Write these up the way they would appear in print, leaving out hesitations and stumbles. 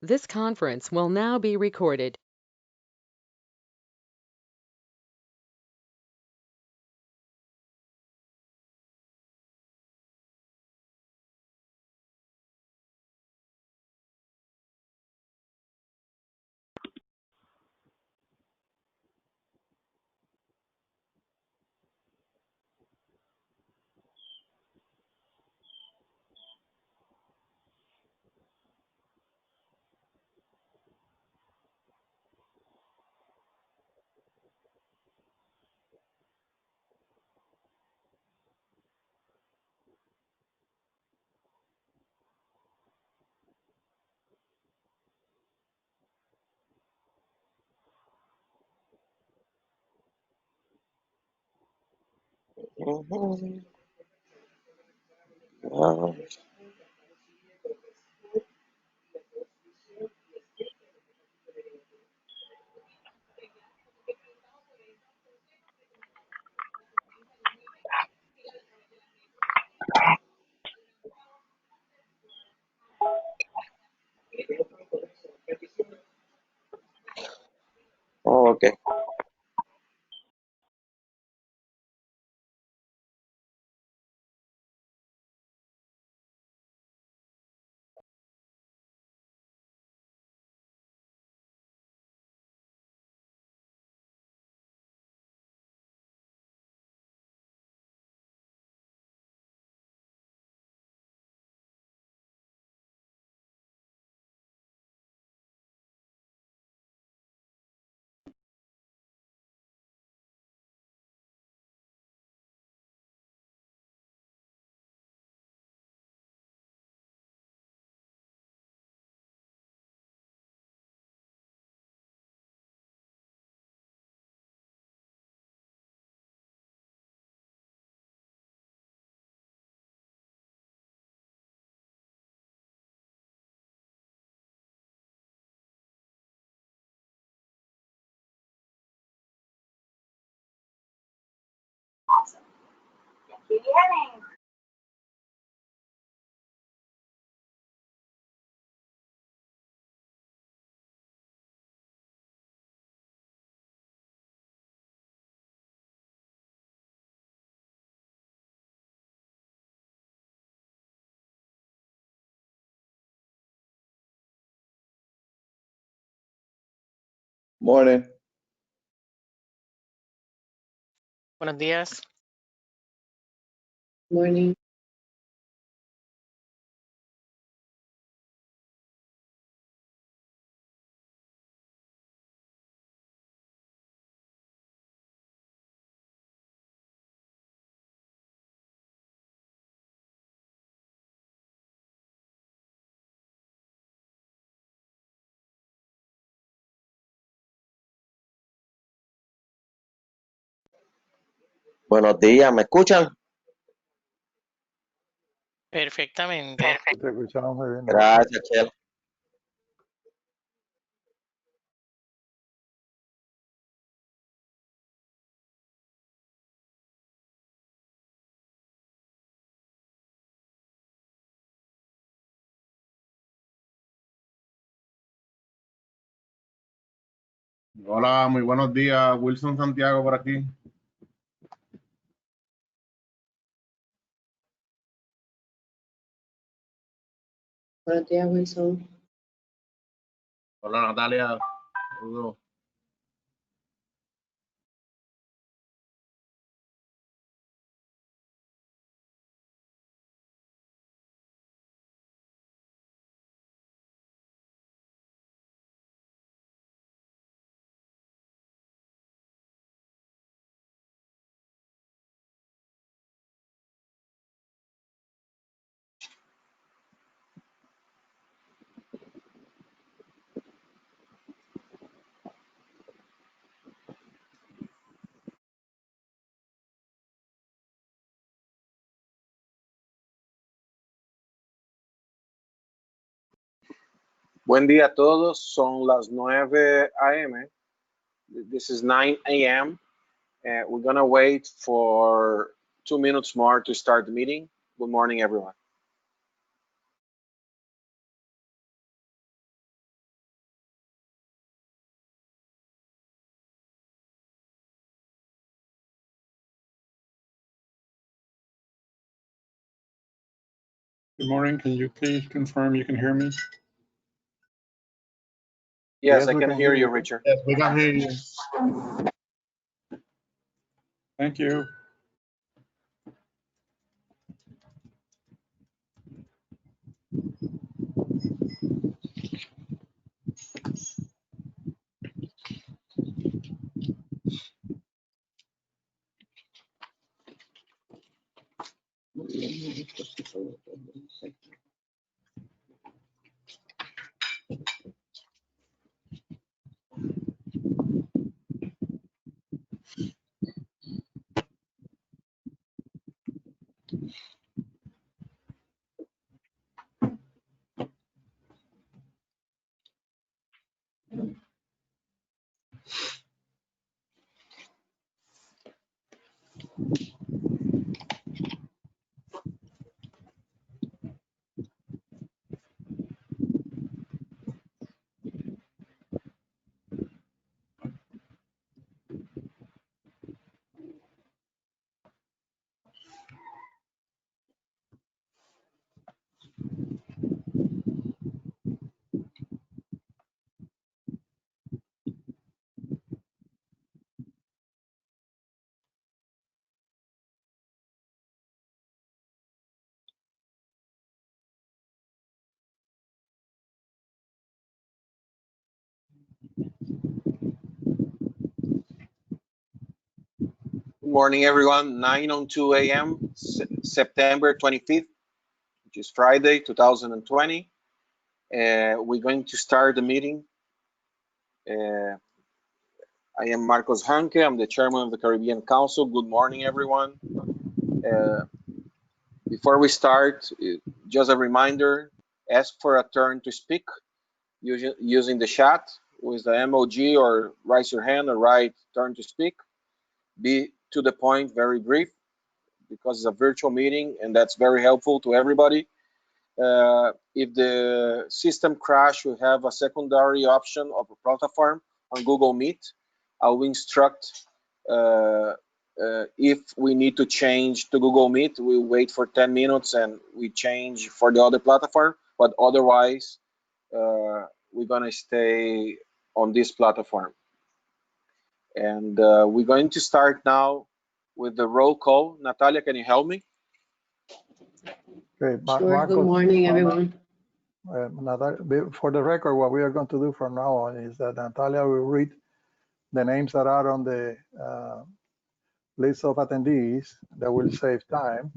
This conference will now be recorded. Okay. Morning. Buenos días. Morning. Buenos días, ¿me escuchan? Perfectamente. Te escuchamos muy bien. Gracias, Chel. Hola, muy buenos días. Wilson Santiago por aquí. Buenos días, Wilson. Hola, Natalia. Saludos. Buen día a todos, son las 9 a.m. This is 9 a.m. We're gonna wait for 2 minutes more to start the meeting. Good morning, everyone. Good morning. Can you please confirm you can hear me? Yes, Yes, I we can can hear hear you, you. Richard. Yes, we can hear you. Thank you. Good morning, everyone. 9:02 a.m., September 25th, which is Friday, 2020. We're going to start the meeting. I am Marcos Hanke. I'm the chairman of the Caribbean Council. Good morning, everyone. Before we start, just a reminder, ask for a turn to speak using the chat with the emoji, or raise your hand or write turn to speak. Be to the point, very brief, because it's a virtual meeting and that's very helpful to everybody. If the system crash, we have a secondary option of a platform on Google Meet. I will instruct if we need to change to Google Meet, we wait for 10 minutes and we change for the other platform, but otherwise we're gonna stay on this platform. And we're going to start now with the roll call. Natalia, can you help me? Sure. Okay, Good Marcos, morning, everyone. for the record, what we are going to do from now on is that Natalia will read the names that are on the list of attendees. That will save time.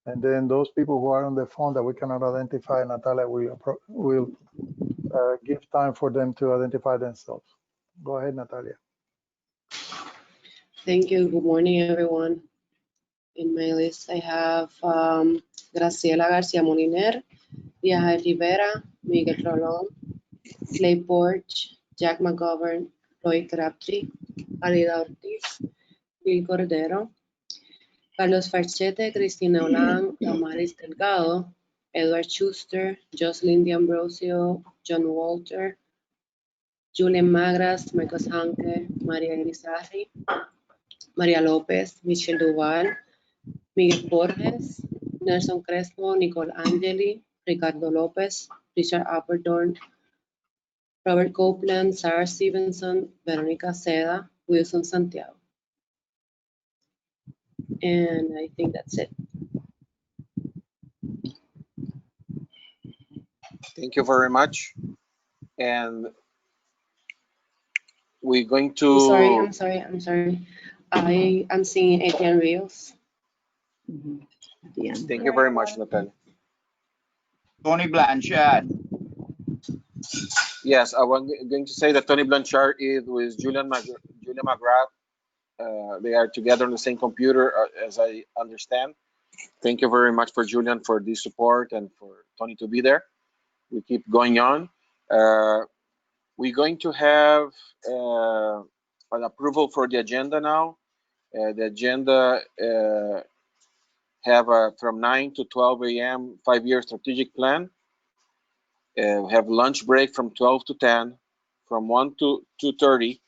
And then those people who are on the phone that we cannot identify, Natalia will give time for them to identify themselves. Go ahead, Natalia. Thank you. Good morning, everyone. In my list, I have Graciela Garcia Moliner, Yajael Rivera, Miguel Rolón, Clay Porch, Jack McGovern, Roy Crabtree, Alida Ortiz, Bill Cordero, Carlos Farchete, Cristina Olan, Damaris Delgado, Edward Schuster, Jocelyn D'Ambrosio, John Walter, Julian Magras, Marcos Hanke, María Grisarri, María López, Michelle Duval, Miguel Borges, Nelson Crespo, Nicole Angeli, Ricardo López, Richard Appledorn, Robert Copeland, Sarah Stevenson, Veronica Seda, Wilson Santiago. And I think that's it. Thank you very much. And we're going to... I'm sorry. I am singing Adrian Rios. Thank you very much, Natalia. Tony Blanchard. Yes, I was going to say that Tony Blanchard is with Julia McGrath. They are together on the same computer, as I understand. Thank you very much for Julian for this support and for Tony to be there. We keep going on. We're going to have an approval for the agenda now. The agenda have from 9 to 12 a.m. 5-year strategic plan. We have lunch break from 12 to 10, from 1 to 2:30,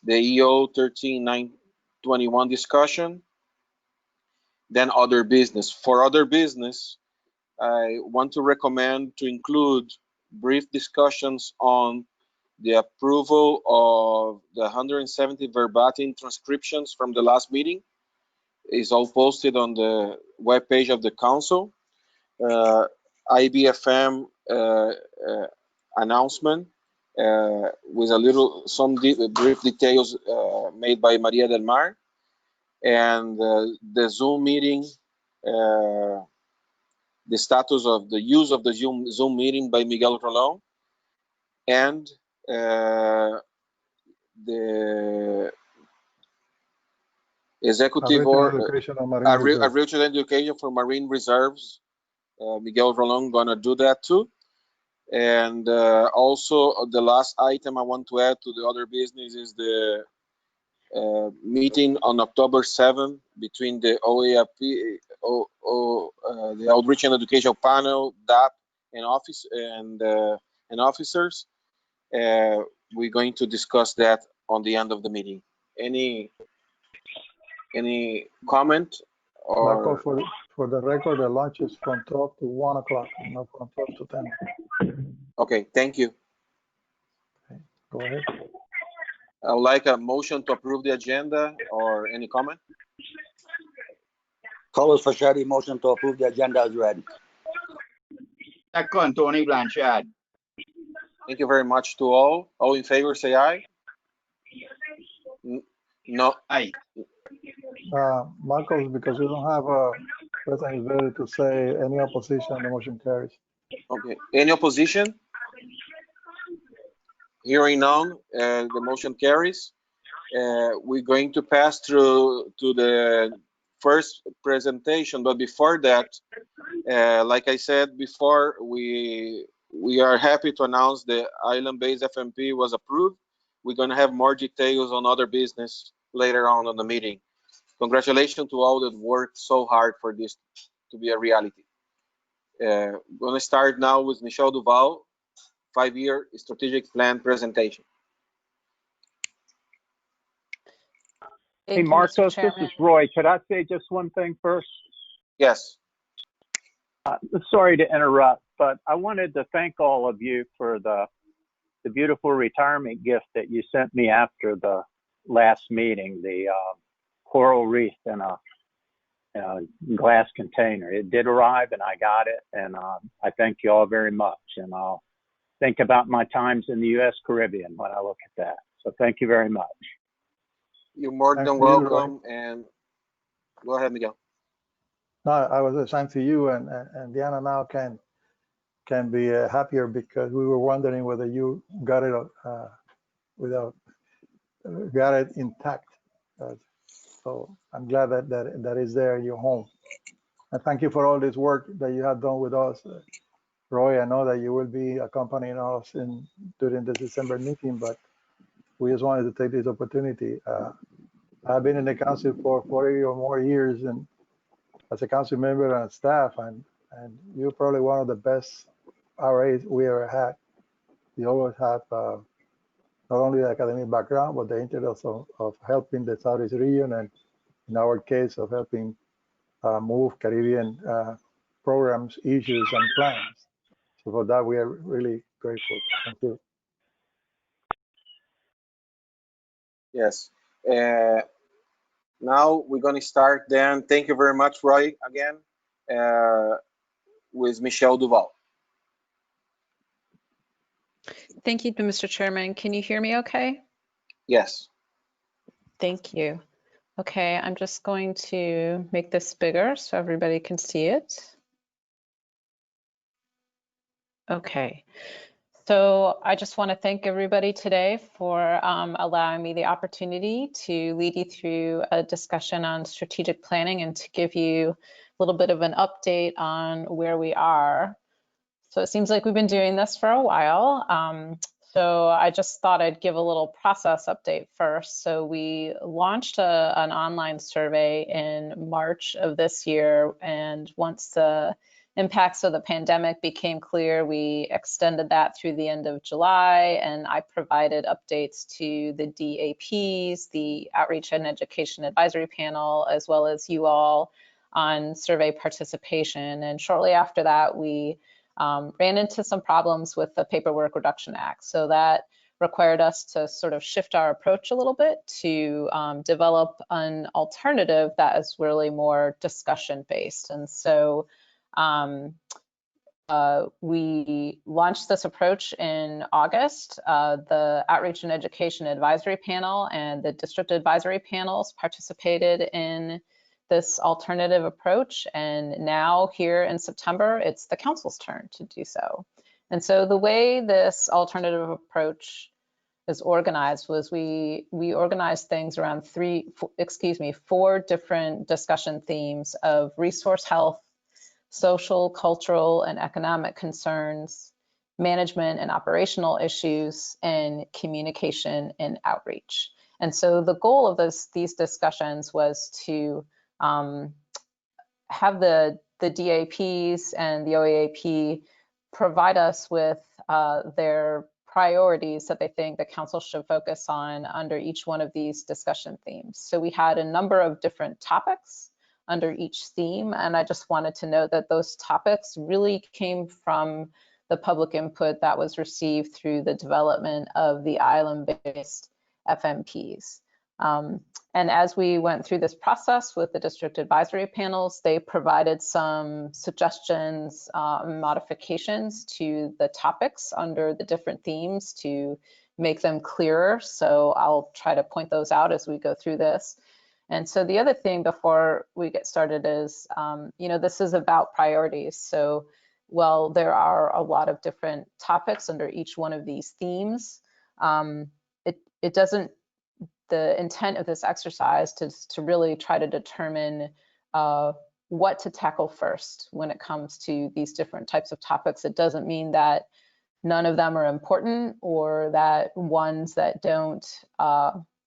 the EO 13921 discussion, then other business. For other business, I want to recommend to include brief discussions on the approval of the 170 verbatim transcriptions from the last meeting. It's all posted on the webpage of the council. IBFM announcement with some brief details made by Maria del Mar, and the Zoom meeting, the status of the use of the Zoom meeting by Miguel Rolón, and the executive order, a virtual education for marine reserves. Miguel Rolón gonna do that too. And also the last item I want to add to the other business is the meeting on October 7th between the OAP, the Outreach and Education Panel, DAP, and officers. We're going to discuss that on the end of the meeting. Any comment? Or for the record, the lunch is from 12 to 1 o'clock, not from 12 to 10. Okay, thank you. Okay, go ahead. I would like a motion to approve the agenda, or any comment? Carlos Fishery, motion to approve the agenda is read. Second, Tony Blanchard. Thank you very much to all. All in favor, say aye. No. Aye. Marcos, because we don't have a president is ready to say any opposition, the motion carries. Okay. Any opposition? Hearing none, the motion carries. We're going to pass through to the first presentation, but before that, like I said before, we are happy to announce the island-based FMP was approved. We're going to have more details on other business later on in the meeting. Congratulations to all that worked so hard for this to be a reality. We're going to start now with Michel Duval, 5-year strategic plan presentation. Hey, Marcos, this is Roy. Could I say just one thing first? Yes. Sorry to interrupt, but I wanted to thank all of you for the beautiful retirement gift that you sent me after the last meeting, the coral reef in a glass container. It did arrive and I got it, and I thank you all very much. And I'll think about my times in the U.S. Caribbean when I look at that. So thank you very much. You're more than welcome. And go ahead, Miguel. No, I was assigned to you, and Diana now can be happier because we were wondering whether you got it got it intact. So I'm glad that is there in your home. And thank you for all this work that you have done with us. Roy, I know that you will be accompanying us during the December meeting, but we just wanted to take this opportunity. I've been in the council for 40 or more years, and as a council member and staff, and you're probably one of the best RAs we ever had. You always have not only the academic background, but the interest of helping the Southeast region, and in our case of helping move Caribbean programs, issues, and plans. So for that, we are really grateful. Thank you. Yes. Now we're going to start then. Thank you very much, Roy, again, with Michel Duval. Thank you, Mr. Chairman. Can you hear me okay? Yes. Thank you. Okay, I'm just going to make this bigger so everybody can see it. Okay. So I just want to thank everybody today for allowing me the opportunity to lead you through a discussion on strategic planning and to give you a little bit of an update on where we are. So it seems like we've been doing this for a while. So I just thought I'd give a little process update first. So we launched an online survey in March of this year, and once the impacts of the pandemic became clear, we extended that through the end of July, and I provided updates to the DAPs, the Outreach and Education Advisory Panel, as well as you all on survey participation. And shortly after that, we ran into some problems with the Paperwork Reduction Act. So that required us to sort of shift our approach a little bit to develop an alternative that is really more discussion based. And so we launched this approach in August. The Outreach and Education Advisory Panel and the District Advisory Panels participated in this alternative approach. And now here in September, it's the Council's turn to do so. And so the way this alternative approach is organized was we organized things around four different discussion themes of resource health, social, cultural, and economic concerns, management and operational issues, and communication and outreach. And so the goal of these discussions was to have the DAPs and the OEAP provide us with their priorities that they think the Council should focus on under each one of these discussion themes. So we had a number of different topics under each theme, and I just wanted to note that those topics really came from the public input that was received through the development of the island-based FMPs. And as we went through this process with the district advisory panels, they provided some suggestions, modifications to the topics under the different themes to make them clearer. So I'll try to point those out as we go through this. And so the other thing before we get started is, this is about priorities. So while there are a lot of different topics under each one of these themes, it doesn't, the intent of this exercise to really try to determine what to tackle first when it comes to these different types of topics. It doesn't mean that none of them are important or that ones that don't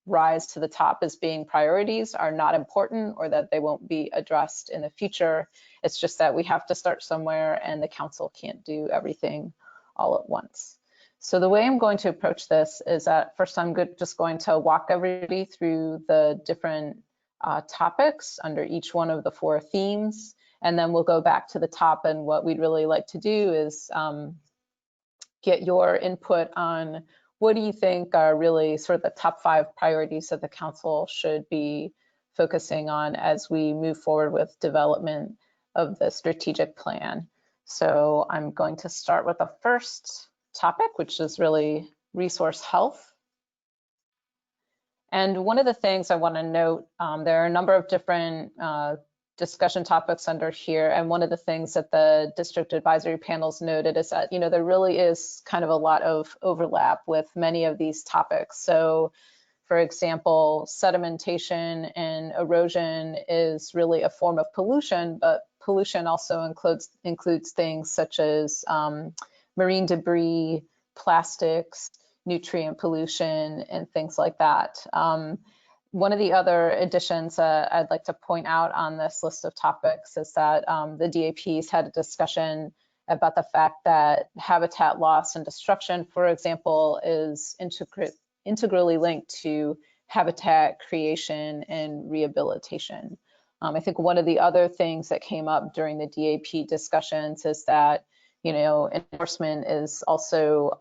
rise to the top as being priorities are not important or that they won't be addressed in the future. It's just that we have to start somewhere and the Council can't do everything all at once. So the way I'm going to approach this is that first I'm just going to walk everybody through the different topics under each one of the four themes, and then we'll go back to the top, and what we'd really like to do is get your input on what do you think are really sort of the top 5 priorities that the Council should be focusing on as we move forward with development of the strategic plan. So I'm going to start with the first topic, which is really resource health. And one of the things I want to note, there are a number of different discussion topics under here, and one of the things that the district advisory panels noted is that there really is kind of a lot of overlap with many of these topics. So for example, sedimentation and erosion is really a form of pollution, but pollution also includes things such as marine debris, plastics, nutrient pollution, and things like that. One of the other additions I'd like to point out on this list of topics is that the DAPs had a discussion about the fact that habitat loss and destruction, for example, is integrally linked to habitat creation and rehabilitation. I think one of the other things that came up during the DAP discussions is that enforcement is also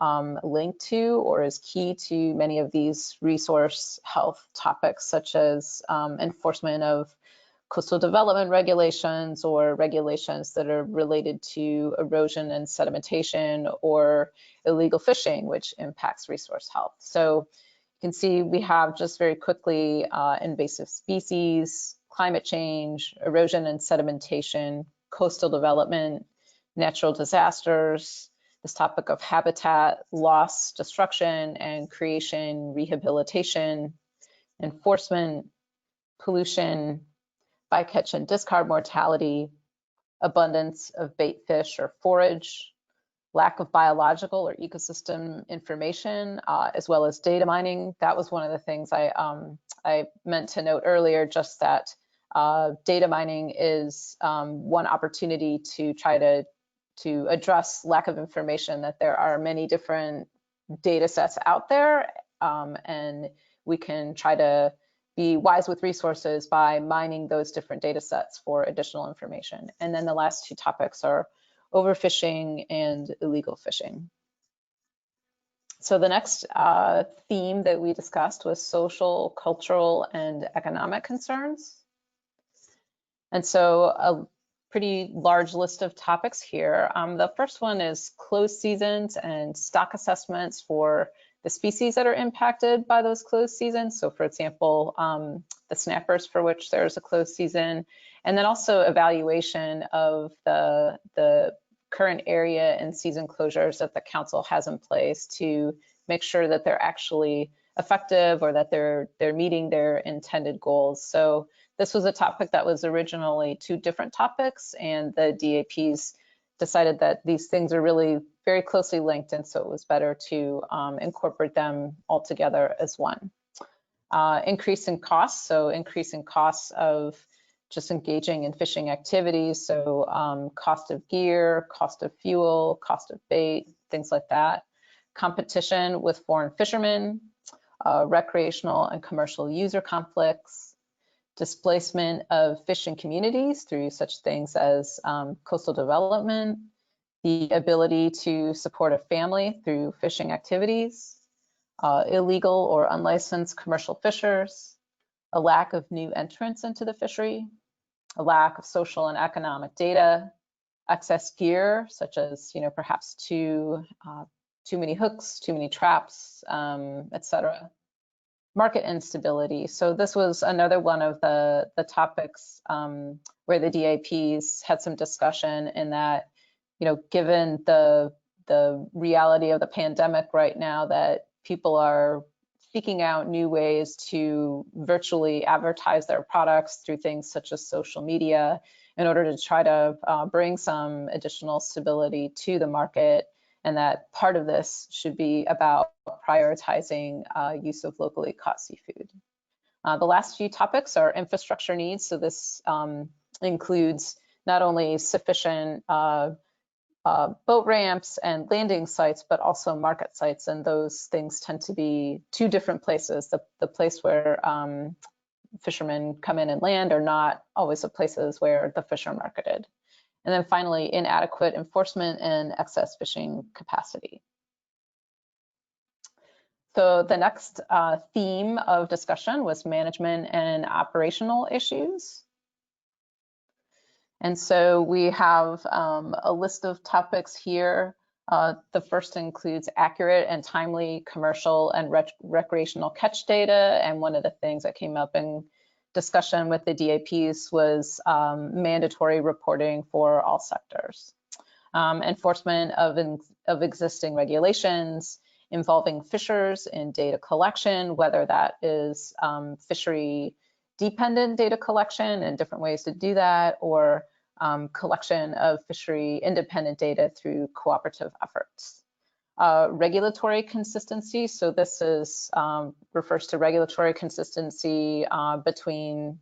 linked to or is key to many of these resource health topics, such as enforcement of coastal development regulations or regulations that are related to erosion and sedimentation or illegal fishing, which impacts resource health. So you can see we have just very quickly invasive species, climate change, erosion and sedimentation, coastal development, natural disasters, this topic of habitat loss, destruction, and creation, rehabilitation, enforcement, pollution, bycatch and discard mortality, abundance of bait fish or forage, lack of biological or ecosystem information, as well as data mining. That was one of the things I meant to note earlier, just that data mining is one opportunity to try to address lack of information, that there are many different data sets out there, and we can try to be wise with resources by mining those different data sets for additional information. And then the last two topics are overfishing and illegal fishing. So the next theme that we discussed was social, cultural, and economic concerns. And so a pretty large list of topics here. The first one is closed seasons and stock assessments for the species that are impacted by those closed seasons. So for example, the snappers for which there's a closed season, and then also evaluation of the current area and season closures that the council has in place to make sure that they're actually effective or that they're meeting their intended goals. So this was a topic that was originally two different topics, and the DAPs decided that these things are really very closely linked, and so it was better to incorporate them all together as one. Increase in costs, so increasing costs of just engaging in fishing activities, so cost of gear, cost of fuel, cost of bait, things like that. Competition with foreign fishermen, recreational and commercial user conflicts, displacement of fishing communities through such things as coastal development, the ability to support a family through fishing activities, illegal or unlicensed commercial fishers, a lack of new entrants into the fishery, a lack of social and economic data, excess gear, such as perhaps too many hooks, too many traps, etc. Market instability. So this was another one of the topics where the DAPs had some discussion in that, given the reality of the pandemic right now, that people are seeking out new ways to virtually advertise their products through things such as social media in order to try to bring some additional stability to the market, and that part of this should be about prioritizing use of locally caught seafood. The last few topics are infrastructure needs. So this includes not only sufficient boat ramps and landing sites, but also market sites. And those things tend to be two different places. The place where fishermen come in and land are not always the places where the fish are marketed. And then finally, inadequate enforcement and excess fishing capacity. So the next theme of discussion was management and operational issues. And so we have a list of topics here. The first includes accurate and timely commercial and recreational catch data. And one of the things that came up in discussion with the DAPs was mandatory reporting for all sectors. Enforcement of existing regulations involving fishers in data collection, whether that is fishery dependent data collection and different ways to do that, or collection of fishery independent data through cooperative efforts. Regulatory consistency, so this is refers to regulatory consistency between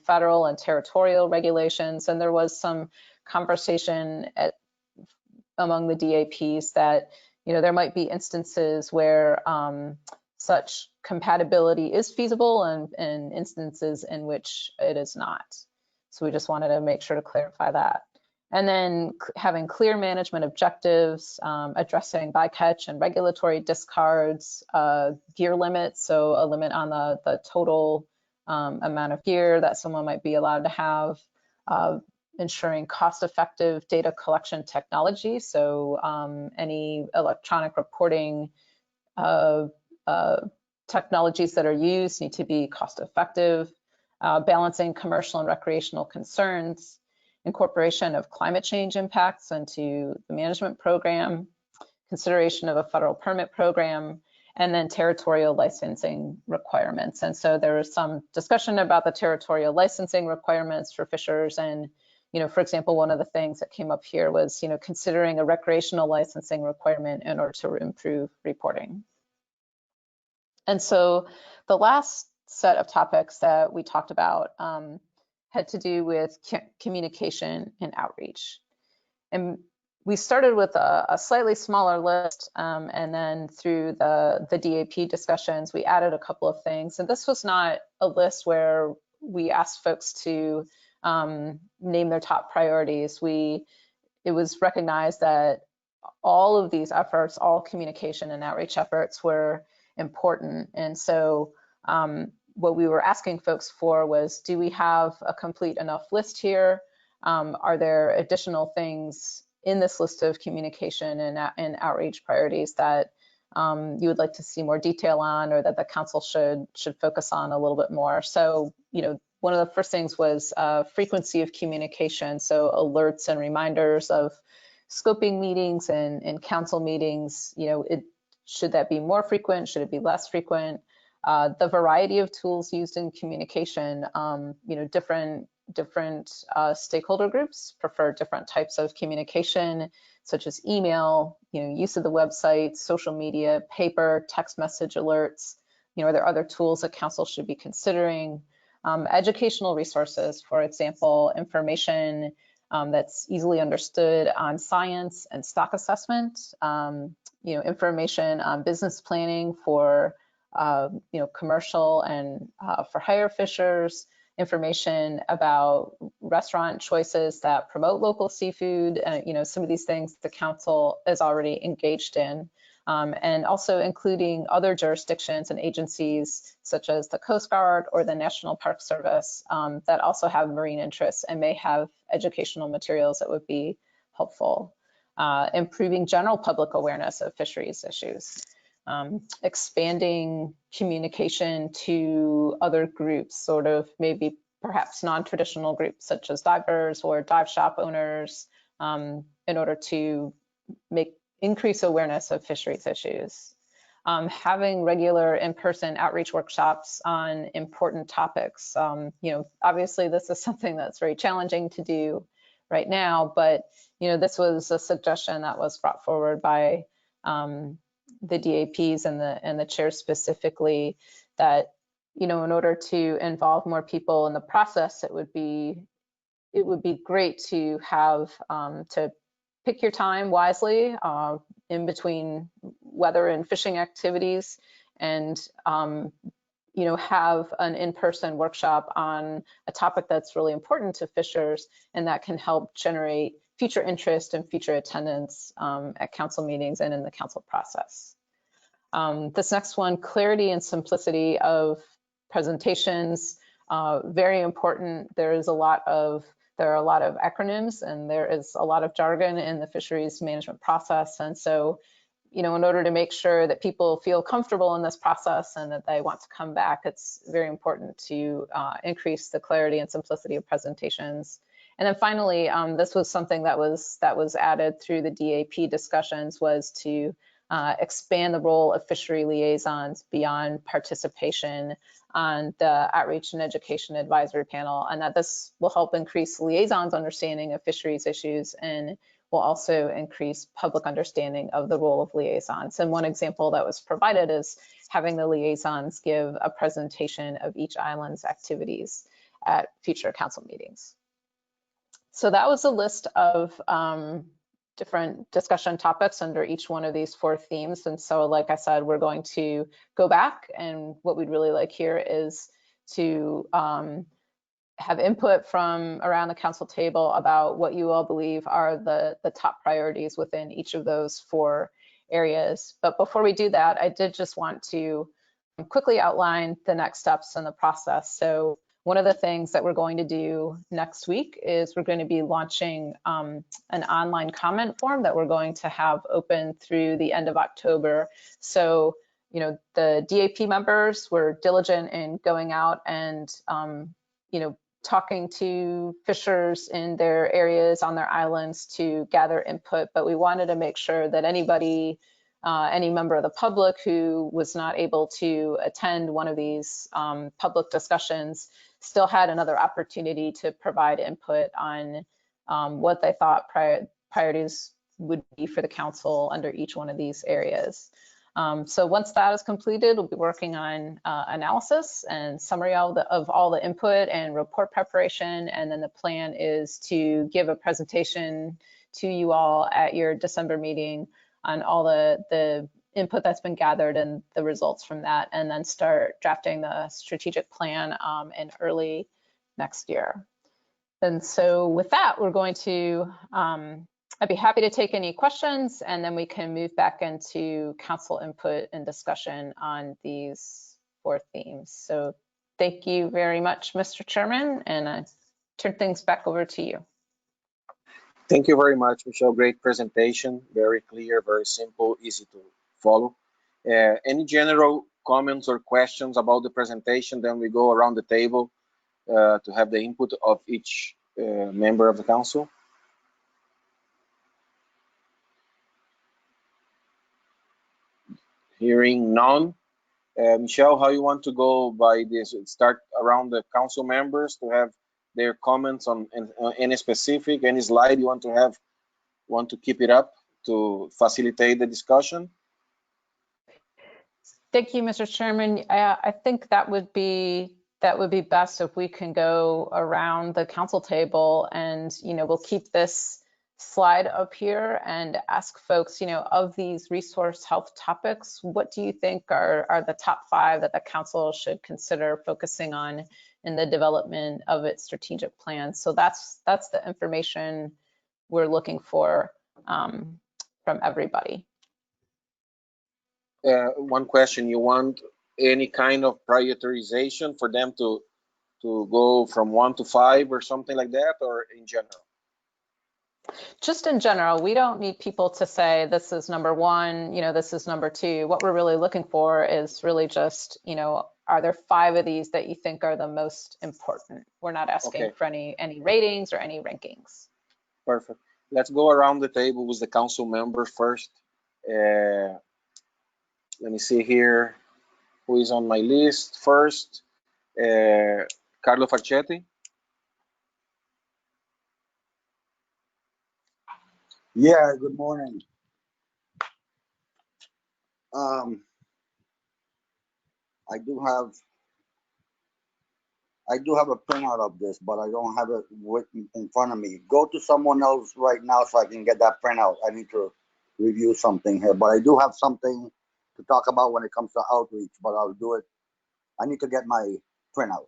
federal and territorial regulations, and there was some conversation among the DAPs that there might be instances where such compatibility is feasible and instances in which it is not. So we just wanted to make sure to clarify that. And then having clear management objectives, addressing bycatch and regulatory discards, gear limits, so a limit on the total amount of gear that someone might be allowed to have, ensuring cost-effective data collection technology, so any electronic reporting technologies that are used need to be cost-effective, balancing commercial and recreational concerns, incorporation of climate change impacts into the management program, consideration of a federal permit program, and then territorial licensing requirements. And so there was some discussion about the territorial licensing requirements for fishers. And, for example, one of the things that came up here was, considering a recreational licensing requirement in order to improve reporting. And so the last set of topics that we talked about had to do with communication and outreach. And we started with a slightly smaller list, and then through the DAP discussions, we added a couple of things. And this was not a list where we asked folks to name their top priorities. It was recognized that all of these efforts, all communication and outreach efforts were important. And so what we were asking folks for was, do we have a complete enough list here? Are there additional things in this list of communication and outreach priorities that you would like to see more detail on, or that the council should focus on a little bit more? So, one of the first things was frequency of communication. So alerts and reminders of scoping meetings and council meetings. Should that be more frequent? Should it be less frequent? The variety of tools used in communication. Different stakeholder groups prefer different types of communication, such as email, use of the website, social media, paper, text message alerts. Are there other tools that council should be considering? Educational resources, for example, information that's easily understood on science and stock assessment, information on business planning for commercial and for hire fishers, information about restaurant choices that promote local seafood, some of these things the council is already engaged in, and also including other jurisdictions and agencies such as the Coast Guard or the National Park Service that also have marine interests and may have educational materials that would be helpful. Improving general public awareness of fisheries issues. Expanding communication to other groups, sort of maybe perhaps non-traditional groups such as divers or dive shop owners, in order to increase awareness of fisheries issues. Having regular in-person outreach workshops on important topics. Obviously this is something that's very challenging to do right now, but this was a suggestion that was brought forward by the DAPs and the chair specifically, that in order to involve more people in the process, it would be great to have to pick your time wisely in between weather and fishing activities, and have an in-person workshop on a topic that's really important to fishers and that can help generate future interest and future attendance at council meetings and in the council process. This next one, clarity and simplicity of presentations, very important. There are a lot of acronyms and there is a lot of jargon in the fisheries management process. And so, in order to make sure that people feel comfortable in this process and that they want to come back, it's very important to increase the clarity and simplicity of presentations. And then finally, this was something that was added through the DAP discussions, was to expand the role of fishery liaisons beyond participation on the outreach and education advisory panel, and that this will help increase liaisons' understanding of fisheries issues and will also increase public understanding of the role of liaisons. And one example that was provided is having the liaisons give a presentation of each island's activities at future council meetings. So that was a list of different discussion topics under each one of these 4 themes. And so, like I said, we're going to go back, and what we'd really like here is to have input from around the council table about what you all believe are the top priorities within each of those 4 areas. But before we do that, I did just want to quickly outline the next steps in the process. So one of the things that we're going to do next week is we're going to be launching an online comment form that we're going to have open through the end of October. So, the DAP members were diligent in going out and, talking to fishers in their areas on their islands to gather input, but we wanted to make sure that anybody, any member of the public who was not able to attend one of these public discussions still had another opportunity to provide input on what they thought priorities would be for the council under each one of these areas. So once that is completed, we'll be working on analysis and summary of all the input and report preparation. And then the plan is to give a presentation to you all at your December meeting on all the input that's been gathered and the results from that, and then start drafting the strategic plan in early next year. And so with that, we're going to, I'd be happy to take any questions, and then we can move back into council input and discussion on these 4 themes. So thank you very much, Mr. Chairman, and I turn things back over to you. Thank you very much, Michelle. Great presentation, very clear, very simple, easy to follow. Any general comments or questions about the presentation? Then we go around the table to have the input of each member of the council. Hearing none. Michelle, how you want to go by this? Start around the council members to have their comments on any specific, any slide you want to keep it up to facilitate the discussion? Thank you, Mr. Chairman. I think that would be best if we can go around the council table, and we'll keep this slide up here and ask folks, of these resource health topics, what do you think are the top 5 that the council should consider focusing on in the development of its strategic plan? So that's the information we're looking for from everybody. One question, you want any kind of prioritization for them to go from 1 to 5 or something like that, or in general? Just in general, we don't need people to say this is number 1, this is number 2. What we're really looking for is really just, are there 5 of these that you think are the most important? We're not asking for any ratings or any rankings. Perfect. Let's go around the table with the council members first. Let me see here who is on my list first. Carlo Facchetti. Yeah, good morning. I do have a printout of this, but I don't have it in front of me. Go to someone else right now so I can get that printout. I need to review something here, but I do have something to talk about when it comes to outreach, but I'll do it. I need to get my printout.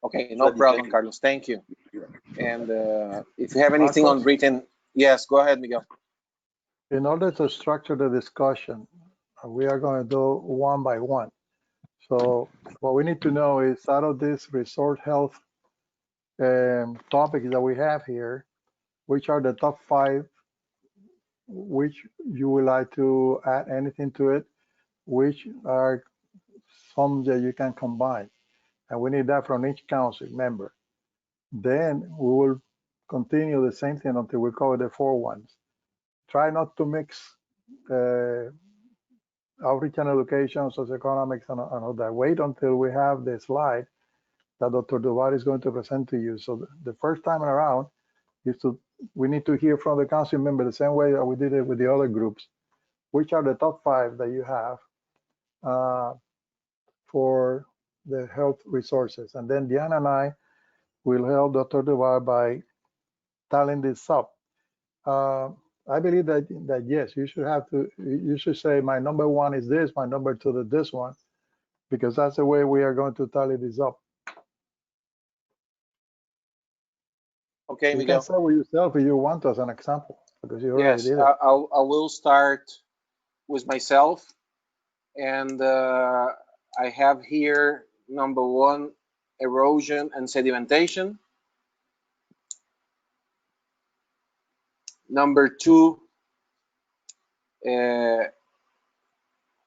Okay, no problem, Carlos. Thank you. And if you have anything on written, yes, go ahead, Miguel. In order to structure the discussion, we are going to do one by one. So what we need to know is, out of this resource health topics that we have here, which are the top 5, which you would like to add anything to it, which are some that you can combine. And we need that from each council member. Then we will continue the same thing until we cover the 4 ones. Try not to mix outreach and education, socioeconomics, and all that. Wait until we have the slide that Dr. Duval is going to present to you. So the first time around, we need to hear from the council member the same way that we did it with the other groups. Which are the top 5 that you have for the health resources? And then Diana and I will help Dr. Duval by tallying this up. I believe that yes, you should say my number 1 is this, my number 2 is this one, because that's the way we are going to tally this up. Okay, you Miguel. can start with yourself if you want as an example, because you already did it. I will start with myself, and I have here number 1, erosion and sedimentation. Number 2, let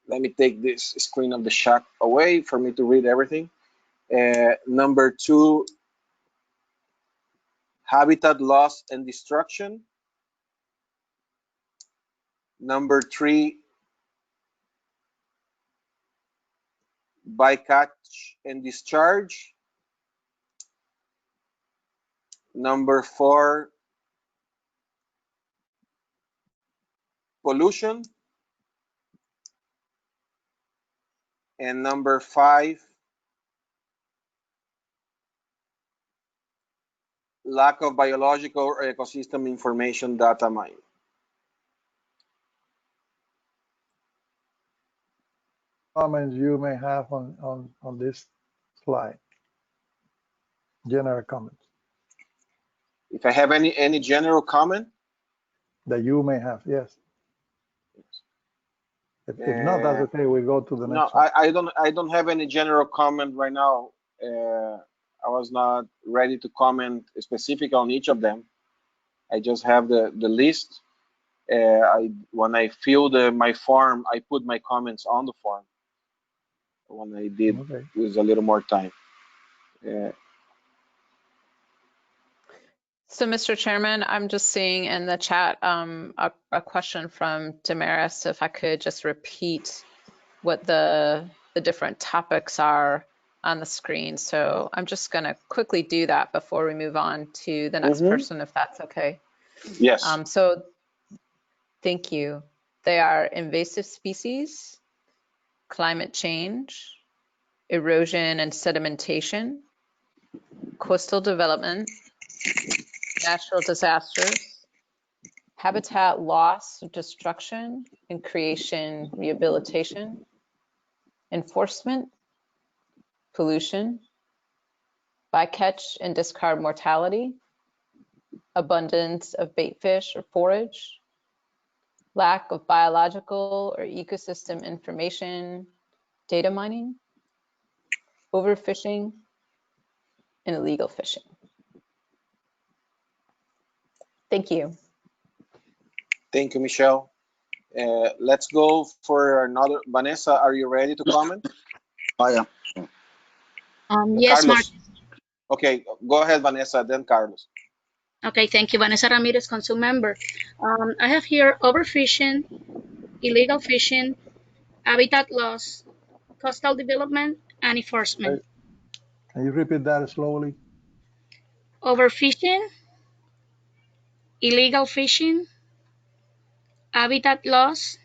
me take this screen of the shot away for me to read everything. Number 2, habitat loss and destruction. Number 3, bycatch and discharge. Number 4, pollution. And number 5, lack of biological or ecosystem information data mining. Comments you may have on this slide. General comments If I have any general comment, that you may have, yes. If not, that's okay. We go to the no, next one. I don't have any general comment right now. I was not ready to comment specific on each of them. I just have the list. When I filled my form, I put my comments on the form. When I did with a little more time. So, Mr. Chairman, I'm just seeing in the chat a question from Damaris, if I could just repeat what the different topics are on the screen. So I'm just going to quickly do that before we move on to the next person, if that's okay. Yes. So thank you. They are invasive species, climate change, erosion and sedimentation, coastal development, natural disasters, habitat loss, destruction, and creation, rehabilitation, enforcement, pollution, bycatch and discard mortality, abundance of bait fish or forage, lack of biological or ecosystem information, data mining, overfishing, and illegal fishing. Thank you. Thank you, Michelle. Let's go for another. Vanessa, are you ready to comment? I am. Yes, Mark. Carlos. Okay, go ahead, Vanessa, then Carlos. Okay, thank you. Vanessa Ramirez, council member. I have here overfishing, illegal fishing, habitat loss, coastal development, and enforcement. Can you repeat that slowly? Overfishing, illegal fishing, habitat loss,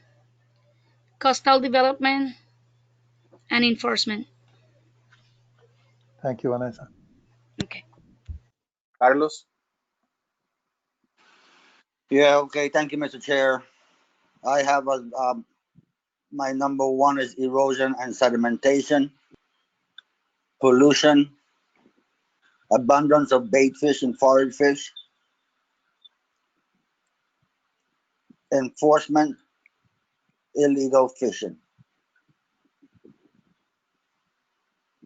coastal development, and enforcement. Thank you, Vanessa. Okay. Carlos? Yeah, okay. Thank you, Mr. Chair. I have my number one is erosion and sedimentation, pollution, abundance of bait fish and forage fish, enforcement, illegal fishing.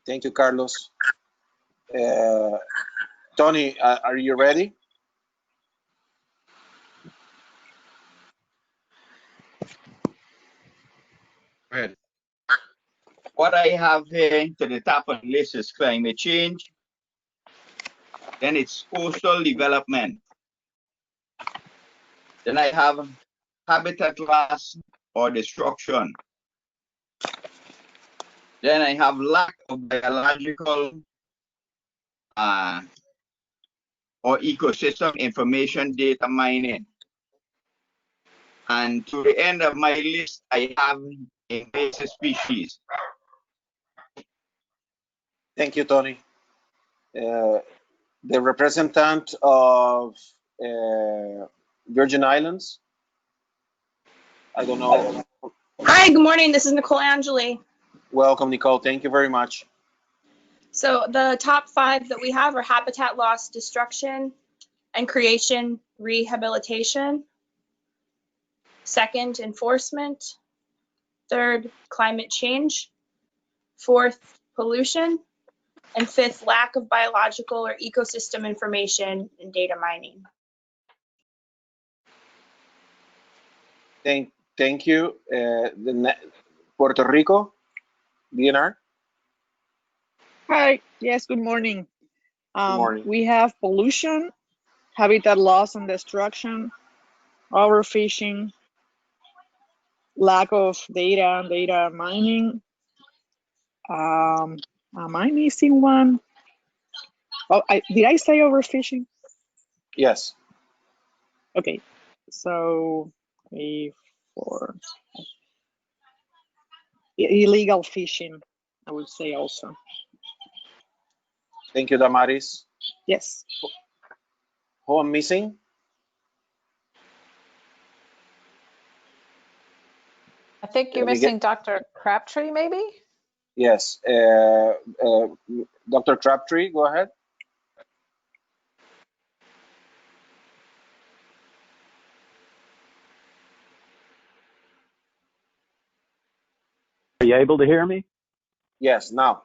Thank you, Carlos. Tony, are you ready? Go ahead. What I have here to the top of the list is climate change. Then it's coastal development. Then I have habitat loss or destruction. Then I have lack of biological or ecosystem information data mining. And to the end of my list, I have invasive species. Thank you, Tony. The representative of Virgin Islands. I don't know. Hi, good morning. This is Nicole Angeli. Welcome, Nicole. Thank you very much. So the top 5 that we have are habitat loss, destruction, and creation, rehabilitation. Second, enforcement. Third, climate change. Fourth, pollution. And fifth, lack of biological or ecosystem information and data mining. Thank you. Puerto Rico, DNR. Hi, yes, good morning. Good morning. We have pollution, habitat loss and destruction, overfishing, lack of data and data mining. Am I missing one? Oh, did I say overfishing? Yes. Okay, so 3, 4. Illegal fishing, I would say also. Thank you, Damaris. Yes. Who I'm missing? I think you're Let me get- missing Dr. Crabtree, maybe? Yes. Dr. Crabtree, go ahead. Are you able to hear me? Yes, now.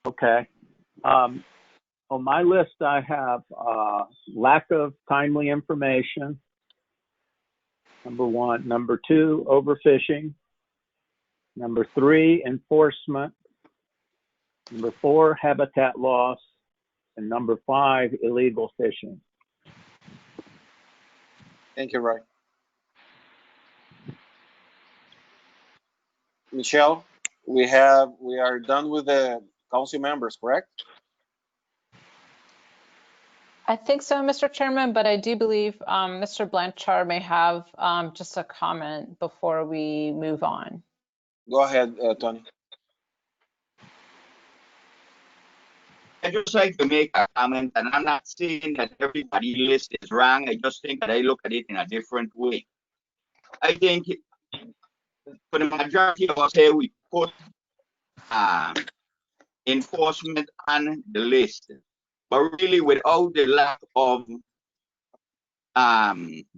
Okay. On my list, I have lack of timely information. Number 1. Number 2, overfishing. Number 3, enforcement. Number 4, habitat loss. And number 5, illegal fishing. Thank you, Roy. Michelle, we are done with the council members, correct? I think so, Mr. Chairman, but I do believe Mr. Blanchard may have just a comment before we move on. Go ahead, Tony. I just like to make a comment, and I'm not saying that everybody's list is wrong. I just think that I look at it in a different way. I think for the majority of us here, we put enforcement on the list, but really without the lack of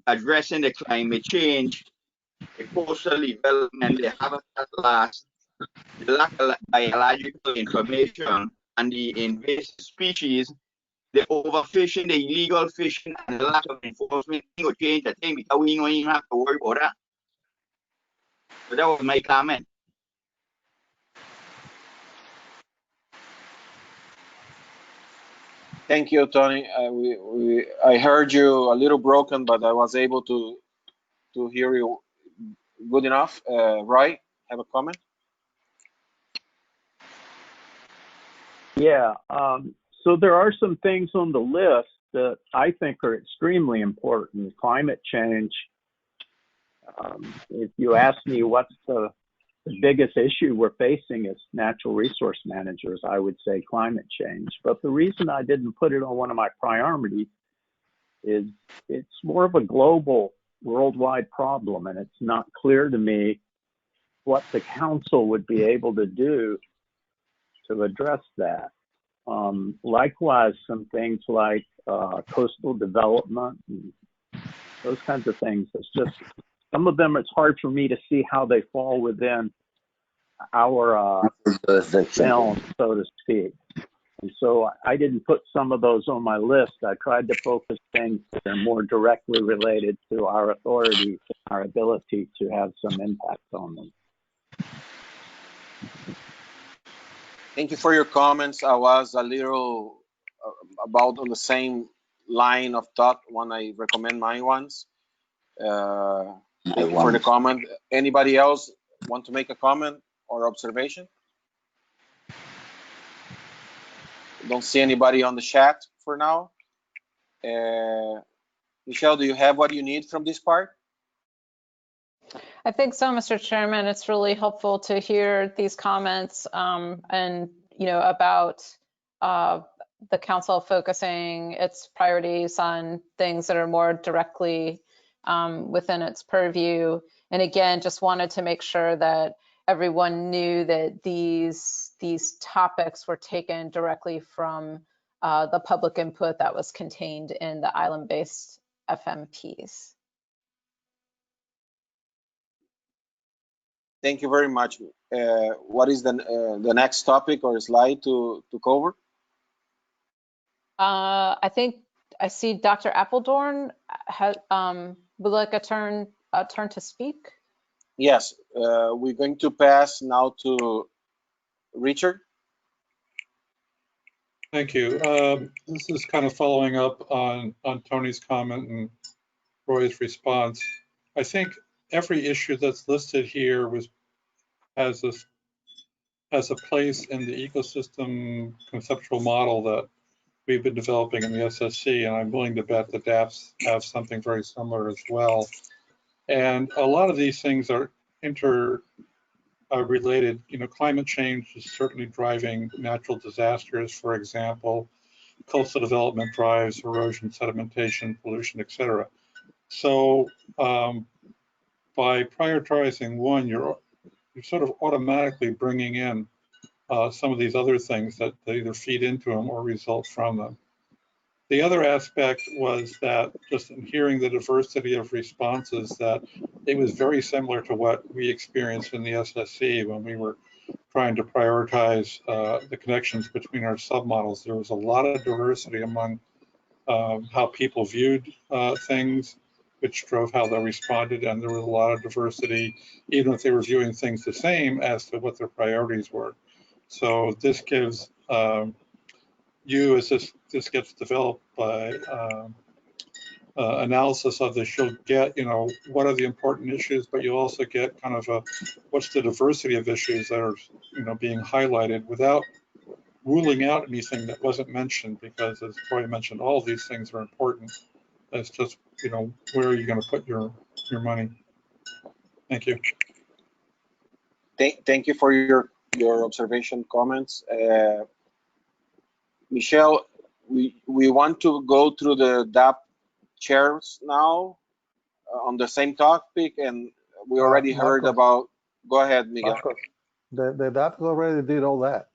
addressing the climate change, the coastal development, the habitat loss, the lack of biological information, and the invasive species, the overfishing, the illegal fishing, and the lack of enforcement, will change the thing because we don't even have to worry about that. So that was my comment. Thank you, Tony. I heard you a little broken, but I was able to hear you good enough. Roy, have a comment? Yeah. So there are some things on the list that I think are extremely important. Climate change. If you ask me what's the biggest issue we're facing as natural resource managers, I would say climate change. But the reason I didn't put it on one of my priorities is it's more of a global, worldwide problem, and it's not clear to me what the council would be able to do to address that. Likewise, some things like coastal development and those kinds of things. It's just, some of them, it's hard for me to see how they fall within our realm, so to speak. And so I didn't put some of those on my list. I tried to focus things that are more directly related to our authority, our ability to have some impact on them. Thank you for your comments. I was a little about on the same line of thought when I recommend my ones. Thank you for the comment. Anybody else want to make a comment or observation? Don't see anybody on the chat for now. Michelle, do you have what you need from this part? I think so, Mr. Chairman. It's really helpful to hear these comments and, about the council focusing its priorities on things that are more directly within its purview. And again, just wanted to make sure that everyone knew that these topics were taken directly from the public input that was contained in the island-based FMPs. Thank you very much. What is the next topic or slide to cover? I think I see Dr. Appledorn would like a turn to speak. Yes, we're going to pass now to Richard. Thank you. This is kind of following up on Tony's comment and Roy's response. I think every issue that's listed here has a place in the ecosystem conceptual model that we've been developing in the SSC, and I'm willing to bet that DAPs have something very similar as well. And a lot of these things are related. Climate change is certainly driving natural disasters, for example. coastal development drives erosion, sedimentation, pollution, etc. So by prioritizing one, you're sort of automatically bringing in some of these other things that they either feed into them or result from them. The other aspect was that just in hearing the diversity of responses, that it was very similar to what we experienced in the SSC when we were trying to prioritize the connections between our submodels. There was a lot of diversity among how people viewed things, which drove how they responded, and there was a lot of diversity, even if they were viewing things the same, as to what their priorities were. So this gives you, as this gets developed by analysis of this, you'll get, what are the important issues, but you'll also get kind of what's the diversity of issues that are, being highlighted without ruling out anything that wasn't mentioned, because as Troy mentioned, all of these things are important. It's just, where are you going to put your money? Thank you. Thank you for your observation comments. Michelle, we want to go through the DAP chairs now on the same topic, and we already heard about, go ahead, Miguel. Marcos, the DAP already did all that.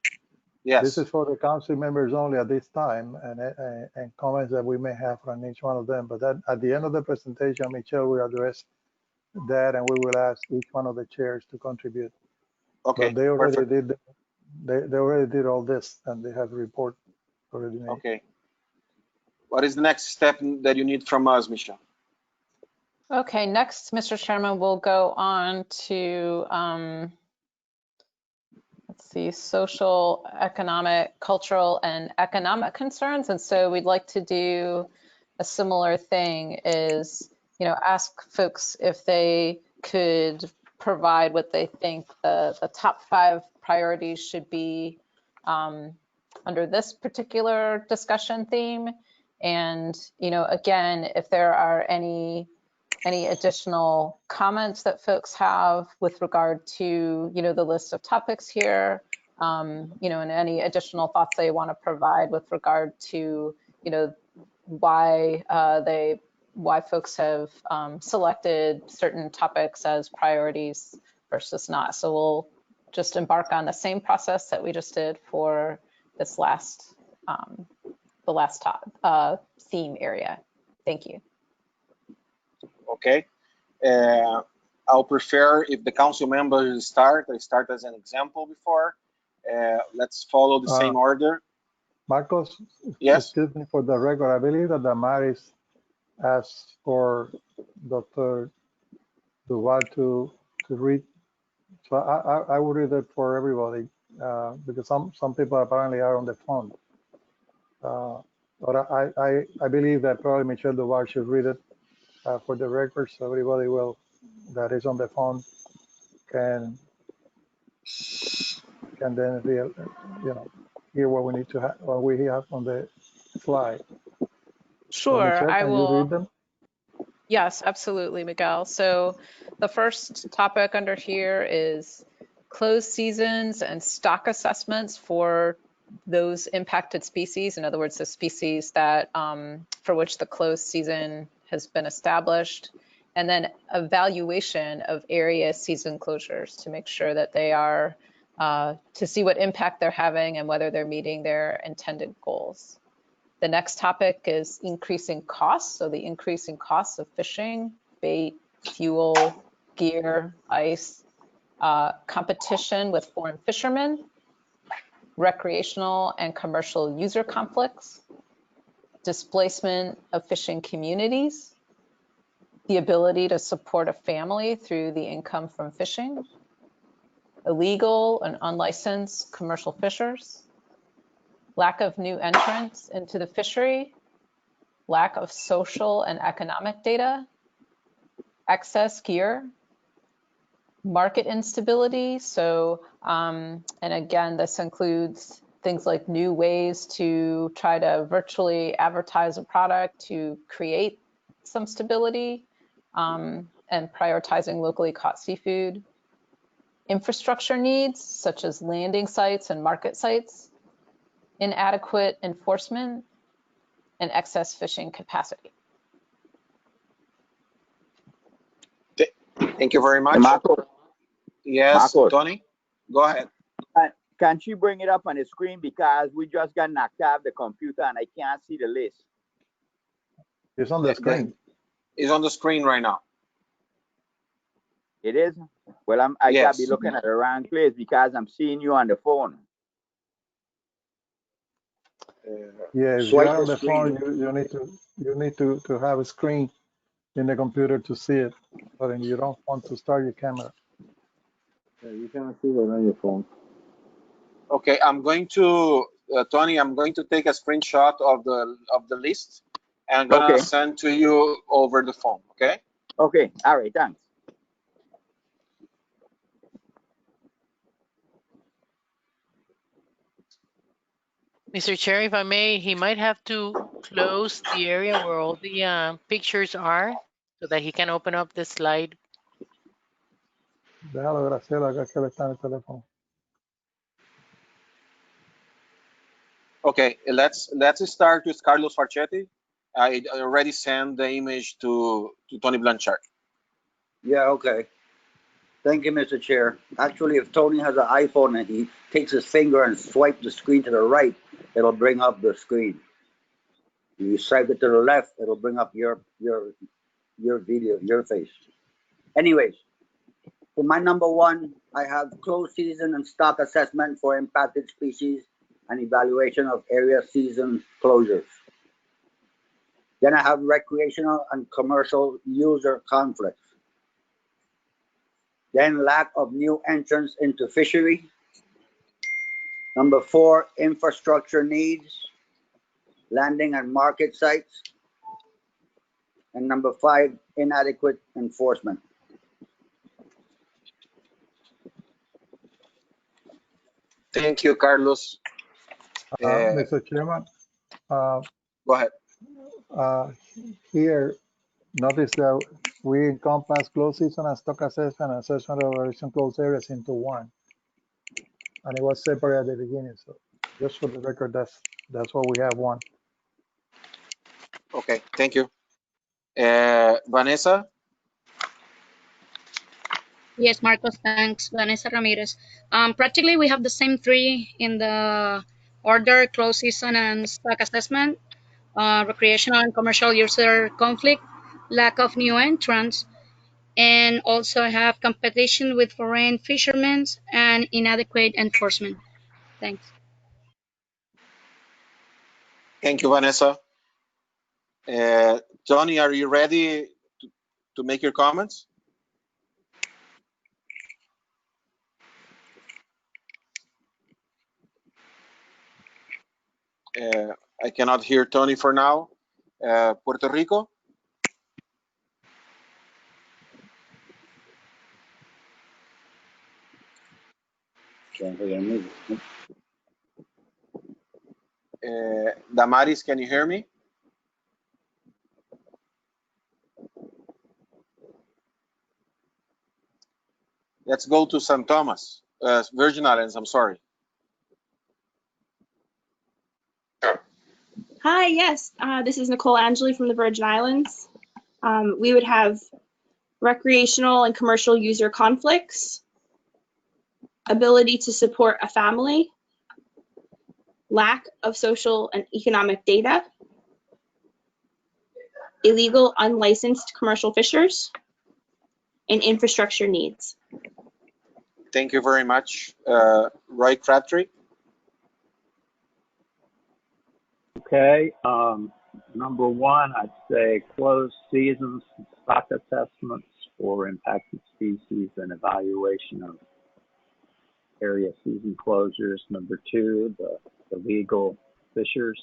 Yes. This is for the council members only at this time, and comments that we may have from each one of them. But that, at the end of the presentation, Michelle will address that, and we will ask each one of the chairs to contribute. Okay. But they already perfect. did. They already did all this, and they have a report already made. Okay. What is the next step that you need from us, Michelle? Okay, next, Mr. Chairman, we'll go on to, let's see, social, economic, cultural, and economic concerns. And so we'd like to do a similar thing, is, ask folks if they could provide what they think the top 5 priorities should be under this particular discussion theme. And, again, if there are any additional comments that folks have with regard to, the list of topics here, and any additional thoughts they want to provide with regard to, why folks have selected certain topics as priorities versus not. So we'll just embark on the same process that we just did for this last, the last theme area. Thank you. Okay. I'll prefer if the council members start. I start as an example before. Let's follow the same order. Marcos, yes. Excuse me for the record. I believe that Damaris asked for Dr. Duval to read. So I will read it for everybody because some people apparently are on the phone. But I believe that probably Michelle Duval should read it for the record, so everybody that is on the phone can then hear what we need to have, what we have on the slide. Sure, so Michelle, I will. Can you read them? Yes, absolutely, Miguel. So the first topic under here is closed seasons and stock assessments for those impacted species. In other words, the species that for which the closed season has been established, and then evaluation of area season closures to make sure that they are, to see what impact they're having and whether they're meeting their intended goals. The next topic is increasing costs. So the increasing costs of fishing, bait, fuel, gear, ice, competition with foreign fishermen, recreational and commercial user conflicts, displacement of fishing communities, the ability to support a family through the income from fishing, illegal and unlicensed commercial fishers, lack of new entrants into the fishery, lack of social and economic data, excess gear, market instability. So, and again, this includes things like new ways to try to virtually advertise a product to create some stability, and prioritizing locally caught seafood, infrastructure needs such as landing sites and market sites, inadequate enforcement, and excess fishing capacity. Thank you very much. Marco, Yes, Marcos. Tony, go ahead. Can she bring it up on the screen because we just got knocked out the computer and I can't see the list. It's on the screen. It's on the screen right now. It is? Well, I Yes. gotta be looking at the wrong place because I'm seeing you on the phone. Yeah, if Swipe you're on the the phone, screen. you need to have a screen in the computer to see it, but then you don't want to start your camera. Yeah, you cannot see that on your phone. Okay, I'm going to Tony. I'm going to take a screenshot of the list, and I'm gonna Okay. send to you over the phone. Okay. Okay, all right, thanks. Mr. Chair, if I may, he might have to close the area where all the pictures are so that he can open up the slide. Déjalo, Graciela, acá que él está en el teléfono. Okay, let's start with Carlos Farchetti. I already sent the image to Tony Blanchard. Yeah, okay. Thank you, Mr. Chair. Actually, if Tony has an iPhone and he takes his finger and swipes the screen to the right, it'll bring up the screen. If you swipe it to the left, it'll bring up your video, your face. Anyways, for my number one, I have closed season and stock assessment for impacted species and evaluation of area season closures. Then I have recreational and commercial user conflicts. Then lack of new entrants into fishery. Number 4, infrastructure needs, landing and market sites. And number 5, inadequate enforcement. Thank you, Carlos. Mr. Chairman, Go ahead. here, notice that we encompass closed season and stock assessment and assessment of evaluation closed areas into one. And it was separate at the beginning, so just for the record, that's what we have, one. Okay, thank you. Vanessa? Yes, Marcos, thanks. Vanessa Ramirez. Practically, we have the same 3 in the order: closed season and stock assessment, recreational and commercial user conflict, lack of new entrants, and also have competition with foreign fishermen and inadequate enforcement. Thanks. Thank you, Vanessa. Tony, are you ready to make your comments? I cannot hear Tony for now. Puerto Rico? Damaris, can you hear me? Let's go to St. Thomas, Virgin Islands, I'm sorry. Hi, yes, this is Nicole Angeli from the Virgin Islands. We would have recreational and commercial user conflicts, ability to support a family, lack of social and economic data, illegal unlicensed commercial fishers, and infrastructure needs. Thank you very much. Roy Crabtree? Okay, number 1, I'd say closed seasons, stock assessments for impacted species and evaluation of area season closures. Number 2, the illegal fishers.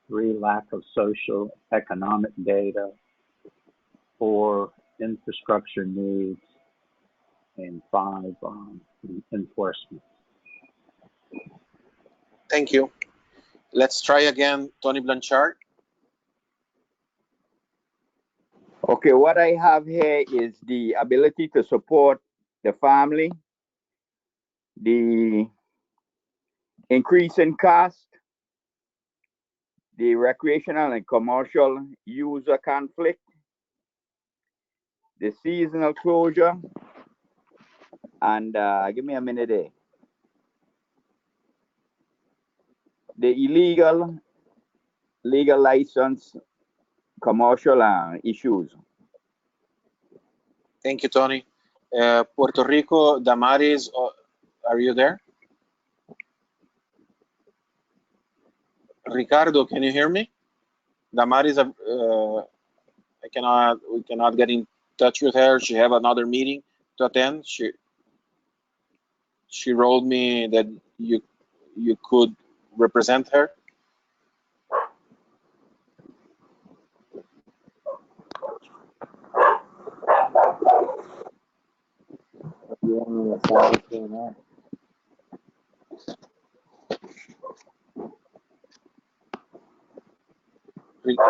3, lack of social economic data. 4, infrastructure needs. And 5, enforcement. Thank you. Let's try again, Tony Blanchard. Okay, what I have here is the ability to support the family, the increase in cost, the recreational and commercial user conflict, the seasonal closure, and give me a minute there. The illegal, legal license, commercial issues. Thank you, Tony. Puerto Rico, Damaris, are you there? Ricardo, can you hear me? Damaris, we cannot get in touch with her. She have another meeting to attend. She wrote me that you could represent her.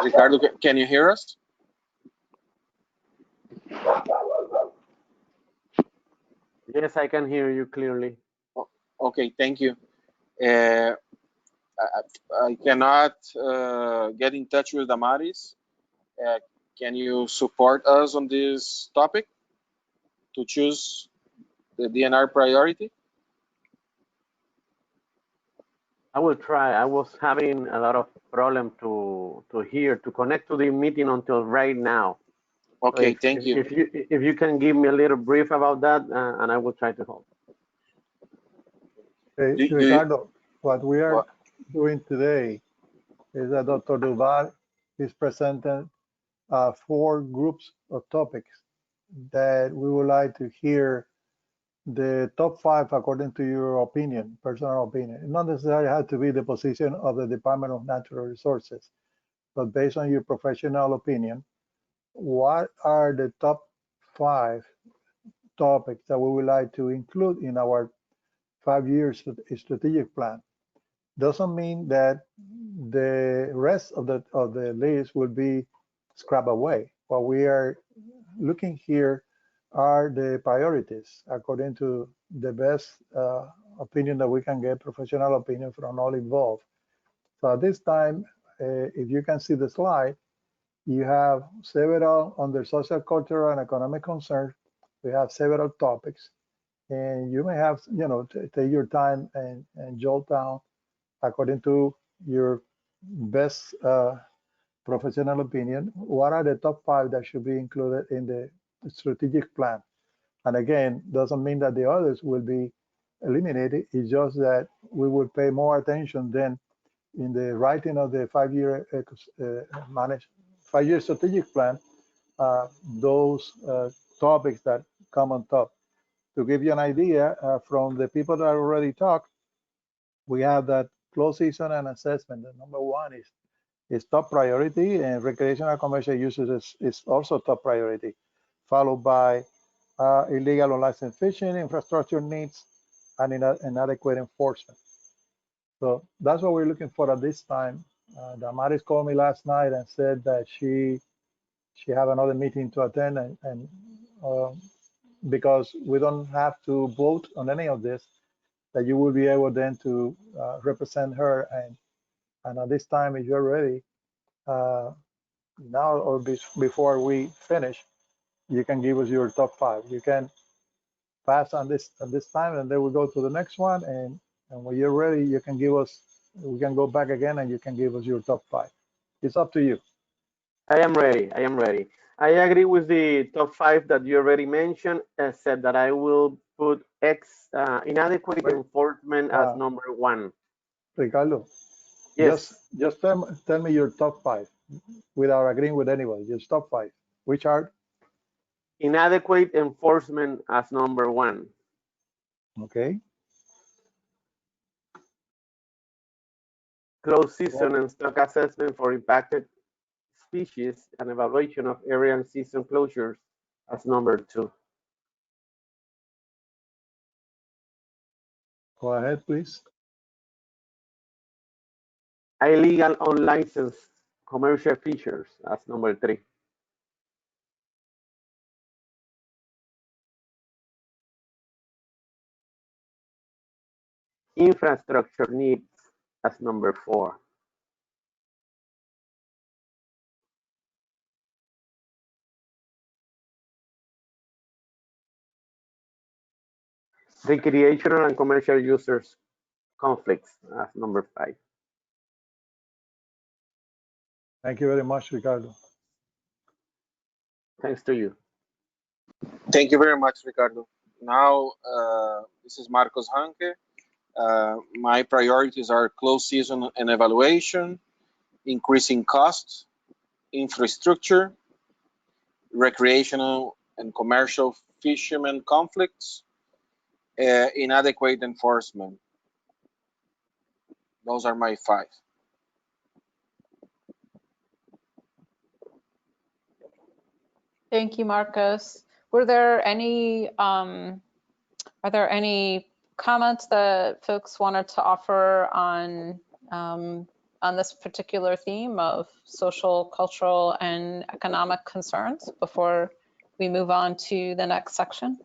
Ricardo, can you hear us? Yes, I can hear you clearly. Okay, thank you. I cannot get in touch with Damaris. Can you support us on this topic to choose the DNR priority? I will try. I was having a lot of problem to connect to the meeting until right now. Okay, So thank you. If you can give me a little brief about that, and I will try to help. Hey, Ricardo, what we are doing today is that Dr. Duval is presenting 4 groups of topics that we would like to hear the top 5 according to your opinion, personal opinion. It not necessarily have to be the position of the Department of Natural Resources, but based on your professional opinion, what are the top 5 topics that we would like to include in our 5-year strategic plan? Doesn't mean that the rest of the list will be scrubbed away. What we are looking here are the priorities according to the best opinion that we can get, professional opinion from all involved. So at this time, if you can see the slide, you have several under social, cultural, and economic concerns. We have several topics, and you may have, take your time and jot down according to your best professional opinion, what are the top 5 that should be included in the strategic plan? And again, doesn't mean that the others will be eliminated. It's just that we will pay more attention than in the writing of the 5-year 5-year strategic plan, those topics that come on top. To give you an idea, from the people that already talked, we have that closed season and assessment. The number 1 is top priority, and recreational commercial uses is also top priority, followed by illegal unlicensed fishing, infrastructure needs, and inadequate enforcement. So that's what we're looking for at this time. Damaris called me last night and said that she have another meeting to attend, and because we don't have to vote on any of this, that you will be able then to represent her, and at this time, if you're ready, now or before we finish, you can give us your top 5. You can pass on this time, and then we'll go to the next one, and when you're ready, you can give us, we can go back again, and you can give us your top 5. It's up to you. I am ready. I agree with the top 5 that you already mentioned, except that I will put inadequate enforcement as number 1. Ricardo, yes, just tell me your top 5 without agreeing with anybody. Just top 5. Which are? Inadequate enforcement as number 1. Okay. Closed season and stock assessment for impacted species and evaluation of area and season closures as number 2. Go ahead, please. Illegal unlicensed commercial fishers as number 3. Infrastructure needs as number 4. recreational and commercial users conflicts as number 5. Thank you very much, Ricardo. Thanks to you. Thank you very much, Ricardo. Now, this is Marcos Hanke. My priorities are close season and evaluation, increasing costs, infrastructure, recreational and commercial fishermen conflicts, inadequate enforcement. Those are my 5. Thank you, Marcos. Were there any, are there any comments that folks wanted to offer on this particular theme of social, cultural, and economic concerns before we move on to the next section?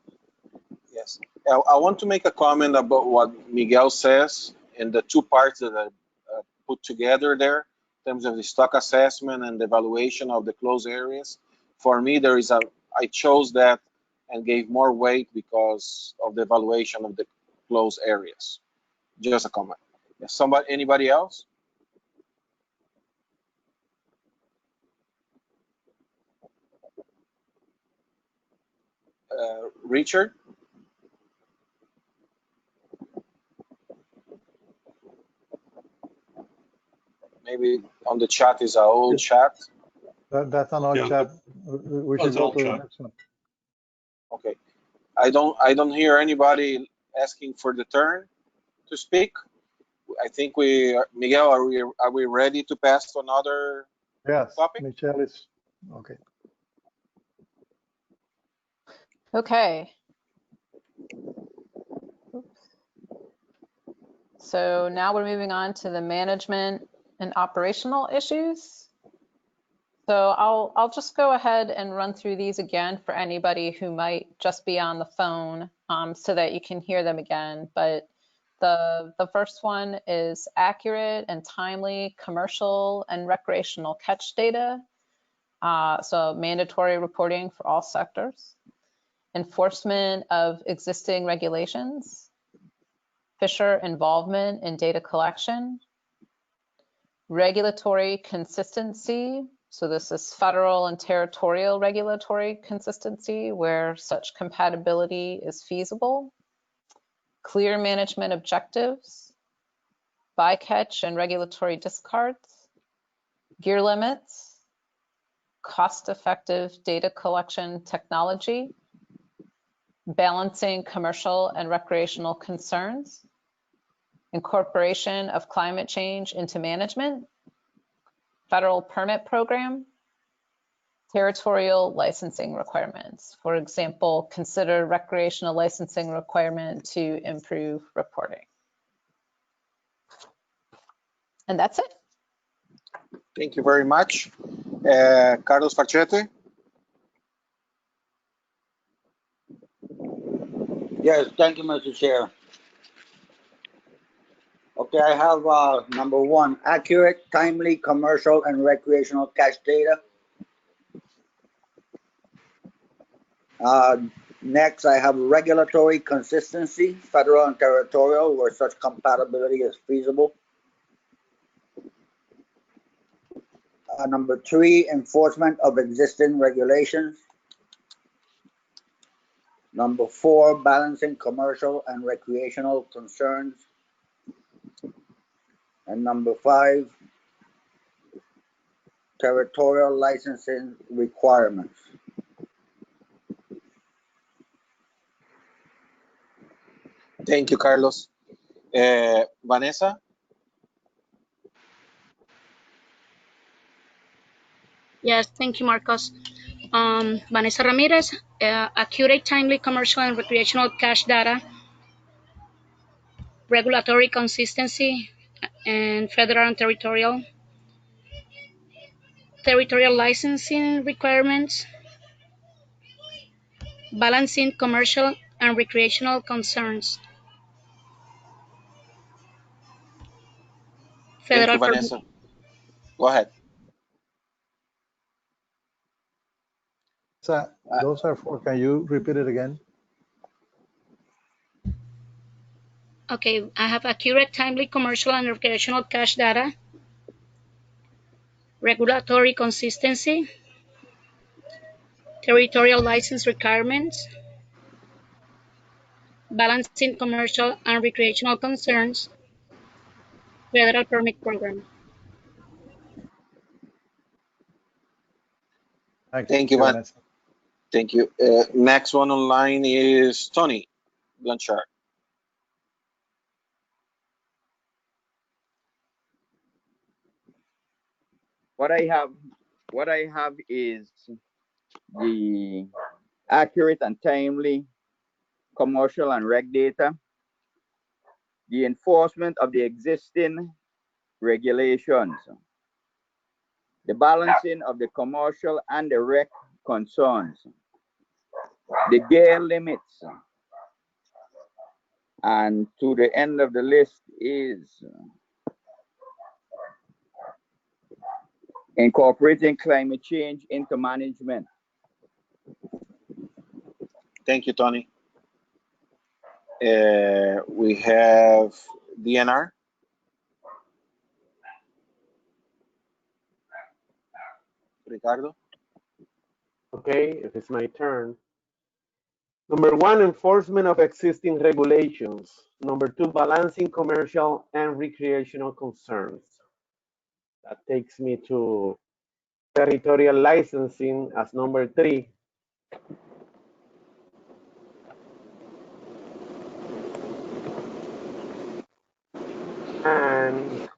Yes, I want to make a comment about what Miguel says in the 2 parts that I put together there in terms of the stock assessment and the evaluation of the closed areas. For me, I chose that and gave more weight because of the evaluation of the closed areas. Just a comment. Anybody else? Richard? Maybe on the chat is our old chat. That's an old chat. We should go to the next one. Okay. I don't hear anybody asking for the turn to speak. I think Miguel, are we ready to pass to another topic? Michelle is okay. Okay. So now we're moving on to the management and operational issues. So I'll just go ahead and run through these again for anybody who might just be on the phone so that you can hear them again. But the first one is accurate and timely commercial and recreational catch data. So mandatory reporting for all sectors. Enforcement of existing regulations. Fisher involvement in data collection. Regulatory consistency. So this is federal and territorial regulatory consistency where such compatibility is feasible. Clear management objectives. Bycatch and regulatory discards. Gear limits. Cost-effective data collection technology. Balancing commercial and recreational concerns. Incorporation of climate change into management. Federal permit program. Territorial licensing requirements. For example, consider recreational licensing requirement to improve reporting. And that's it. Thank you very much. Carlos Farchete. Yes, thank you, Mr. Chair. Okay, I have number 1, accurate, timely, commercial, and recreational catch data. Next, I have regulatory consistency, federal and territorial, where such compatibility is feasible. Number 3, enforcement of existing regulations. Number 4, balancing commercial and recreational concerns. And number 5, territorial licensing requirements. Thank you, Carlos. Vanessa? Yes, thank you, Marcos. Vanessa Ramirez, accurate, timely, commercial, and recreational cash data, regulatory consistency, and federal and territorial licensing requirements, balancing commercial and recreational concerns. Thank you, Vanessa. Go ahead. So those are 4. Can you repeat it again? Okay, I have accurate, timely commercial and recreational catch data, regulatory consistency, territorial license requirements, balancing commercial and recreational concerns, federal permit program. Thank you, Vanessa. Thank you. Next one online is Tony Blanchard. What I have is the accurate and timely commercial and reg data, the enforcement of the existing regulations, the balancing of the commercial and the rec concerns, the gear limits, and to the end of the list is incorporating climate change into management. Thank you, Tony. We have DNR. Ricardo. Okay, if it's my turn. Number 1, enforcement of existing regulations. Number 2, balancing commercial and recreational concerns. That takes me to territorial licensing as number 3. And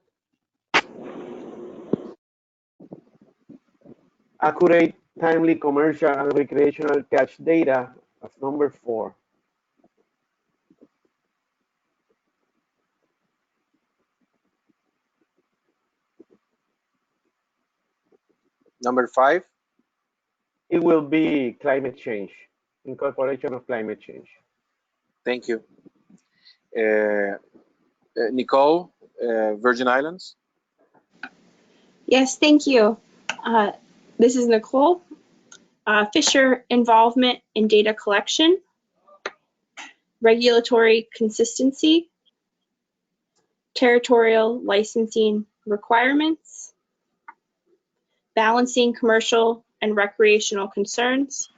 accurate, timely commercial and recreational catch data as number 4. Number 5. It will be climate change, incorporation of climate change. Thank you. Nicole, Virgin Islands. Yes, thank you. This is Nicole. Fisher involvement in data collection, regulatory consistency, territorial licensing requirements, balancing commercial and recreational concerns,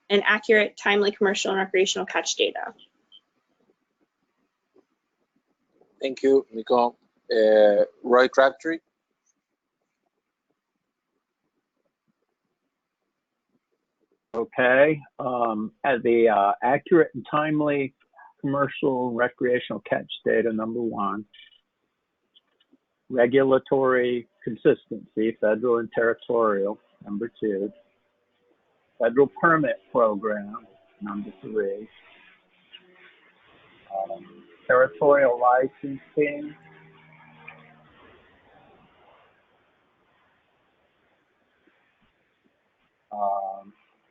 and accurate, timely commercial and recreational catch data. Thank you, Nicole. Roy Crabtree. Okay, as the accurate and timely commercial recreational catch data, number 1. Regulatory consistency, federal and territorial, number 2. Federal permit program, number 3. Territorial licensing,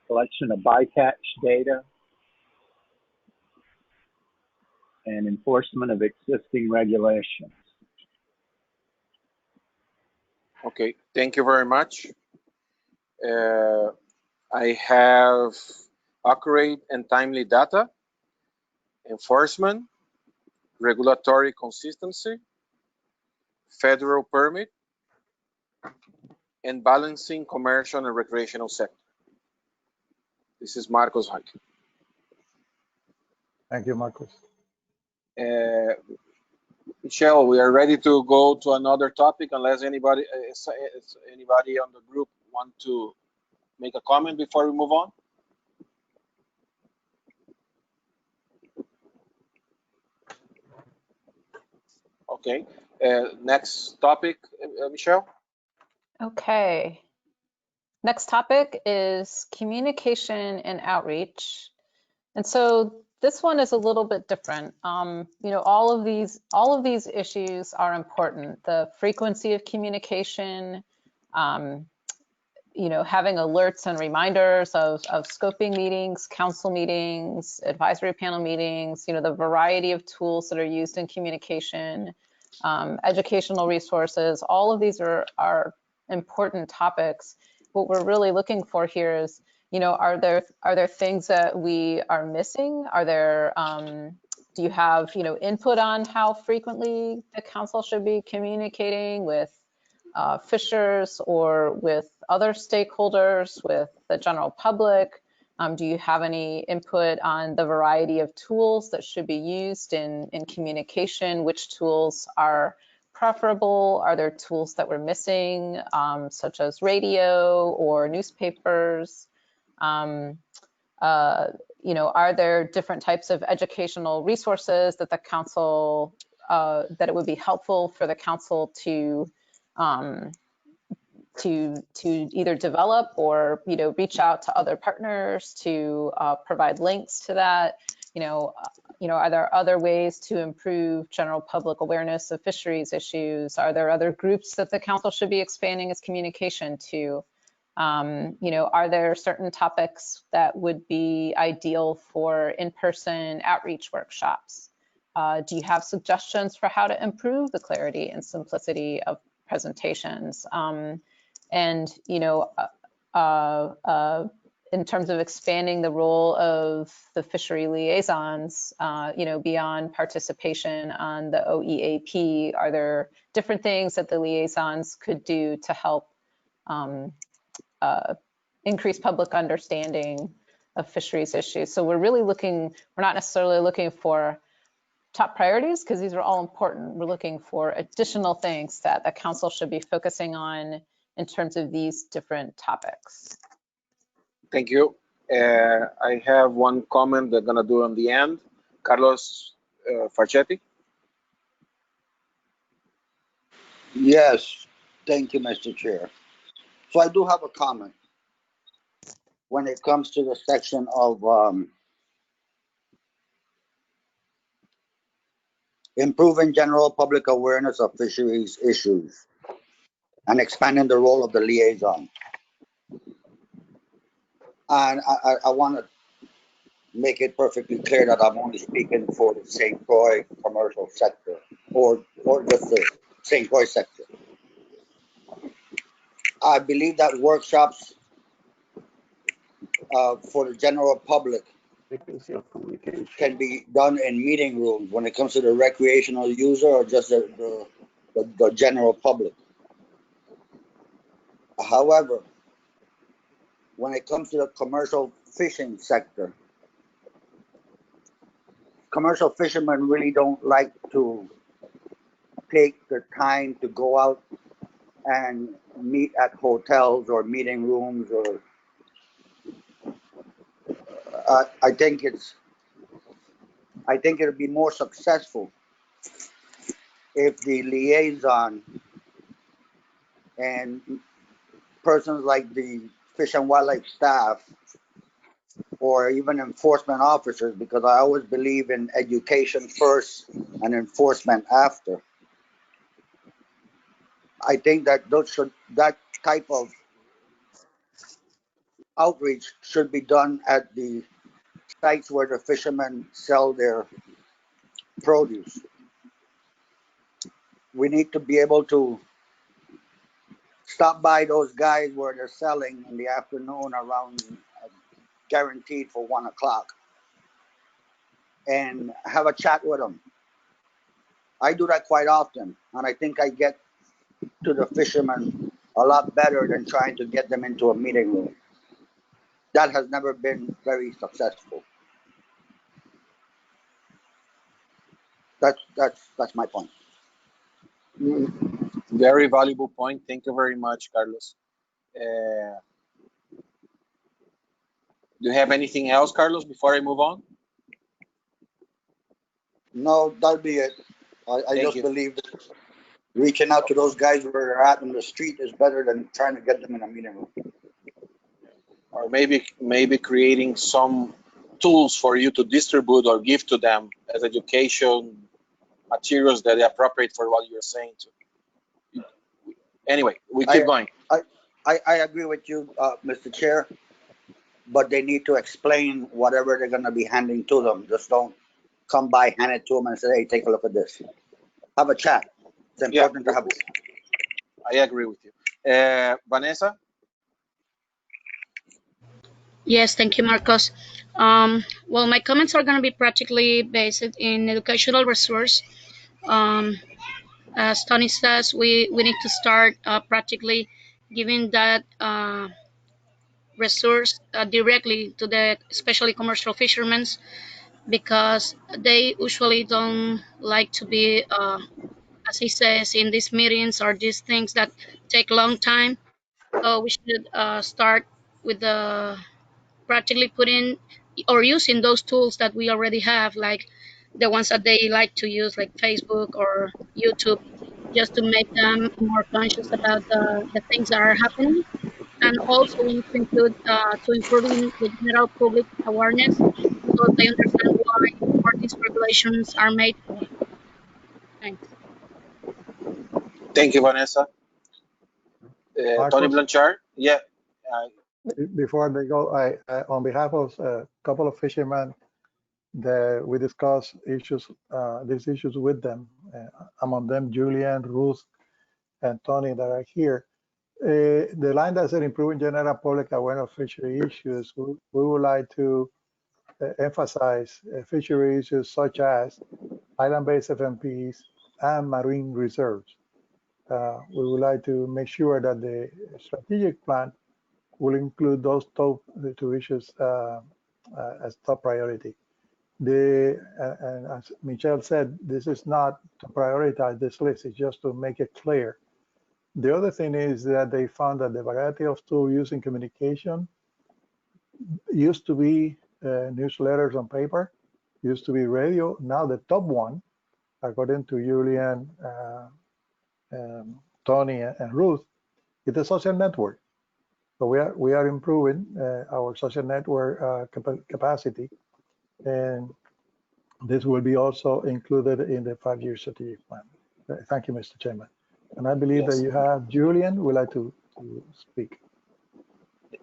collection of bycatch data, and enforcement of existing regulations. Okay, thank you very much. I have accurate and timely data, enforcement, regulatory consistency, federal permit, and balancing commercial and recreational sector. This is Marcos Hike. Thank you, Marcos. Michelle, we are ready to go to another topic unless anybody on the group want to make a comment before we move on. Okay, next topic, Michelle. Okay. Next topic is communication and outreach. And so this one is a little bit different. You know, all of these issues are important. The frequency of communication, you know, having alerts and reminders of scoping meetings, council meetings, advisory panel meetings, you know, the variety of tools that are used in communication, educational resources, all of these are important topics. What we're really looking for here is, you know, are there things that we are missing? Are there Do you have, input on how frequently the council should be communicating with fishers or with other stakeholders, with the general public? Do you have any input on the variety of tools that should be used in communication? Which tools are preferable? Are there tools that we're missing, such as radio or newspapers? Are there different types of educational resources that the council, that it would be helpful for the council to either develop or reach out to other partners to provide links to that? Are there other ways to improve general public awareness of fisheries issues? Are there other groups that the council should be expanding its communication to? Are there certain topics that would be ideal for in-person outreach workshops? Do you have suggestions for how to improve the clarity and simplicity of presentations? In terms of expanding the role of the fishery liaisons, beyond participation on the OEAP, are there different things that the liaisons could do to help increase public understanding of fisheries issues? So we're not necessarily looking for top priorities, because these are all important. We're looking for additional things that the council should be focusing on in terms of these different topics. Thank you. I have one comment they're gonna do on the end. Carlos Farchetti. Yes, thank you, Mr. Chair. So I do have a comment when it comes to the section of improving general public awareness of fisheries issues and expanding the role of the liaison. And I want to make it perfectly clear that I'm only speaking for the St. Croix commercial sector or just the St. Croix sector. I believe that workshops for the general public can be done in meeting rooms when it comes to the recreational user or just the general public. However, when it comes to the commercial fishing sector, commercial fishermen really don't like to take the time to go out and meet at hotels or meeting rooms, or I think it'll be more successful if the liaison and persons like the Fish and Wildlife staff or even enforcement officers, because I always believe in education first and enforcement after. I think that that type of outreach should be done at the sites where the fishermen sell their produce. We need to be able to stop by those guys where they're selling in the afternoon around guaranteed for 1 o'clock and have a chat with them. I do that quite often, and I think I get to the fishermen a lot better than trying to get them into a meeting room. That has never been very successful. That's my point. Very valuable point. Thank you very much, Carlos. Do you have anything else, Carlos, before I move on? No, that'll be it. I just believe that reaching out to those guys where they're at in the street is better than trying to get them in a meeting room. Or maybe creating some tools for you to distribute or give to them as education materials that are appropriate for what you're saying to. Anyway, we keep going. I agree with you, Mr. Chair, but they need to explain whatever they're going to be handing to them. Just don't come by, hand it to them, and say, "Hey, take a look at this." Have a chat. It's important to have. I agree with you. Vanessa? Yes, thank you, Marcos. Well, my comments are going to be practically based in educational resource. As Tony says, we need to start practically giving that resource directly to the especially commercial fishermen, because they usually don't like to be, as he says, in these meetings or these things that take long time. So we should start with the practically putting or using those tools that we already have, like the ones that they like to use, like Facebook or YouTube, just to make them more conscious about the things that are happening. And also we need to include to improving the general public awareness, so they understand why all these regulations are made. Thanks. Thank you, Vanessa. Tony Marcos, Blanchard? Yeah. before they go, on behalf of a couple of fishermen, that we discuss issues, these issues with them, among them Julian, Ruth, and Tony that are here. The line that said improving general public awareness of fishery issues, we would like to emphasize fishery issues such as island-based FMPs and marine reserves. We would like to make sure that the strategic plan will include those two issues as top priority. And as Michelle said, this is not to prioritize this list, it's just to make it clear. The other thing is that they found that the variety of tools used in communication used to be newsletters on paper, used to be radio. Now the top one, according to Julian, Tony, and Ruth, is the social network. So we are improving our social network capacity, and this will be also included in the 5-year strategic plan. Thank you, Mr. Chairman. And I believe that you have Julian would like to speak.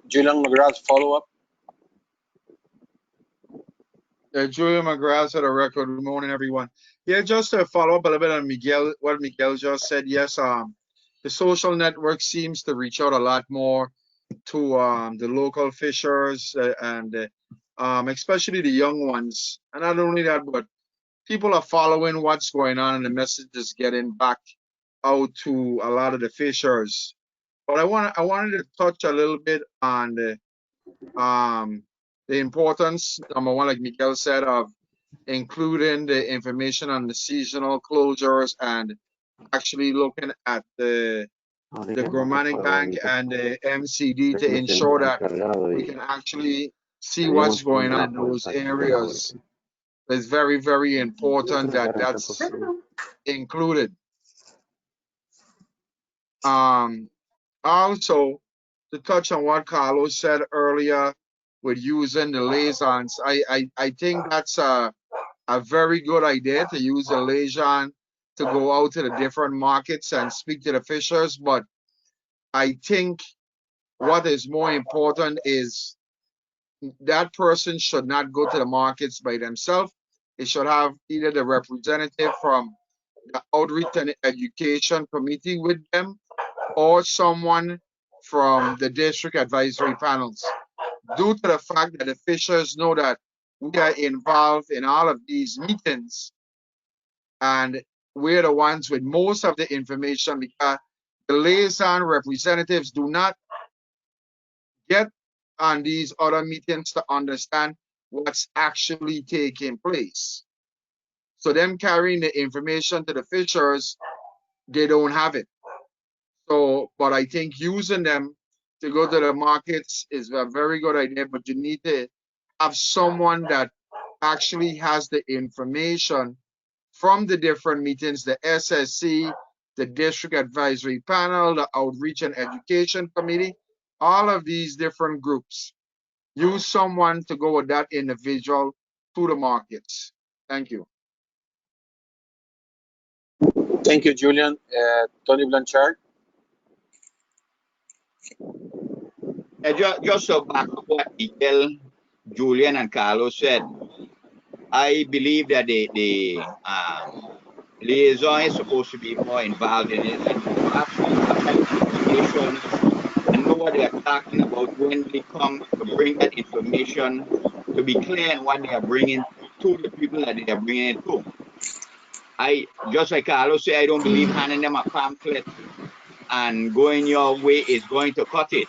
Julian McGrath's follow-up. Julian McGrath at a record. Good morning, everyone. Yeah, just to follow up a little bit on what Miguel just said. Yes, the social network seems to reach out a lot more to the local fishers and especially the young ones. And not only that, but people are following what's going on and the message is getting back out to a lot of the fishers. But I wanted to touch a little bit on the importance, number one, like Miguel said, of including the information on the seasonal closures and actually looking at the Gromanic Bank and the MCD to ensure that we can actually see what's going on in those areas. It's very, very important that that's included. Also, to touch on what Carlos said earlier with using the liaisons, I think that's a very good idea to use a liaison to go out to the different markets and speak to the fishers. But I think what is more important is that person should not go to the markets by themselves. It should have either the representative from the Outreach and Education Committee with them, or someone from the district advisory panels. Due to the fact that the fishers know that we are involved in all of these meetings, and we're the ones with most of the information, because the liaison representatives do not get on these other meetings to understand what's actually taking place. So them carrying the information to the fishers, they don't have it. So, but I think using them to go to the markets is a very good idea, but you need to have someone that actually has the information from the different meetings, the SSC, the District Advisory Panel, the Outreach and Education Committee, all of these different groups. Use someone to go with that individual to the markets. Thank you. Thank you, Julian. Tony Blanchard. Just to back up what Miguel, Julian, and Carlos said, I believe that the liaison is supposed to be more involved in it and actually have information and know what they are talking about when they come to bring that information to be clear in what they are bringing to the people that they are bringing it to. I, just like Carlos said, I don't believe handing them a pamphlet and going your way is going to cut it.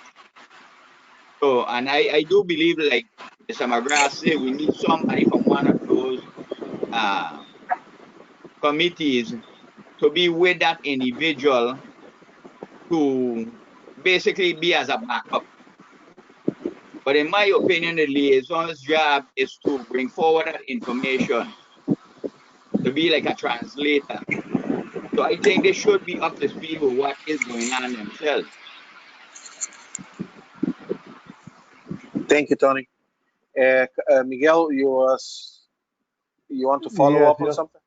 So, and I do believe, like Mr. McGrath said, we need somebody from one of those committees to be with that individual to basically be as a backup. But in my opinion, the liaison's job is to bring forward that information, to be like a translator. So I think they should be up to speed with what is going on themselves. Thank you, Tony. Miguel, you want to follow Yes, up on just, something?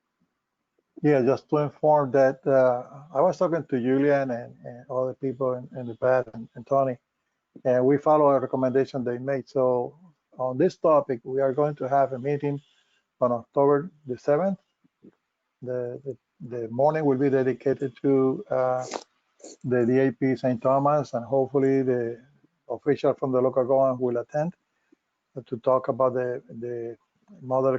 yeah, just to inform that I was talking to Julian and other people in the past and Tony, and we follow a recommendation they made. So on this topic, we are going to have a meeting on October the 7th. The morning will be dedicated to the DAP St. Thomas, and hopefully the official from the local government will attend to talk about the model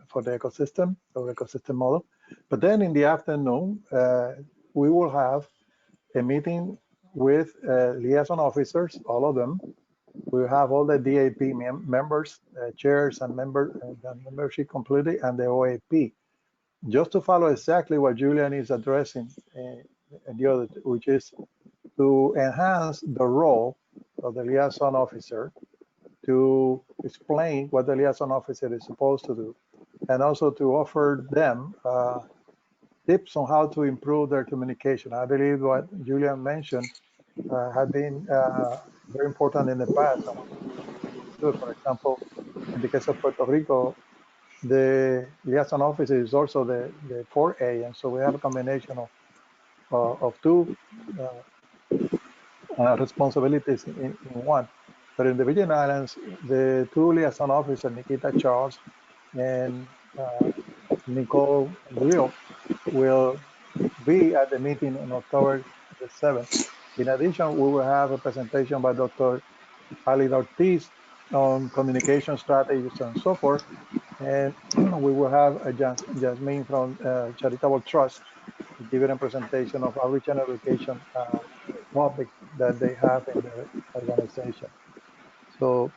for the ecosystem, or ecosystem model. But then in the afternoon, we will have a meeting with liaison officers, all of them. We have all the DAP members, chairs and the membership completely, and the OAP, just to follow exactly what Julian is addressing, and the other, which is to enhance the role of the liaison officer, to explain what the liaison officer is supposed to do, and also to offer them tips on how to improve their communication. I believe what Julian mentioned had been very important in the past. For example, in the case of Puerto Rico, the liaison officer is also the 4A, and so we have a combination of two responsibilities in one. But in the Virgin Islands, the two liaison officers, Nikita Charles and Nicole Grill, will be at the meeting on October the 7th. In addition, we will have a presentation by Dr. Ali Ortiz on communication strategies and so forth. And we will have Jasmine from Charitable Trust giving a presentation of outreach and education topics that they have in their organization. So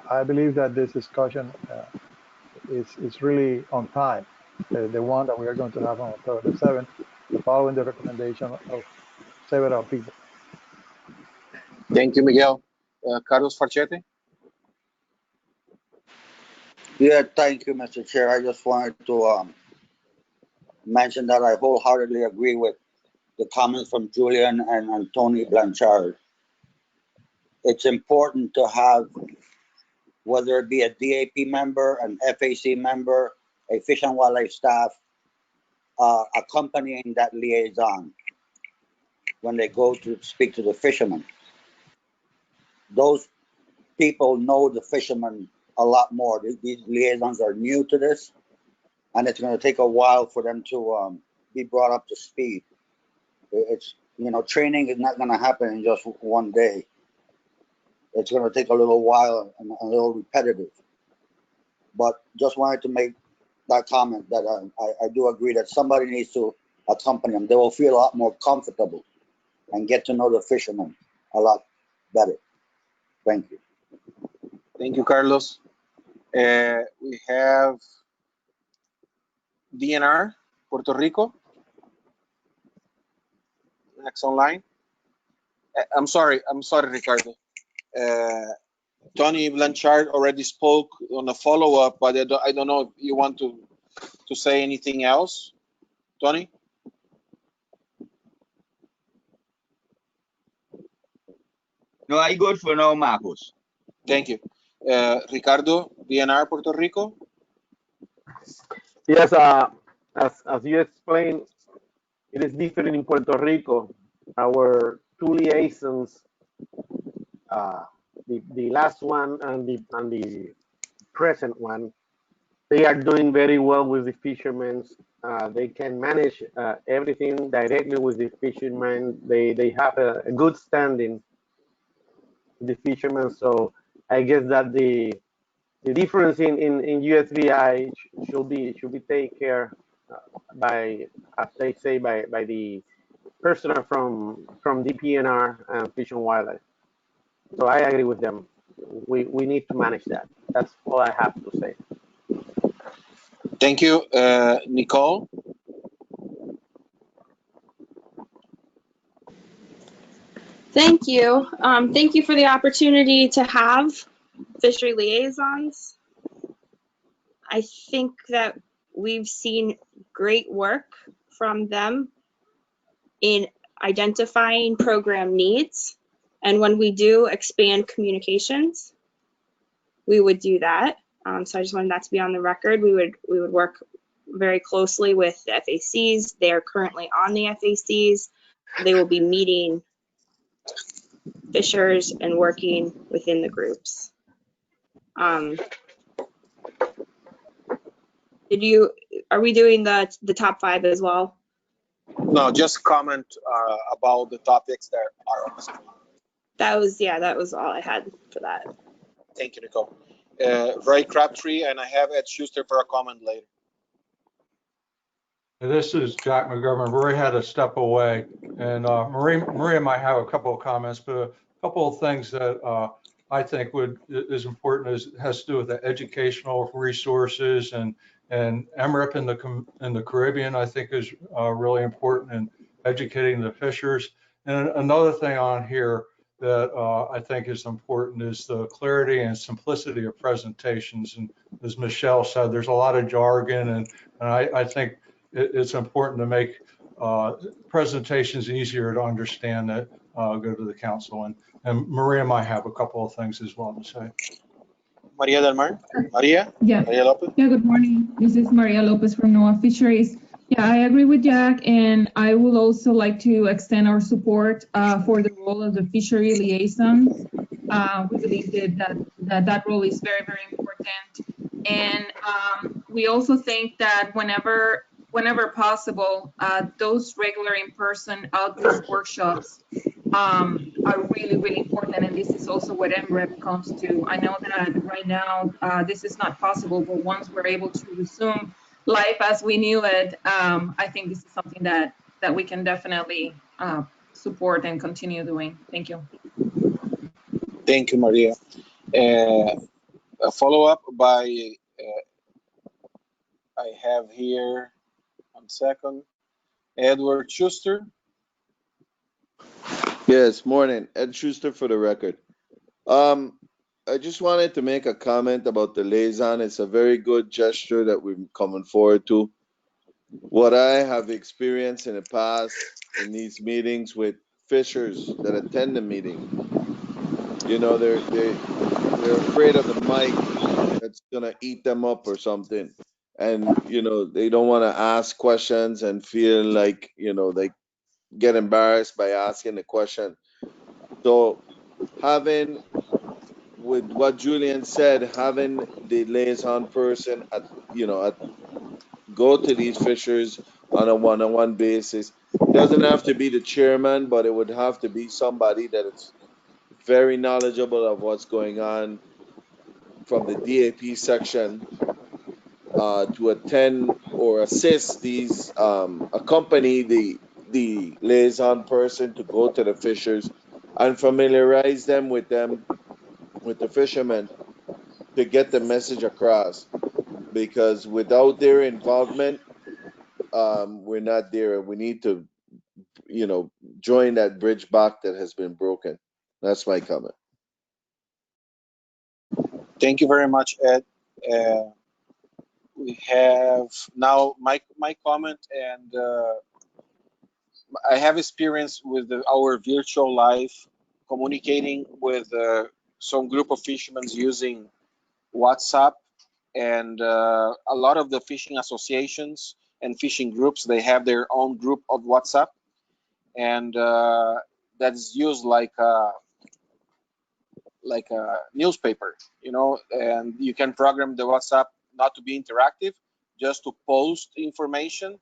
I believe that this discussion is really on time, the one that we are going to have on October the 7th, following the recommendation of several people. Thank you, Miguel. Carlos Farchetti? Yeah, thank you, Mr. Chair. I just wanted to mention that I wholeheartedly agree with the comments from Julian and Tony Blanchard. It's important to have, whether it be a DAP member, an FAC member, a Fish and Wildlife staff, accompanying that liaison when they go to speak to the fishermen. Those people know the fishermen a lot more. These liaisons are new to this, and it's going to take a while for them to be brought up to speed. It's, training is not going to happen in just one day. It's going to take a little while and a little repetitive. But just wanted to make that comment that I do agree that somebody needs to accompany them. They will feel a lot more comfortable and get to know the fishermen a lot better. Thank you. Thank you, Carlos. We have DNR, Puerto Rico. Next online. I'm sorry, Ricardo. Tony Blanchard already spoke on a follow-up, but I don't know if you want to say anything else, Tony? No, I good for now, Marcos. Thank you. Ricardo, DNR, Puerto Rico? Yes, as you explained, it is different in Puerto Rico. Our two liaisons, the last one and the present one, they are doing very well with the fishermen. They can manage everything directly with the fishermen. They have a good standing with the fishermen. So I guess that the The difference in USVI should be taken care by, as they say, by the personnel from DPNR and Fish and Wildlife. So I agree with them. We need to manage that. That's all I have to say. Thank you, Nicole. Thank you. Thank you for the opportunity to have fishery liaisons. I think that we've seen great work from them in identifying program needs. And when we do expand communications, we would do that. So I just wanted that to be on the record. We would work very closely with the FACs. They are currently on the FACs. They will be meeting fishers and working within the groups. Are we doing the top 5 as well? No, just comment about the topics that are on the screen. That was all I had for that. Thank you, Nicole. Ray Crabtree, and I have Ed Schuster for a comment later. This is Jack McGovern. Roy had to step away, and Maria might have a couple of comments, but a couple of things that I think is important has to do with the educational resources and MRIP in the Caribbean. I think is really important in educating the fishers. And another thing on here that I think is important is the clarity and simplicity of presentations. And as Michelle said, there's a lot of jargon, and I think it's important to make presentations easier to understand that go to the council. And Maria might have a couple of things as well to say. Maria Del Mar? Maria? Yeah. Maria Lopez? Yeah, good morning. This is Maria Lopez from NOAA Fisheries. Yeah, I agree with Jack, and I would also like to extend our support for the role of the fishery liaison. We believe that role is very, very important. And we also think that whenever possible, those regular in-person outreach workshops are really, really important. And this is also what MREP comes to. I know that right now this is not possible, but once we're able to resume life as we knew it, I think this is something that we can definitely support and continue doing. Thank you. Thank you, Maria. A follow-up by, I have here, 1 second, Edward Schuster. Yes, morning. Ed Schuster for the record. I just wanted to make a comment about the liaison. It's a very good gesture that we're coming forward to. What I have experienced in the past in these meetings with fishers that attend the meeting, you know, they're afraid of the mic that's gonna eat them up or something, and you know they don't want to ask questions and feel like they get embarrassed by asking the question. So having, with what Julian said, having the liaison person go to these fishers on a one-on-one basis, doesn't have to be the chairman, but it would have to be somebody that is very knowledgeable of what's going on from the DAP section to attend or assist these, accompany the liaison person to go to the fishers and familiarize them with the fishermen to get the message across, because without their involvement, we're not there. We need to, join that bridge back that has been broken. That's my comment. Thank you very much, Ed. We have now my comment, and I have experience with our virtual life communicating with some group of fishermen using WhatsApp, and a lot of the fishing associations and fishing groups, they have their own group of WhatsApp, and that's used like a newspaper, and you can program the WhatsApp not to be interactive, just to post information,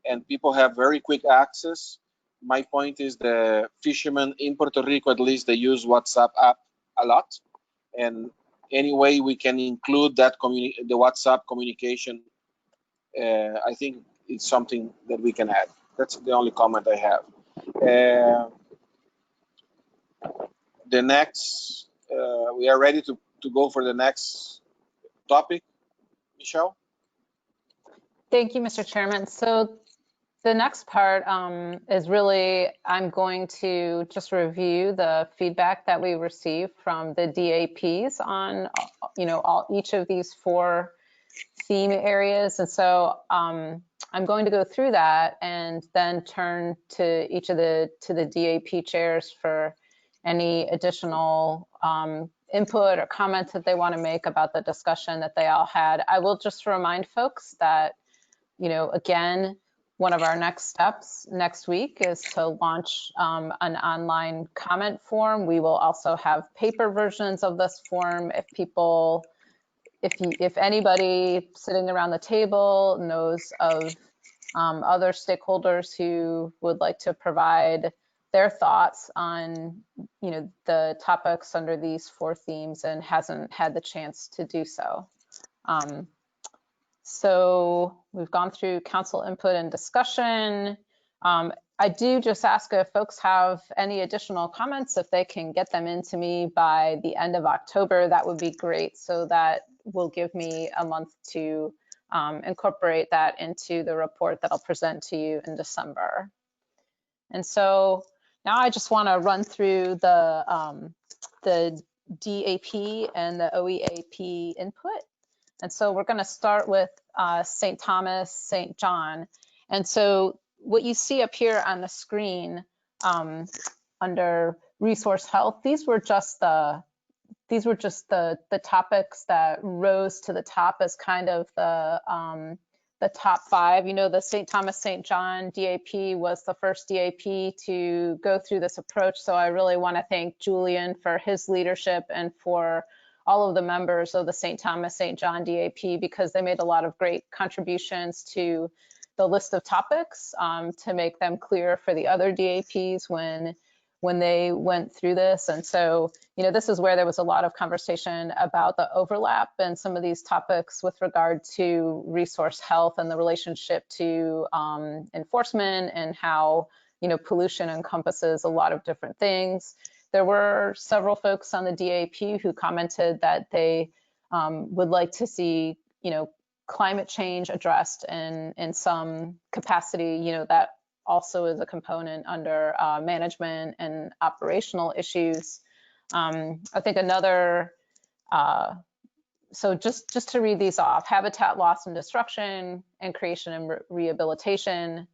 and people have very quick access. My point is the fishermen in Puerto Rico, at least, they use WhatsApp app a lot, and any way we can include that the WhatsApp communication, I think it's something that we can add. That's the only comment I have. The next, we are ready to go for the next topic, Michelle. Thank you, Mr. Chairman. So the next part is really, I'm going to just review the feedback that we received from the DAPs on, each of these 4 theme areas. And so I'm going to go through that and then turn to each of the DAP chairs for any additional input or comments that they want to make about the discussion that they all had. I will just remind folks that, again, one of our next steps next week is to launch an online comment form. We will also have paper versions of this form if anybody sitting around the table knows of other stakeholders who would like to provide their thoughts on, the topics under these 4 themes and hasn't had the chance to do so. So we've gone through council input and discussion. I do just ask if folks have any additional comments, if they can get them into me by the end of October, that would be great. So that will give me a month to incorporate that into the report that I'll present to you in December. And so now I just want to run through the DAP and the OEAP input. And so we're going to start with St. Thomas, St. John. And so what you see up here on the screen under resource health, these were just the topics that rose to the top as kind of the top 5. The St. Thomas, St. John DAP was the first DAP to go through this approach. So I really want to thank Julian for his leadership and for all of the members of the St. Thomas, St. John DAP, because they made a lot of great contributions to the list of topics to make them clear for the other DAPs when they went through this. And so, this is where there was a lot of conversation about the overlap and some of these topics with regard to resource health and the relationship to enforcement and how, pollution encompasses a lot of different things. There were several folks on the DAP who commented that they would like to see, climate change addressed in some capacity, that also is a component under management and operational issues. I think another, so just to read these off: habitat loss and destruction and creation and rehabilitation,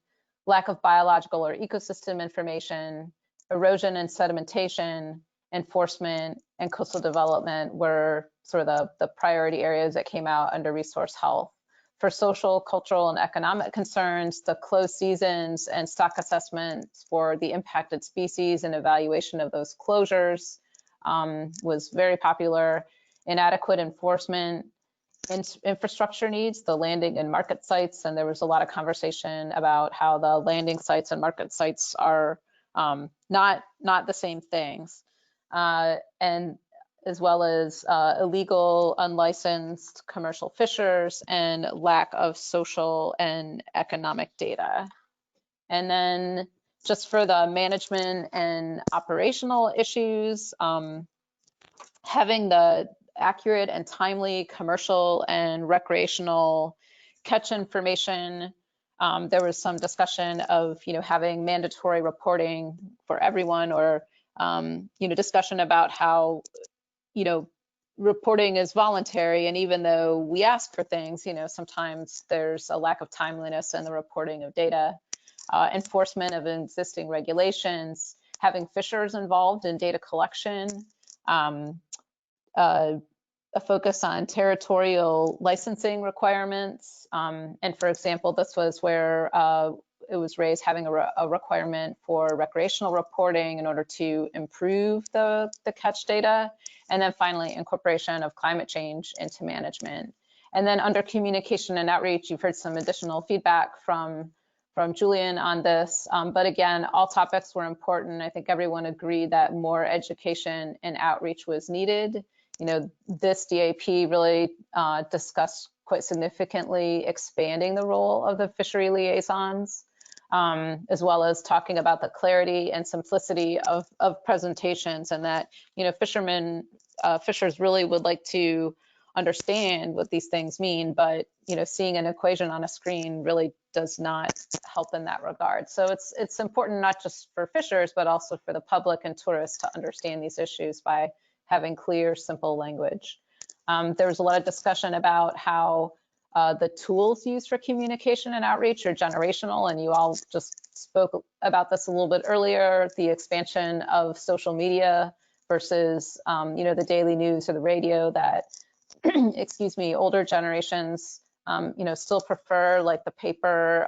lack of biological or ecosystem information, erosion and sedimentation, enforcement, and coastal development were sort of the priority areas that came out under resource health. For social, cultural, and economic concerns, the closed seasons and stock assessments for the impacted species and evaluation of those closures was very popular. Inadequate enforcement, infrastructure needs, the landing and market sites, and there was a lot of conversation about how the landing sites and market sites are not the same things, and as well as illegal, unlicensed commercial fishers and lack of social and economic data. And then just for the management and operational issues, having the accurate and timely commercial and recreational catch information. There was some discussion of, having mandatory reporting for everyone, or, discussion about how, reporting is voluntary. And even though we ask for things, sometimes there's a lack of timeliness in the reporting of data. Enforcement of existing regulations, having fishers involved in data collection, a focus on territorial licensing requirements. And for example, this was where it was raised, having a requirement for recreational reporting in order to improve the catch data. And then finally, incorporation of climate change into management. And then under communication and outreach, you've heard some additional feedback from Julian on this. But again, all topics were important. I think everyone agreed that more education and outreach was needed this DAP really discussed quite significantly expanding the role of the fishery liaisons, as well as talking about the clarity and simplicity of presentations, and that fishers really would like to understand what these things mean, but seeing an equation on a screen really does not help in that regard. So it's important not just for fishers, but also for the public and tourists to understand these issues by having clear, simple language. There was a lot of discussion about how the tools used for communication and outreach are generational, and you all just spoke about this a little bit earlier, the expansion of social media versus the daily news or the radio that excuse me, older generations still prefer, like the paper,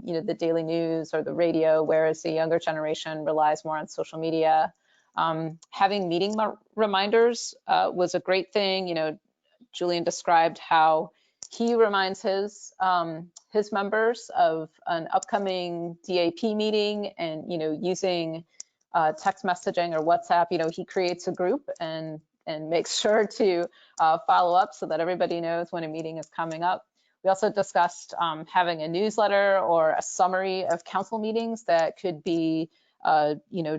the daily news or the radio, whereas the younger generation relies more on social media. Having meeting reminders was a great thing. Julian described how he reminds his members of an upcoming DAP meeting, and using text messaging or WhatsApp. He creates a group and makes sure to follow up so that everybody knows when a meeting is coming up. We also discussed having a newsletter or a summary of council meetings that could be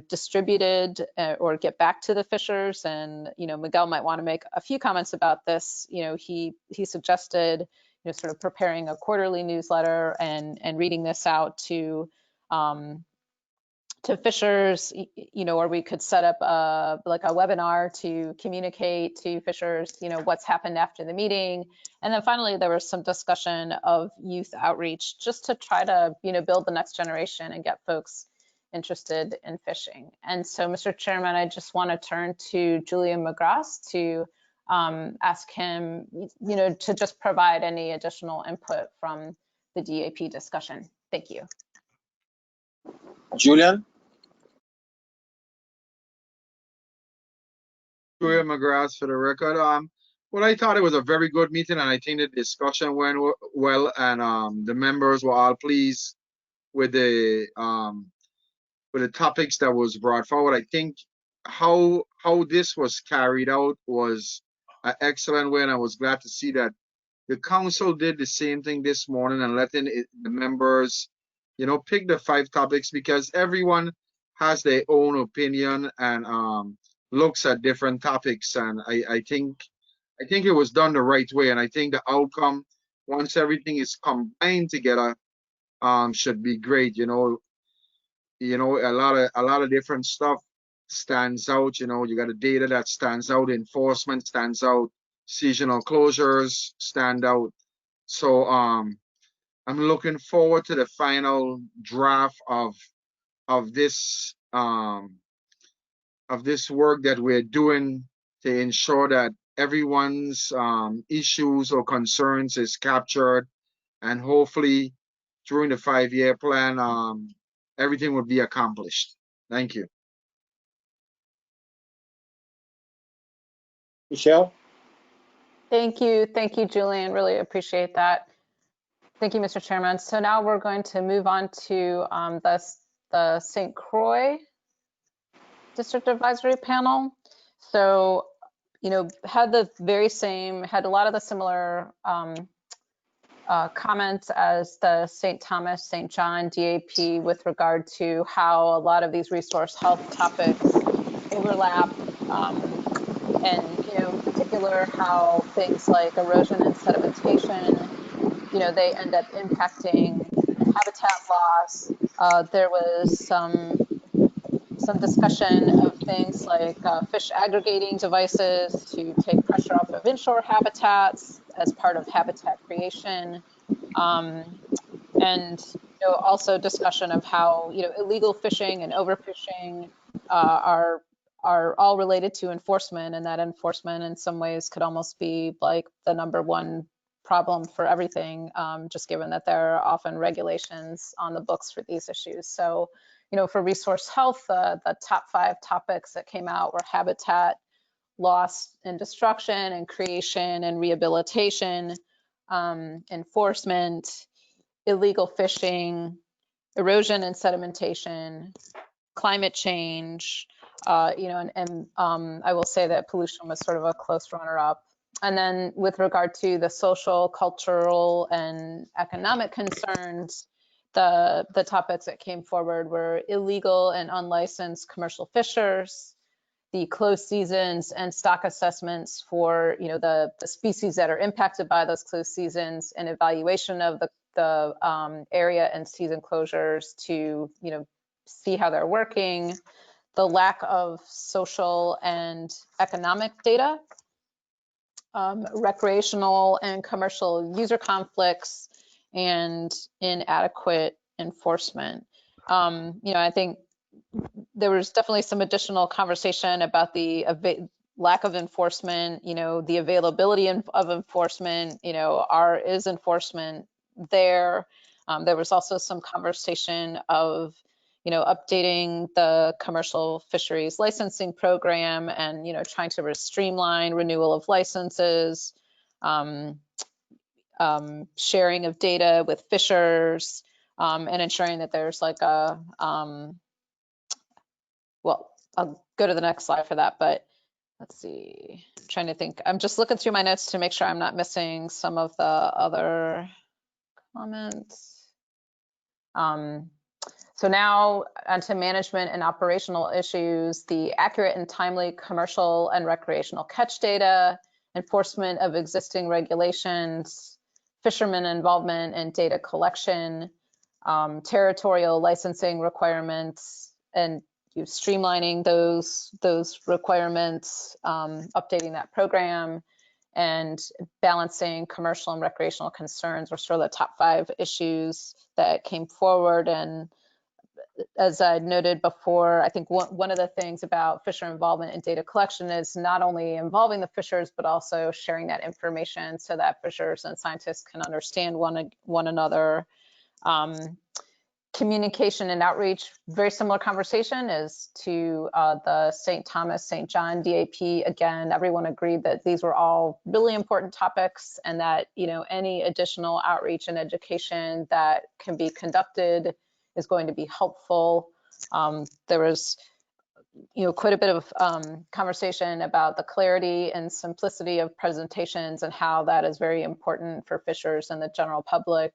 distributed or get back to the fishers. And Miguel might want to make a few comments about this. He suggested sort of preparing a quarterly newsletter and reading this out to fishers, or we could set up a webinar to communicate to fishers, what's happened after the meeting. And then finally, there was some discussion of youth outreach, just to try to, build the next generation and get folks interested in fishing. And so, Mr. Chairman, I just want to turn to Julian McGrath to ask him, to just provide any additional input from the DAP discussion. Thank you. Julian? Julian McGrath for the record. Well, I thought it was a very good meeting, and I think the discussion went well, and the members were all pleased with the topics that was brought forward. I think how this was carried out was an excellent way, and I was glad to see that the council did the same thing this morning and letting the members, pick the 5 topics, because everyone has their own opinion and looks at different topics, and I think it was done the right way, and I think the outcome, once everything is combined together, should be great. A lot of different stuff stands out. You got the data that stands out, enforcement stands out, seasonal closures stand out. So I'm looking forward to the final draft of this work that we're doing to ensure that everyone's issues or concerns is captured, and hopefully during the 5-year plan, everything will be accomplished. Thank you. Michelle? Thank you, Julian. Really appreciate that. Thank you, Mr. Chairman. So now we're going to move on to the St. Croix District Advisory Panel. So, had a lot of the similar comments as the St. Thomas, St. John DAP with regard to how a lot of these resource health topics overlap, and in particular how things like erosion and sedimentation, they end up impacting habitat loss. There was some discussion of things like fish aggregating devices to take pressure off of inshore habitats as part of habitat creation, and also discussion of how illegal fishing and overfishing are all related to enforcement, and that enforcement in some ways could almost be like the #1 problem for everything, just given that there are often regulations on the books for these issues. So, for resource health, the top 5 topics that came out were habitat loss and destruction and creation and rehabilitation, enforcement, illegal fishing, erosion and sedimentation, climate change, and I will say that pollution was sort of a close runner-up. And then with regard to the social, cultural, and economic concerns, the topics that came forward were illegal and unlicensed commercial fishers, the closed seasons and stock assessments for the species that are impacted by those closed seasons, and evaluation of the area and season closures to see how they're working, the lack of social and economic data, recreational and commercial user conflicts, and inadequate enforcement. I think there was definitely some additional conversation about the lack of enforcement, the availability of enforcement, is enforcement there? There was also some conversation of, updating the commercial fisheries licensing program and, trying to streamline renewal of licenses, sharing of data with fishers, and ensuring that there's like a, well, I'll go to the next slide for that, but let's see, I'm trying to think. I'm just looking through my notes to make sure I'm not missing some of the other comments. So now onto management and operational issues, the accurate and timely commercial and recreational catch data, enforcement of existing regulations, fishermen involvement in data collection, territorial licensing requirements, and streamlining those requirements, updating that program, and balancing commercial and recreational concerns were sort of the top 5 issues that came forward. And as I noted before, I think one of the things about fisher involvement in data collection is not only involving the fishers, but also sharing that information so that fishers and scientists can understand one another. Communication and outreach, very similar conversation as to the St. Thomas, St. John DAP. Again, everyone agreed that these were all really important topics, and that any additional outreach and education that can be conducted is going to be helpful. There was quite a bit of conversation about the clarity and simplicity of presentations and how that is very important for fishers and the general public,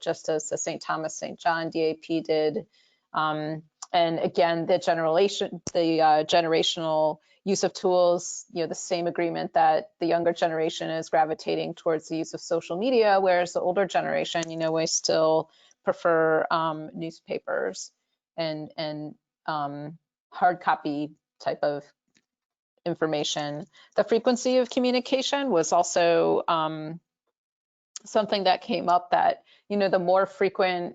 just as the St. Thomas, St. John DAP did. And again, the generational use of tools, the same agreement that the younger generation is gravitating towards the use of social media, whereas the older generation, we still prefer newspapers and hard copy type of information. The frequency of communication was also something that came up, that the more frequent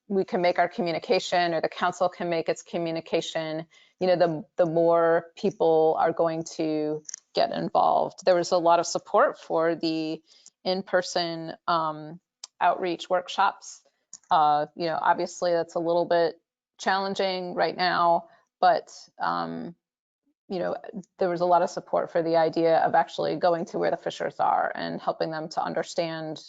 we can make our communication, or the council can make its communication, the more people are going to get involved. There was a lot of support for the in-person outreach workshops. Obviously that's a little bit challenging right now, but there was a lot of support for the idea of actually going to where the fishers are and helping them to understand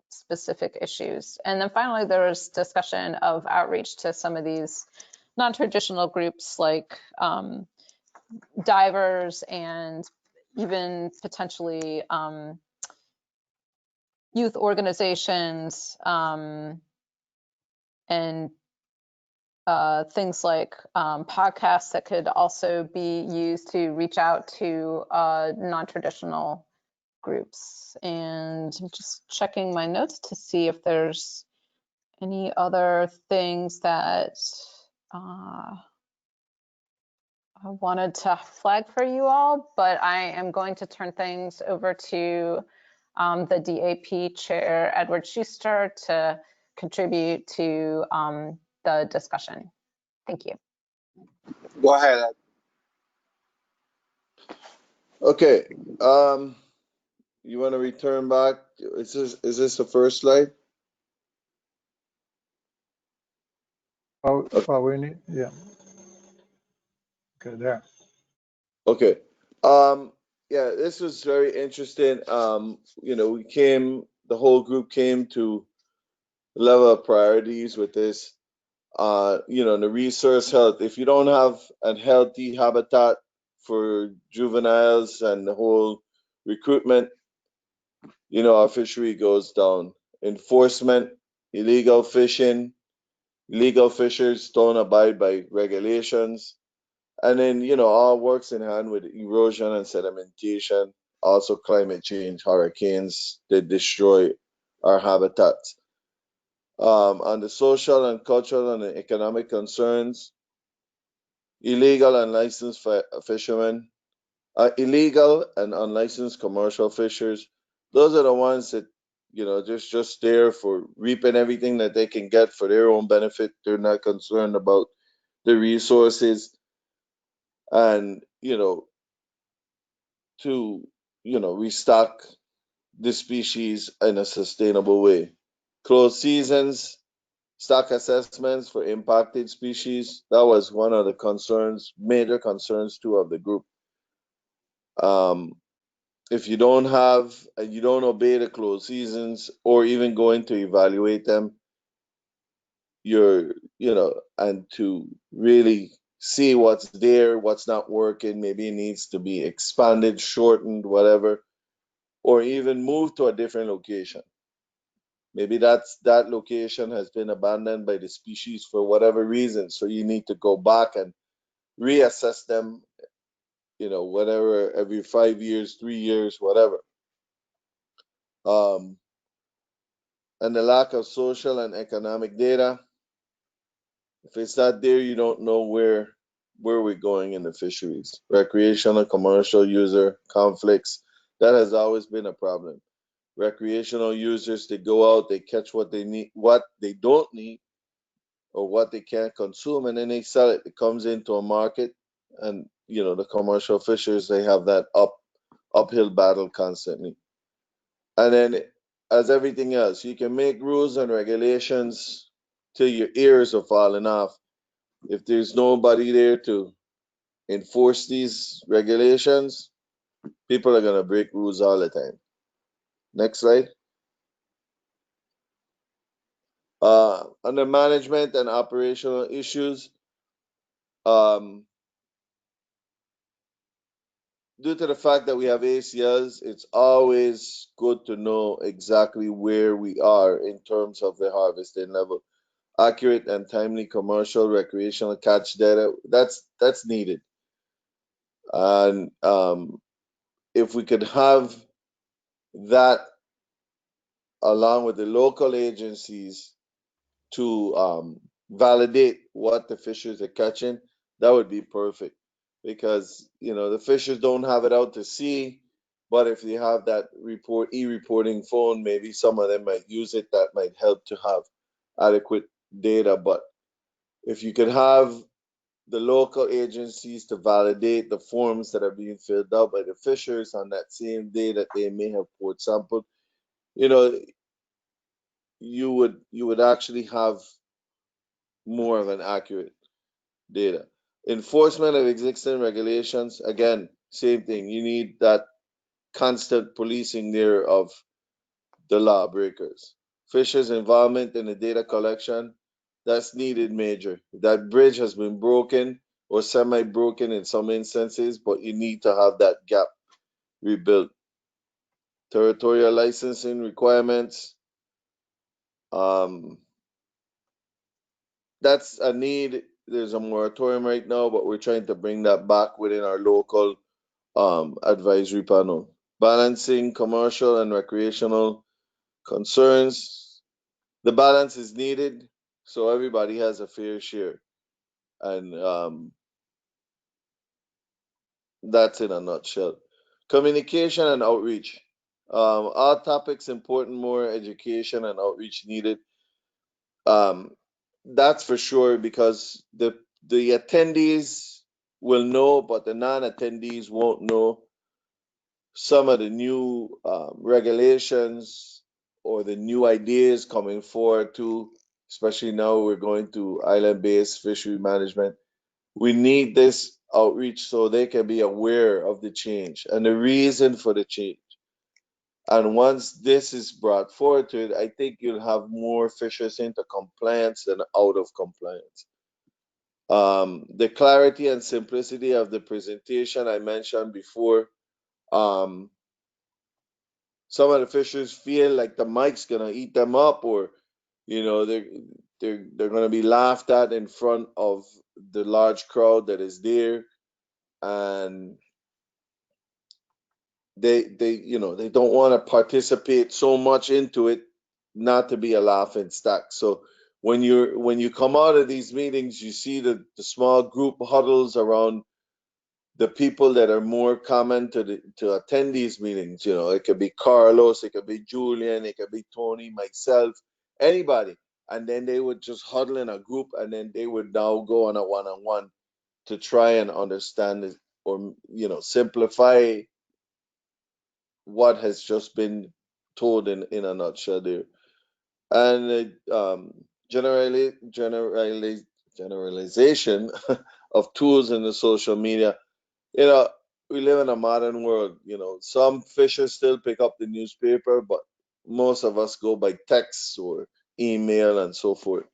specific issues. And then finally, there was discussion of outreach to some of these non-traditional groups like divers, and even potentially youth organizations, and things like podcasts that could also be used to reach out to non-traditional groups. And I'm just checking my notes to see if there's any other things that I wanted to flag for you all, but I am going to turn things over to the DAP chair, Edward Schuster, to contribute to the discussion. Thank you. Go ahead, Ed. Okay. You want to return back? Is this the first slide? Oh, we need, yeah. Okay, there. Okay. Yeah, this was very interesting. The whole group came to a level of priorities with this the resource health. If you don't have a healthy habitat for juveniles and the whole recruitment, our fishery goes down. Enforcement, illegal fishing, legal fishers don't abide by regulations. And then, all works in hand with erosion and sedimentation, also climate change, hurricanes that destroy our habitats. On the social and cultural and economic concerns, illegal and licensed fishermen, illegal and unlicensed commercial fishers, those are the ones that, just there for reaping everything that they can get for their own benefit. They're not concerned about the resources and, to, restock the species in a sustainable way. Closed seasons, stock assessments for impacted species, that was one of the concerns, major concerns too of the group. If you don't have and you don't obey the closed seasons or even going to evaluate them, and to really see what's there, what's not working, maybe it needs to be expanded, shortened, whatever, or even moved to a different location. Maybe that location has been abandoned by the species for whatever reason. So you need to go back and reassess them, whatever, every 5 years, 3 years, whatever. And the lack of social and economic data. If it's not there, you don't know where we're going in the fisheries. Recreational, commercial user conflicts, that has always been a problem. Recreational users, they go out, they catch what they need, what they don't need, or what they can't consume, and then they sell it. It comes into a market, and the commercial fishers, they have that uphill battle constantly. And then, as everything else, you can make rules and regulations till your ears are falling off. If there's nobody there to enforce these regulations, people are gonna break rules all the time. Next slide. Under management and operational issues, due to the fact that we have ACLs, it's always good to know exactly where we are in terms of the harvesting level. Accurate and timely commercial, recreational catch data, that's needed. And if we could have that along with the local agencies to validate what the fishers are catching, that would be perfect. Because the fishers don't have it out to sea, but if they have that e-reporting phone, maybe some of them might use it. That might help to have adequate data. But if you could have the local agencies to validate the forms that are being filled out by the fishers on that same day that they may have port sampled, you would actually have more of an accurate data. Enforcement of existing regulations, again, same thing. You need that constant policing there of the lawbreakers. Fishers' involvement in the data collection, that's needed major. That bridge has been broken or semi-broken in some instances, but you need to have that gap rebuilt. Territorial licensing requirements, that's a need. There's a moratorium right now, but we're trying to bring that back within our local advisory panel. Balancing commercial and recreational concerns. The balance is needed so everybody has a fair share. And that's in a nutshell. Communication and outreach. All topics important, more education and outreach needed. That's for sure, because the attendees will know, but the non-attendees won't know some of the new regulations or the new ideas coming forward too, especially now we're going to island-based fishery management. We need this outreach so they can be aware of the change and the reason for the change. And once this is brought forward to it, I think you'll have more fishers into compliance than out of compliance. The clarity and simplicity of the presentation I mentioned before. Some of the fishers feel like the mic's gonna eat them up, or they're gonna be laughed at in front of the large crowd that is there, and they don't want to participate so much into it not to be a laughing stock. So when you come out of these meetings, you see the small group huddles around the people that are more common to attend these meetings. It could be Carlos, it could be Julian, it could be Tony, myself, anybody. And then they would just huddle in a group, and then they would now go on a one-on-one to try and understand it, or simplify what has just been told in a nutshell there. And generalization of tools in the social media. We live in a modern world. Some fishers still pick up the newspaper, but most of us go by text or email and so forth.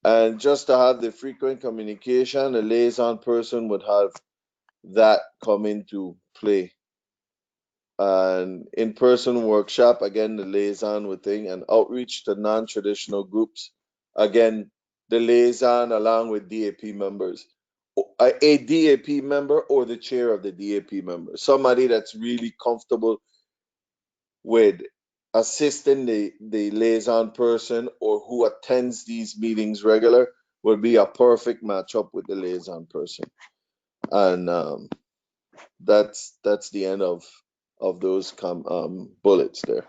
And just to have the frequent communication, a liaison person would have that come into play. An in-person workshop, again, the liaison with thing, and outreach to non-traditional groups. Again, the liaison along with DAP members. A DAP member or the chair of the DAP member. Somebody that's really comfortable with assisting the liaison person, or who attends these meetings regular, would be a perfect matchup with the liaison person. And that's the end of those bullets there.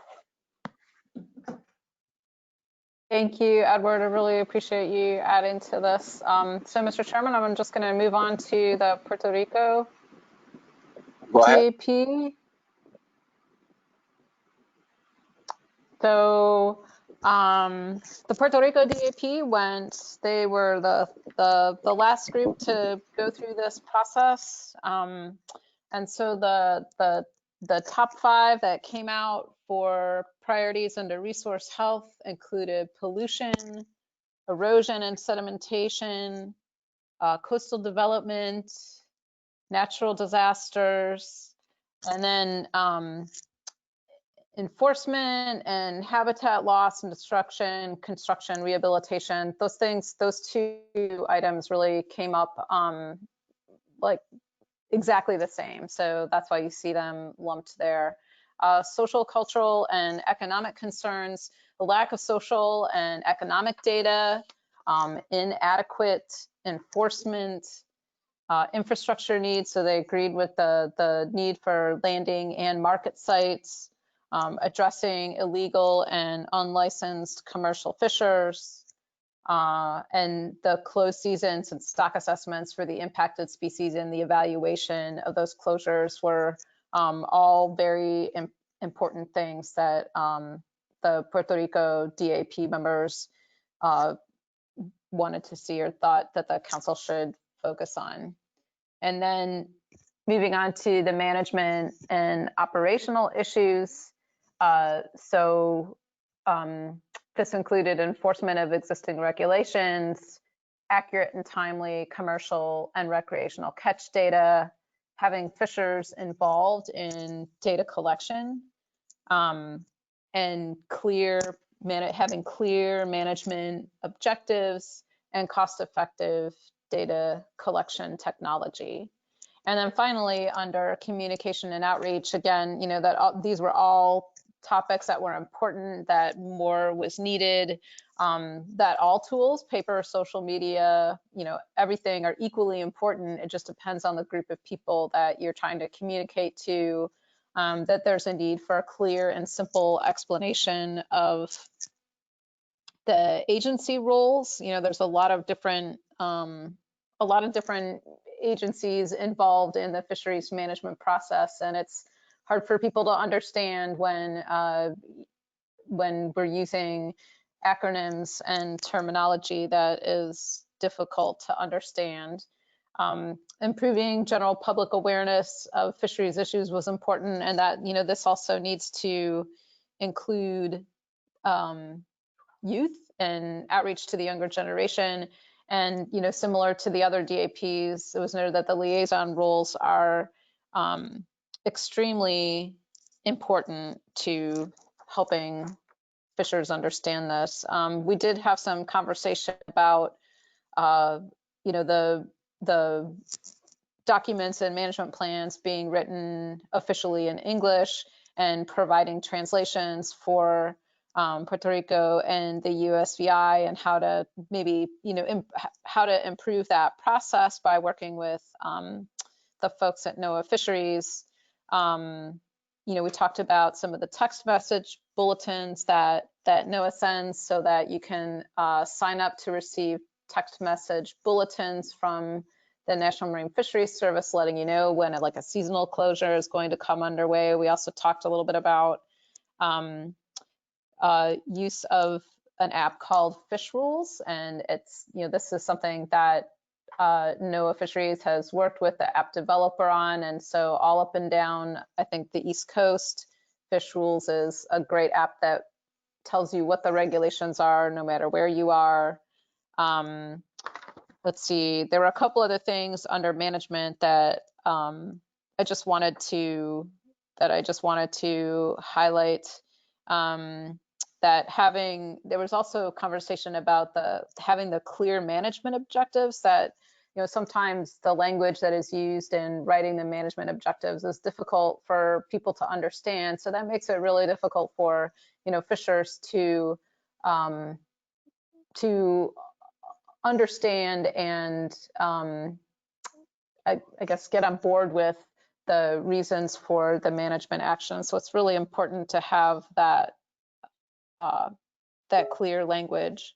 Thank you, Edward. I really appreciate you adding to this. So, Mr. Chairman, I'm just going to move on to the Puerto Rico DAP. So, the Puerto Rico DAP they were the last group to go through this process. And so the top 5 that came out for priorities under resource health included pollution, erosion and sedimentation, coastal development, natural disasters, and then enforcement and habitat loss and destruction, construction, rehabilitation. Those 2 items really came up like exactly the same. So that's why you see them lumped there. Social, cultural, and economic concerns, the lack of social and economic data, inadequate enforcement, infrastructure needs. So they agreed with the need for landing and market sites, addressing illegal and unlicensed commercial fishers, and the closed seasons and stock assessments for the impacted species, and the evaluation of those closures were all very important things that the Puerto Rico DAP members wanted to see or thought that the council should focus on. And then moving on to the management and operational issues. This included enforcement of existing regulations, accurate and timely commercial and recreational catch data, having fishers involved in data collection, and having clear management objectives and cost-effective data collection technology. And then finally, under communication and outreach, again, these were all topics that were important, that more was needed, that all tools, paper, social media, everything are equally important. It just depends on the group of people that you're trying to communicate to, that there's a need for a clear and simple explanation of the agency roles. There's a lot of different agencies involved in the fisheries management process, and it's hard for people to understand when we're using acronyms and terminology that is difficult to understand. improving general public awareness of fisheries issues was important, and that this also needs to include youth and outreach to the younger generation. And similar to the other DAPs, it was noted that the liaison roles are extremely important to helping fishers understand this. We did have some conversation about the documents and management plans being written officially in English and providing translations for Puerto Rico and the USVI, and how to maybe how to improve that process by working with the folks at NOAA Fisheries. We talked about some of the text message bulletins that NOAA sends, so that you can sign up to receive text message bulletins from the National Marine Fisheries Service, letting you know when a seasonal closure is going to come underway. We also talked a little bit about use of an app called Fish Rules, and it's this is something that NOAA Fisheries has worked with the app developer on, and so all up and down, I think, the East Coast, Fish Rules is a great app that tells you what the regulations are no matter where you are. Let's see, there were a couple other things under management that I just wanted to highlight. That there was also a conversation about having the clear management objectives, that sometimes the language that is used in writing the management objectives is difficult for people to understand. So that makes it really difficult for fishers to understand and I guess get on board with the reasons for the management action. So it's really important to have that clear language.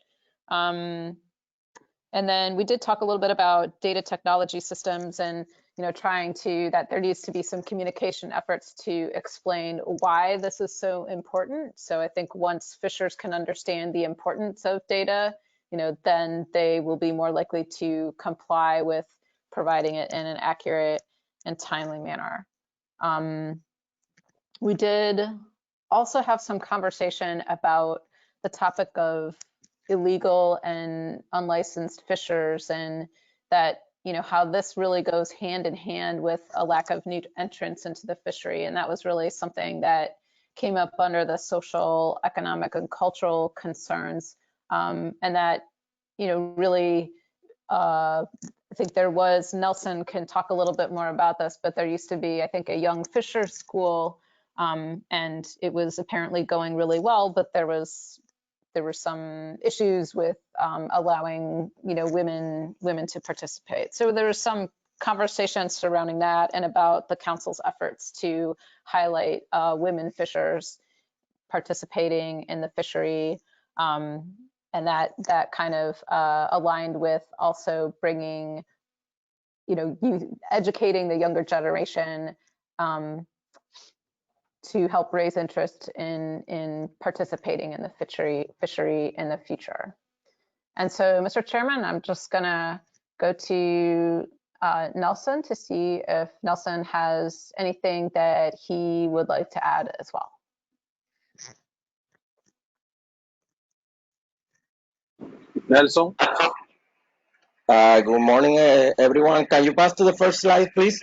And then we did talk a little bit about data technology systems, and that there needs to be some communication efforts to explain why this is so important. So I think once fishers can understand the importance of data, then they will be more likely to comply with providing it in an accurate and timely manner. We did also have some conversation about the topic of illegal and unlicensed fishers, and that how this really goes hand in hand with a lack of new entrants into the fishery. And that was really something that came up under the social, economic, and cultural concerns, and that really I think there was, Nelson can talk a little bit more about this, but there used to be, I think, a young fisher school, and it was apparently going really well, but there were some issues with allowing women to participate. So there was some conversations surrounding that, and about the council's efforts to highlight women fishers participating in the fishery, and that kind of aligned with also bringing, educating the younger generation to help raise interest in participating in the fishery in the future. And so, Mr. Chairman, I'm just gonna go to Nelson to see if Nelson has anything that he would like to add as well. Nelson. Good morning, everyone. Can you pass to the first slide, please?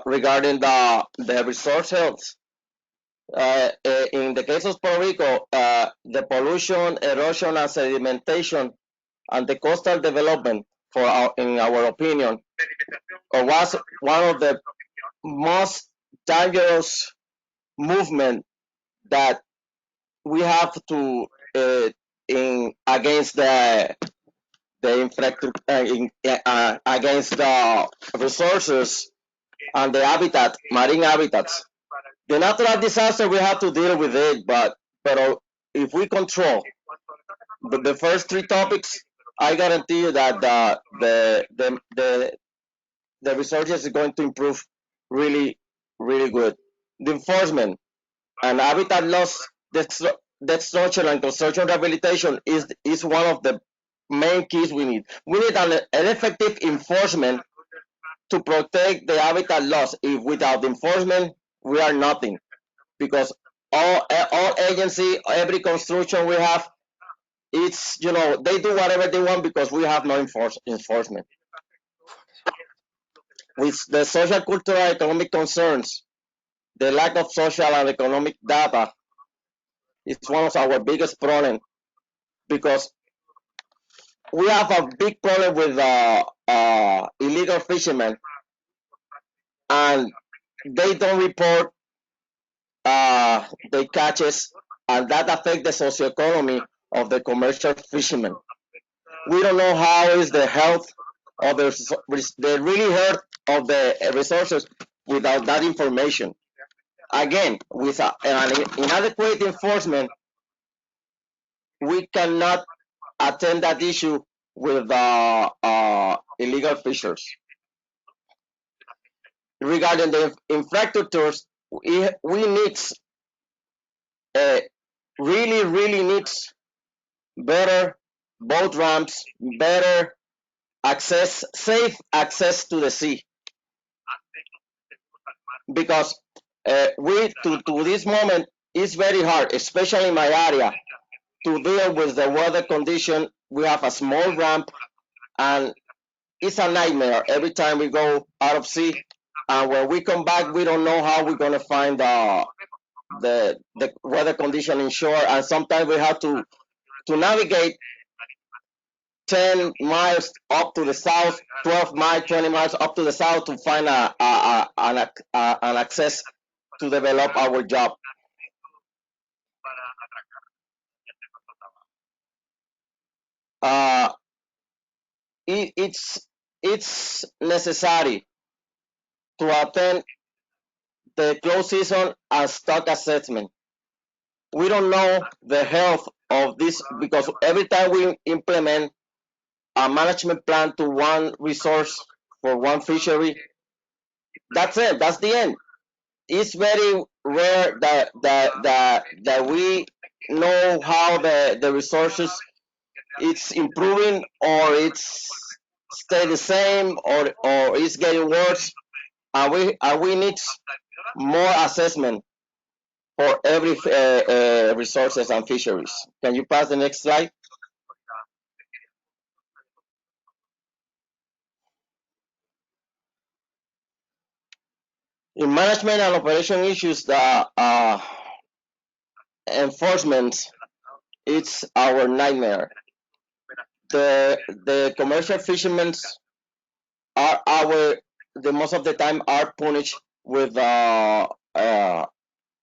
Regarding the resource health, in the case of Puerto Rico, the pollution, erosion, and sedimentation, and the coastal development, in our opinion, was one of the most dangerous movement that we have to against the against the resources and the marine habitats. The natural disaster, we have to deal with it, but if we control the first three topics, I guarantee you that the resources is going to improve really, really good. The enforcement and habitat loss destruction and construction rehabilitation is one of the main keys we need. We need an effective enforcement to protect the habitat loss. If without enforcement, we are nothing, because all agency, every construction we have, it's, you know, they do whatever they want because we have no enforcement. With the social, cultural, economic concerns, the lack of social and economic data is one of our biggest problems, because we have a big problem with illegal fishermen, and they don't report the catches, and that affects the socioeconomy of the commercial fishermen. We don't know how is the health of the really health of the resources without that information. Again, with an inadequate enforcement, we cannot attend that issue with illegal fishers. Regarding the infrastructures, we need really needs better boat ramps, better access, safe access to the sea, because to this moment it's very hard, especially in my area, to deal with the weather condition. We have a small ramp, and it's a nightmare every time we go out of sea, and when we come back, we don't know how we're going to find the weather condition in shore, and sometimes we have to navigate 10 miles up to the south, 12 miles, 20 miles up to the south to find an access to develop our job. It's necessary to attend the close season and stock assessment. We don't know the health of this, because every time we implement a management plan to one resource for one fishery, that's it, that's the end. It's very rare that we know how the resources it's improving, or it's stay the same, or it's getting worse, and we need more assessment for every resources and fisheries. Can you pass the next slide? In management and operation issues, the enforcement, it's our nightmare. The commercial fishermen are the most of the time are punished with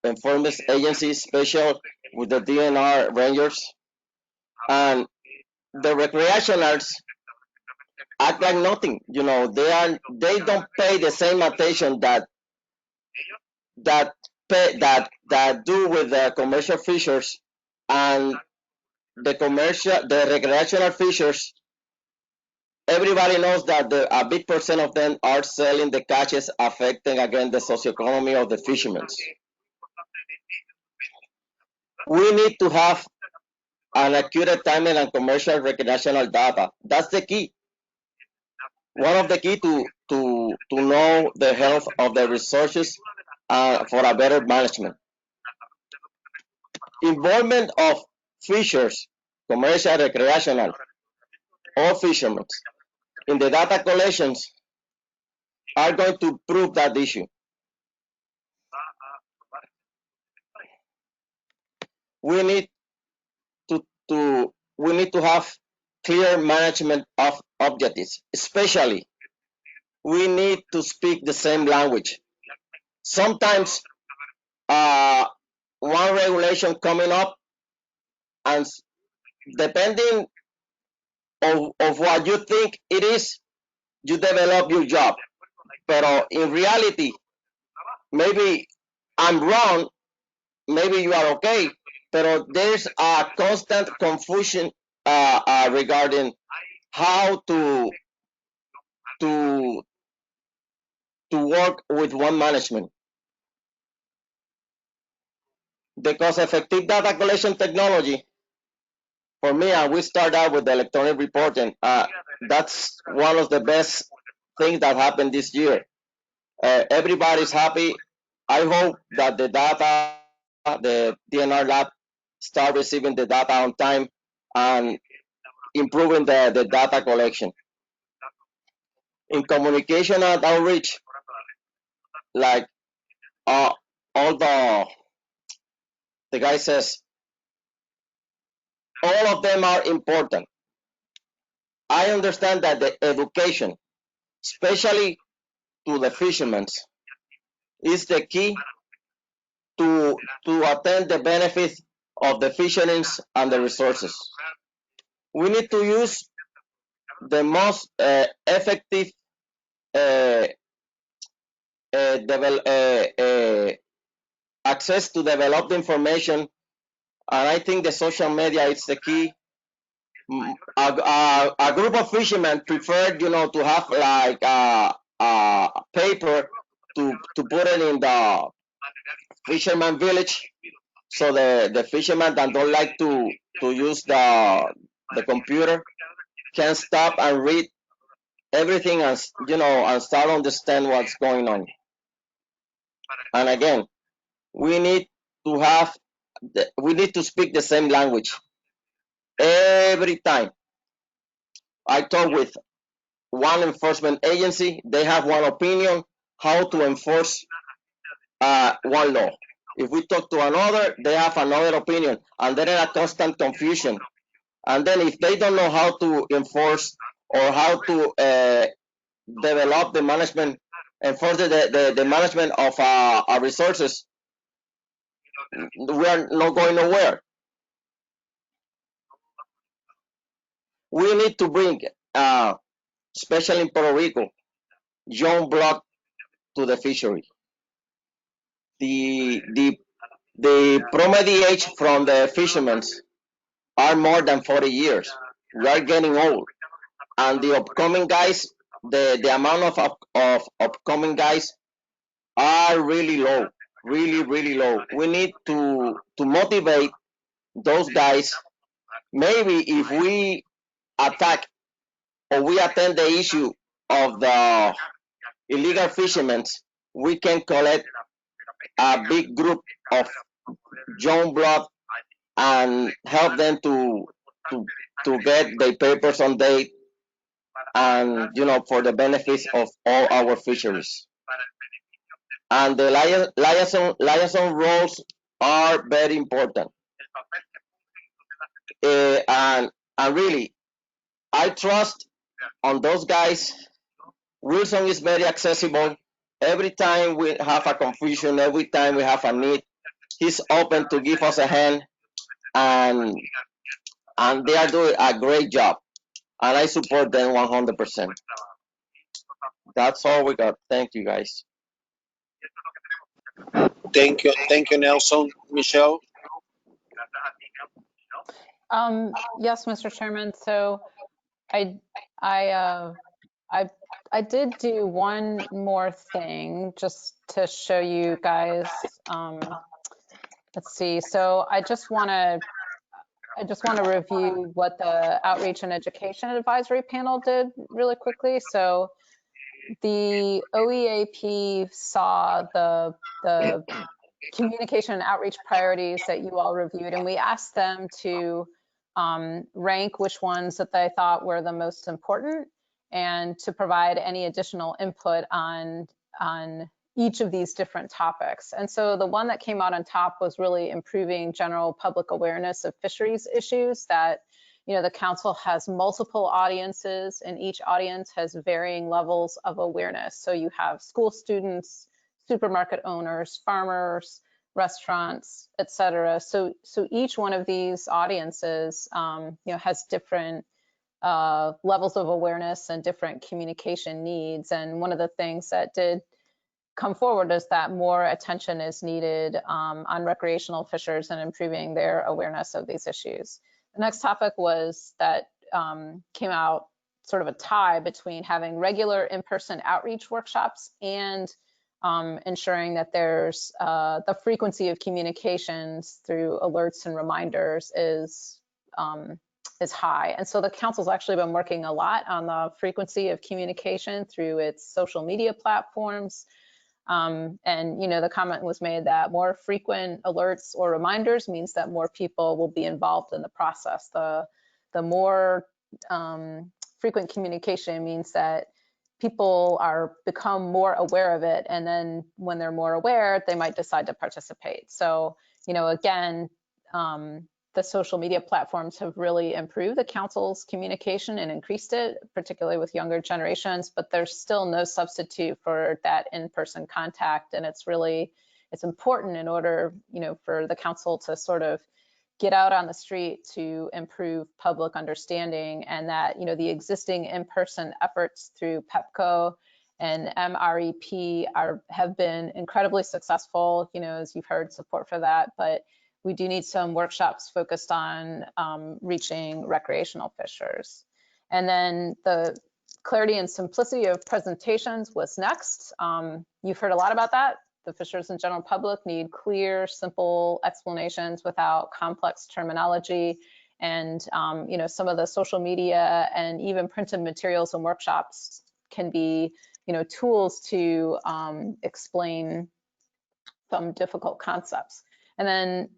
enforcement agencies, special with the DNR rangers, and the recreationals act like nothing. You know, they don't pay the same attention that do with the commercial fishers, and the recreational fishers. Everybody knows that a big percent of them are selling the catches, affecting again the socioeconomy of the fishermen. We need to have an accurate timing and commercial recreational data. That's the key. One of the key to know the health of the resources for a better management. Involvement of fishers, commercial, recreational, or fishermen in the data collections are going to prove that issue. We need to have clear management of objectives. Especially, we need to speak the same language. Sometimes one regulation coming up, and depending of what you think it is, you develop your job. But in reality, maybe I'm wrong, maybe you are okay, but there's a constant confusion regarding how to work with one management. The cost-effective data collection technology, for me, and we start out with the electronic reporting, that's one of the best things that happened this year. Everybody's happy. I hope that the data, the DNR lab, start receiving the data on time and improving the data collection. In communication and outreach, like all the guy says, all of them are important. I understand that the education, especially to the fishermen, is the key to attain the benefits of the fisheries and the resources. We need to use the most effective access to develop the information, and I think the social media is the key. A group of fishermen prefer, to have like a paper to put it in the fisherman village, so the fishermen that don't like to use the computer can stop and read everything, and and start understand what's going on. And again, we need to speak the same language every time. I talk with one enforcement agency, they have one opinion how to enforce one law. If we talk to another, they have another opinion, and there is a constant confusion. And then if they don't know how to enforce or how to develop the management, enforce the management of our resources, we are not going nowhere. We need to bring, especially in Puerto Rico, young blood to the fishery. The promedio age from the fishermen are more than 40 years. We are getting old, and the upcoming guys, the amount of upcoming guys are really low, really low. We need to motivate those guys. Maybe if we attack or we attend the issue of the illegal fishermen, we can collect a big group of young blood and help them to get their papers on date, and for the benefits of all our fisheries. And the liaison roles are very important. And really, I trust on those guys. Wilson is very accessible. Every time we have a confusion, every time we have a need, he's open to give us a hand, and they are doing a great job, and I support them 100%. That's all we got. Thank you, guys. Thank you, Nelson. Michelle? Yes, Mr. Chairman. So I did do one more thing just to show you guys. Let's see. So I just want to review what the Outreach and Education Advisory Panel did really quickly. So the OEAP saw the communication and outreach priorities that you all reviewed, and we asked them to rank which ones that they thought were the most important, and to provide any additional input on each of these different topics. And so the one that came out on top was really improving general public awareness of fisheries issues, that the council has multiple audiences, and each audience has varying levels of awareness. So you have school students, supermarket owners, farmers, restaurants, etc. So each one of these audiences has different levels of awareness and different communication needs. And one of the things that did come forward is that more attention is needed on recreational fishers and improving their awareness of these issues. The next topic was that came out sort of a tie between having regular in-person outreach workshops and ensuring that there's the frequency of communications through alerts and reminders is high. And so the council's actually been working a lot on the frequency of communication through its social media platforms. And, you know, the comment was made that more frequent alerts or reminders means that more people will be involved in the process. The more frequent communication means that people become more aware of it. And then when they're more aware, they might decide to participate. So, you know, again, the social media platforms have really improved the council's communication and increased it, particularly with younger generations, but there's still no substitute for that in-person contact. And it's important in order, you know, for the council to sort of get out on the street to improve public understanding, and that, you know, the existing in-person efforts through PEPCO and MREP have been incredibly successful, you know, as you've heard, support for that, but we do need some workshops focused on reaching recreational fishers. And then the clarity and simplicity of presentations was next. You've heard a lot about that. The fishers and general public need clear, simple explanations without complex terminology. And you know, some of the social media and even printed materials and workshops can be, you know, tools to explain some difficult concepts. And then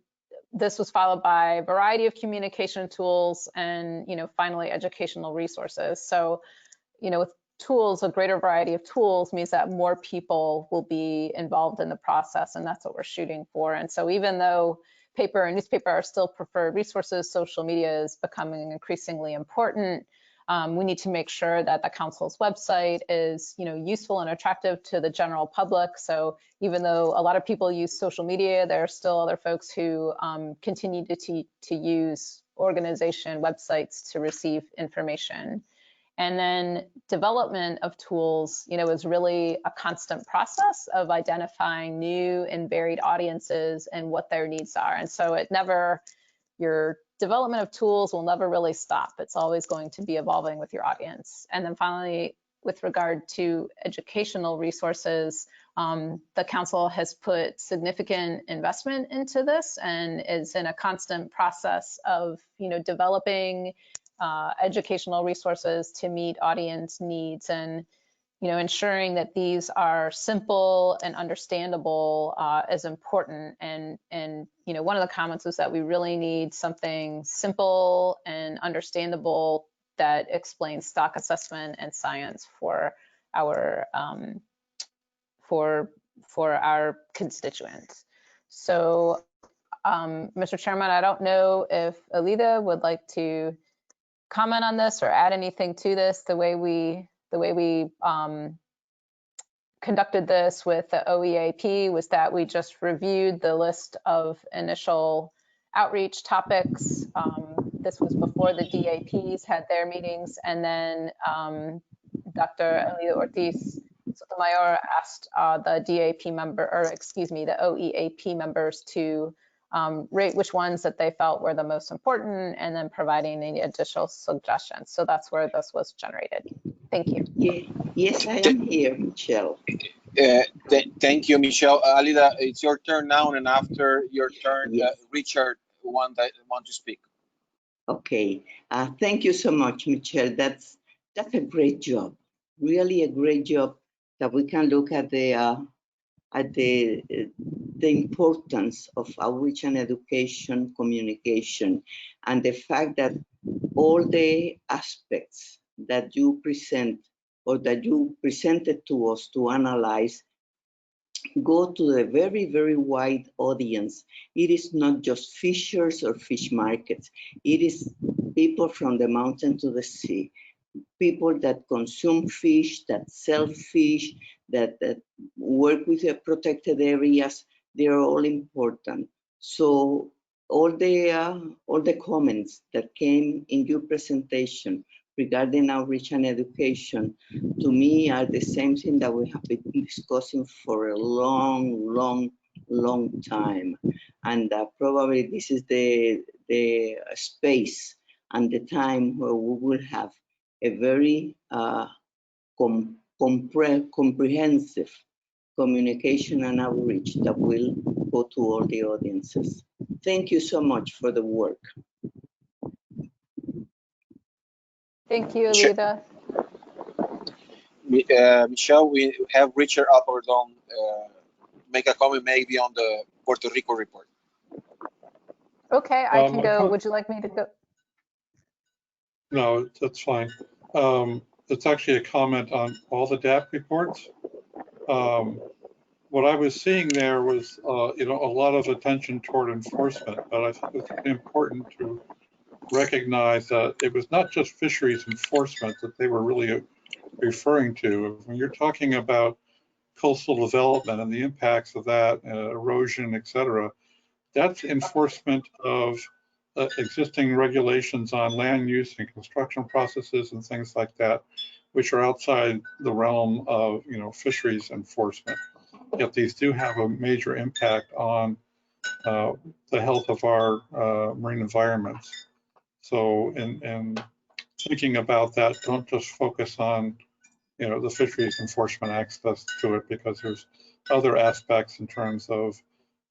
this was followed by a variety of communication tools and, you know, finally educational resources. So, you know, with tools, a greater variety of tools means that more people will be involved in the process, and that's what we're shooting for. And so even though paper and newspaper are still preferred resources, social media is becoming increasingly important. We need to make sure that the council's website is, you know, useful and attractive to the general public. So even though a lot of people use social media, there are still other folks who continue to use organization websites to receive information. And then development of tools, you know, is really a constant process of identifying new and varied audiences and what their needs are. And so your development of tools will never really stop. It's always going to be evolving with your audience. And then finally, with regard to educational resources, the council has put significant investment into this and is in a constant process of, you know, developing educational resources to meet audience needs, and, you know, ensuring that these are simple and understandable is important. And you know, one of the comments was that we really need something simple and understandable that explains stock assessment and science for our constituents. So, Mr. Chairman, I don't know if Alida would like to comment on this or add anything to this. The way we conducted this with the OEAP was that we just reviewed the list of initial outreach topics. This was before the DAPs had their meetings, and then Dr. Alida Ortiz Sotomayor asked the DAP member, or excuse me, the OEAP members to rate which ones that they felt were the most important, and then providing any additional suggestions. So that's where this was generated. Thank you. Yes, I am here, Michelle. Thank you, Michelle. Alida, it's your turn now, and after your turn, yes. Richard want to speak. Okay, thank you so much, Michelle. That's a great job, really a great job, that we can look at the importance of outreach and education, communication, and the fact that all the aspects that you present or that you presented to us to analyze go to a very, very wide audience. It is not just fishers or fish markets. It is people from the mountain to the sea, people that consume fish, that sell fish, that work with the protected areas. They are all important. So all the comments that came in your presentation regarding outreach and education, to me, are the same thing that we have been discussing for a long time. And probably this is the space and the time where we will have a very comprehensive communication and outreach that will go to all the audiences. Thank you so much for the work. Thank you, Alida. Michelle, we have Richard Appleton make a comment maybe on the Puerto Rico report. Okay, I can go. Would you like me to go? No, that's fine. It's actually a comment on all the DAP reports. What I was seeing there was, a lot of attention toward enforcement, but I think it's important to recognize that it was not just fisheries enforcement that they were really referring to. When you're talking about coastal development and the impacts of that, erosion, et cetera, that's enforcement of existing regulations on land use and construction processes and things like that, which are outside the realm of, fisheries enforcement. Yet these do have a major impact on the health of our marine environments. So in thinking about that, don't just focus on, the fisheries enforcement access to it, because there's other aspects in terms of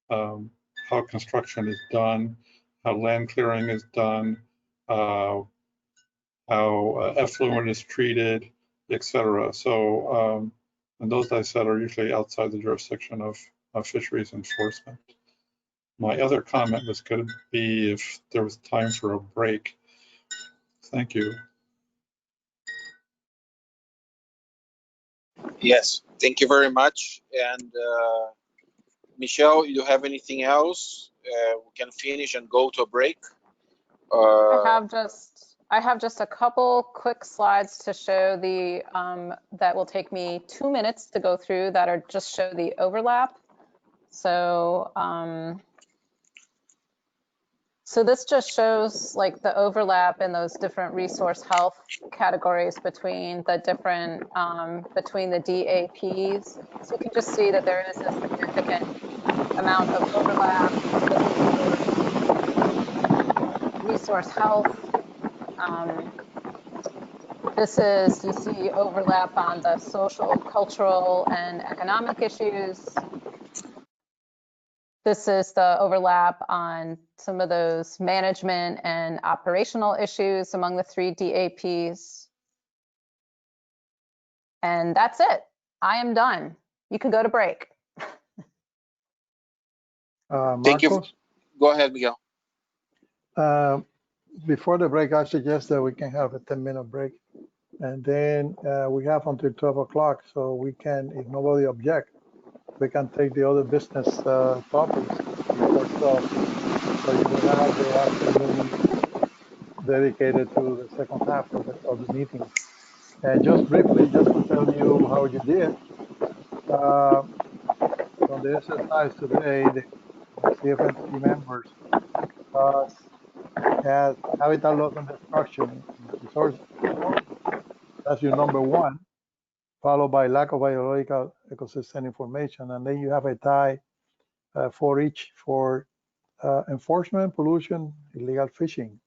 how construction is done, how land clearing is done, how effluent is treated, etc. So, and those, I said, are usually outside the jurisdiction of fisheries enforcement. My other comment was going to be if there was time for a break. Thank you. Yes, thank you very much. And Michelle, you have anything else? We can finish and go to a break. I have just a couple quick slides to show the that will take me 2 minutes to go through, that are just show the overlap. So so this just shows like the overlap in those different resource health categories between the different between the DAPs. So you can just see that there is a significant amount of overlap with resource health. This is, you see overlap on the social, cultural, and economic issues. This is the overlap on some of those management and operational issues among the 3 DAPs. And that's it. I am done. You can go to break. Thank you. Go ahead, Miguel. Before the break, I suggest that we can have a 10-minute break. And then we have until 12 o'clock, so we can, if nobody objects, we can take the other business topics before 12. So you will have the afternoon dedicated to the second half of the meeting. And just briefly, just to tell you how you did, from the exercise today, the CFMC members has habitat loss and destruction resource. That's your number 1, followed by lack of biological ecosystem information. And then you have a tie for each for enforcement, pollution, illegal fishing.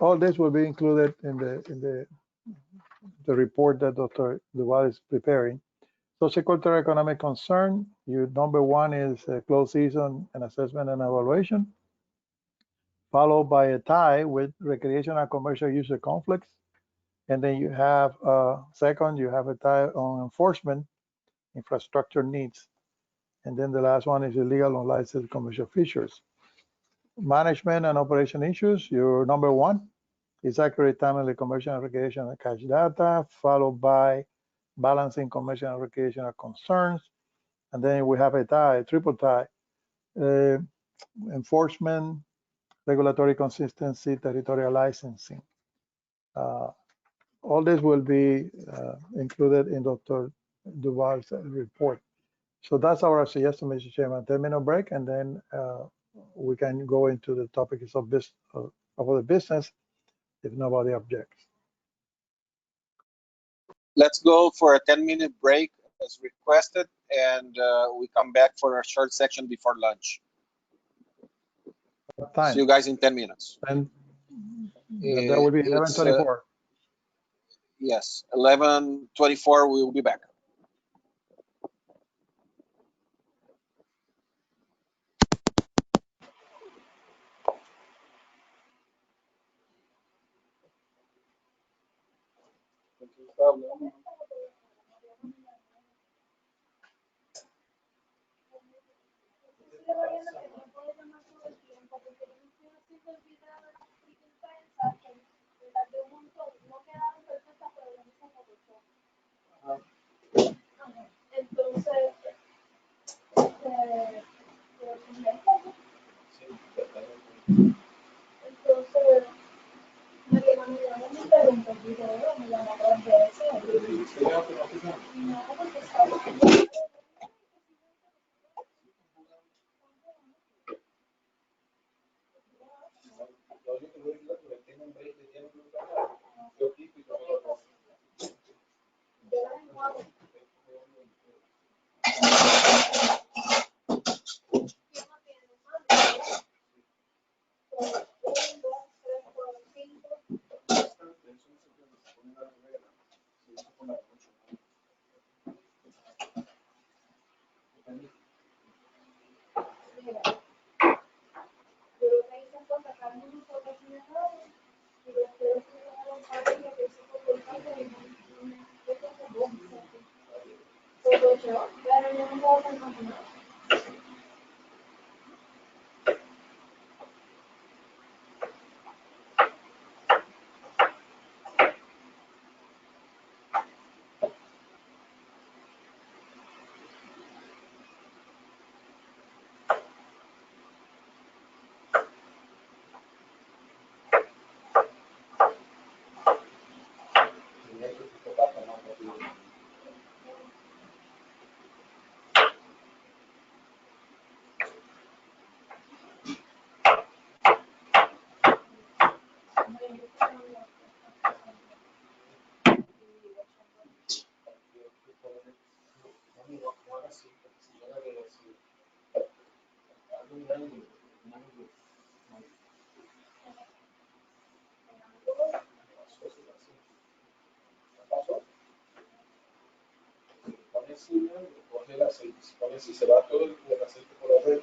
All this will be included in the report that Dr. Duval is preparing. Sociocultural economic concern, your number 1 is closed season and assessment and evaluation, followed by a tie with recreational and commercial user conflicts. And then you have, second, you have a tie on enforcement, infrastructure needs. And then the last one is illegal unlicensed commercial fisheries. Management and operation issues, your number 1 is accurate, timely commercial and recreational catch data, followed by balancing commercial and recreational concerns. And then we have a tie, triple tie, enforcement, regulatory consistency, territorial licensing. All this will be included in Dr. Duval's report. So that's our suggestion, Mr. Chairman. 10-minute break, and then we can go into the topics of this of the business if nobody objects. Let's go for a 10-minute break as requested, and we come back for a short section before lunch. Time. See you guys in 10 minutes. And that will be 11:24. Yes, 11:24, we will be back. Si se va todo el aceite por la red,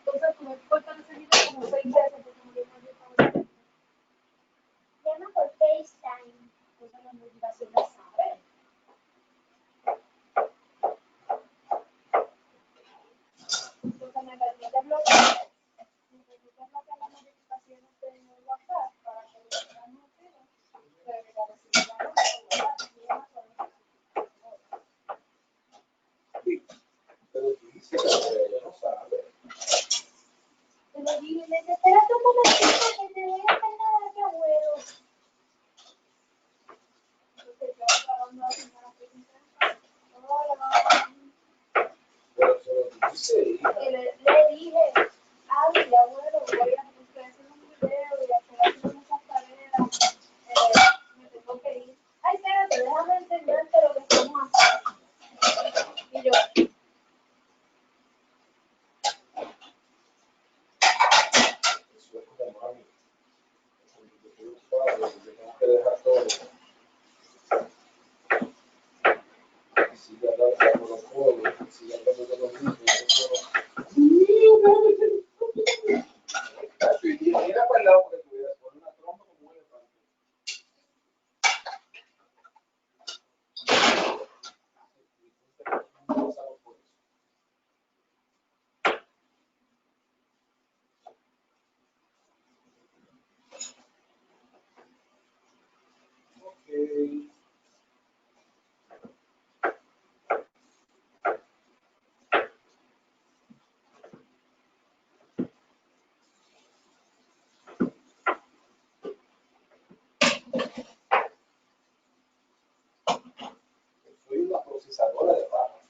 entonces tú me cortas ese video como 6 veces porque me dio más de llama por FaceTime. Entonces la notificación la sabe. Entonces me permite bloquear las notificaciones de WhatsApp para que lo tengan notificado. Pero que la reciban pero tú dices que ella no sabe. te lo digo y le dice, espérate un momentito que te voy a hacer nada que abuelo. Entonces yo parando a la señora que Pero se lo dice y le dije, ay, abuelo, voy a hacer un video y estoy haciendo muchas tareas, me tengo que ir. Ay, espérate, déjame entenderte lo que estamos haciendo. Y yo, eso es como mami. Cuando yo estoy ocupado, yo tengo que dejar todo. Y sigue hablando con los juegos, y sigue hablando con los niños. Y mira para el lado porque tú veas, pon una trompa como un elefante. Okay. Soy una procesadora de papas.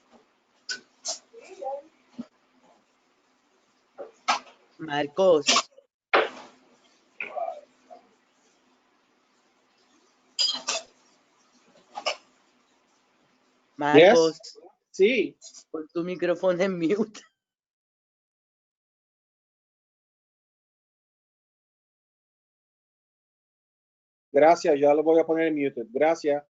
Marcos, Marcos, Yes. Sí. pon tu micrófono en mute. Gracias, ya lo voy a poner en muted. Gracias.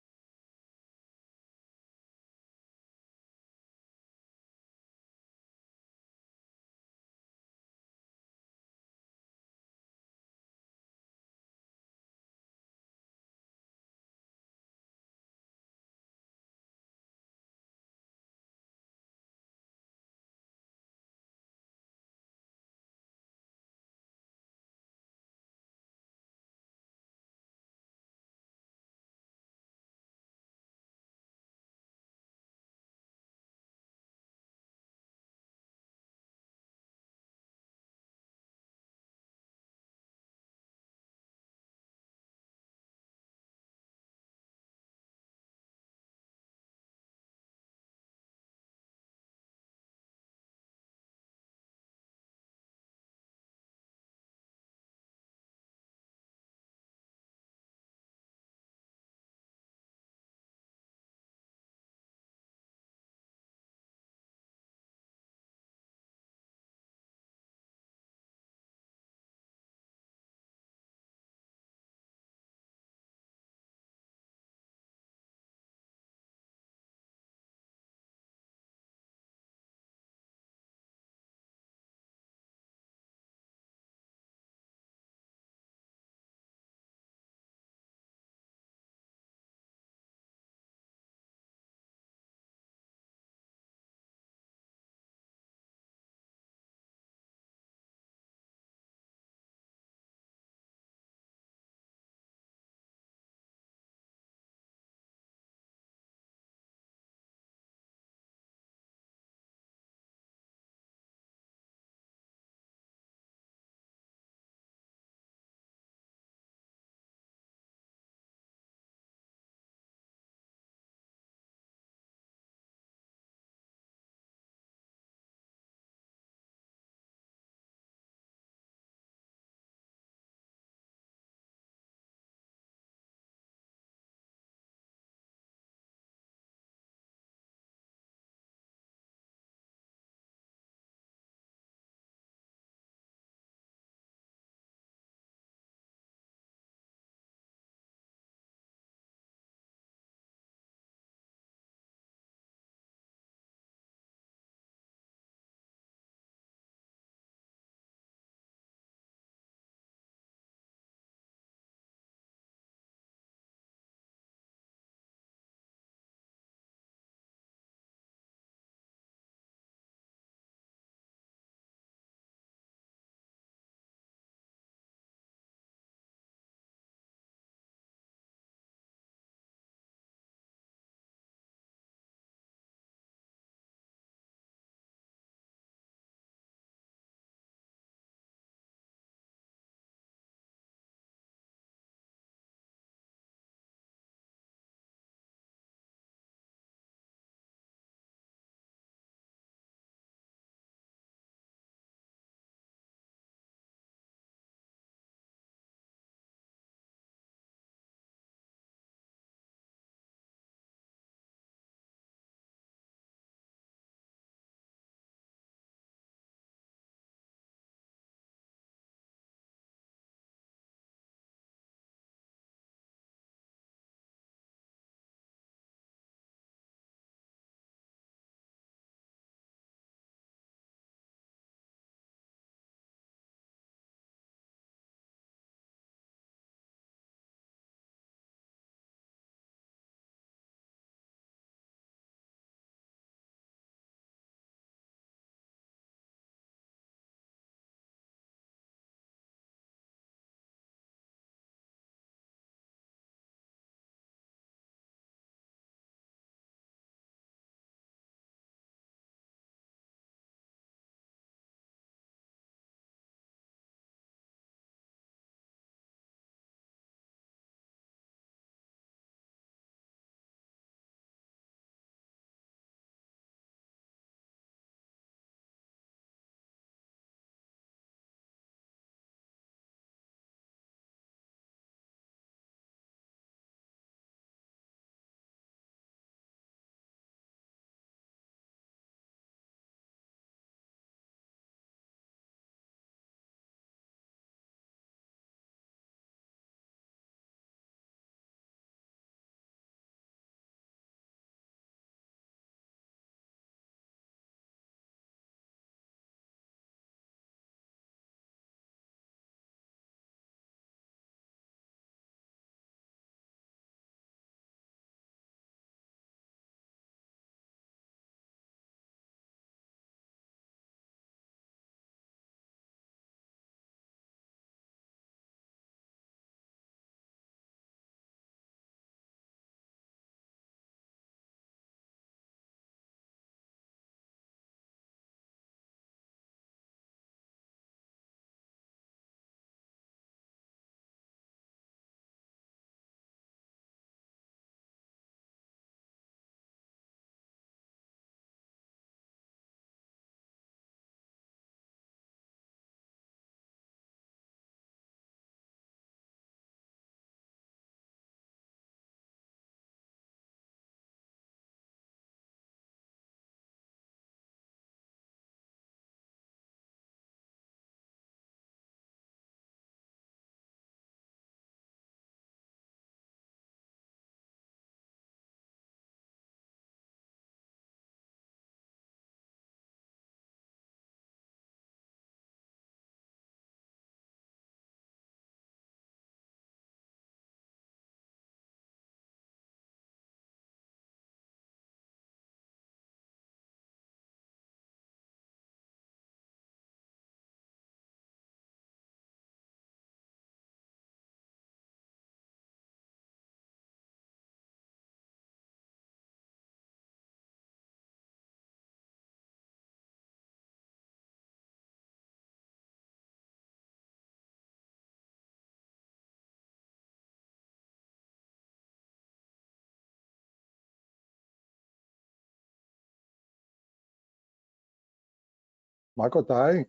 Marco está ahí.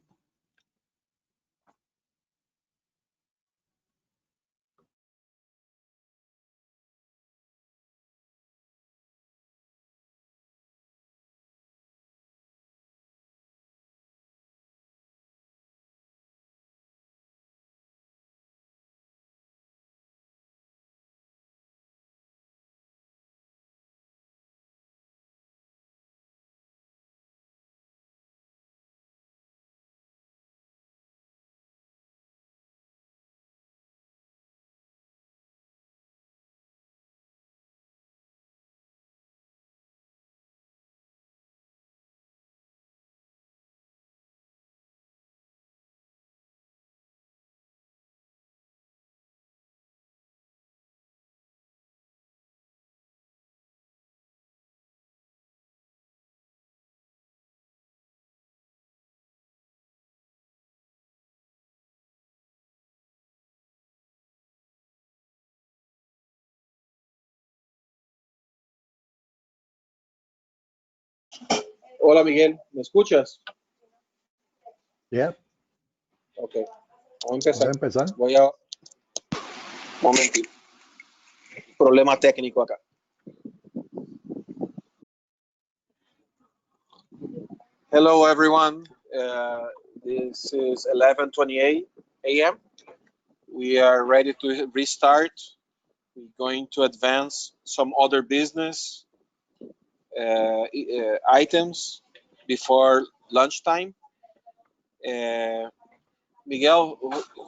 Hola Miguel, ¿me escuchas? Yeah. Ok, vamos a empezar. Voy a empezar. Voy a... Momentito. Problema técnico acá. Hello everyone. This is 11:28 a.m. We are ready to restart. We're going to advance some other business items before lunchtime. Miguel,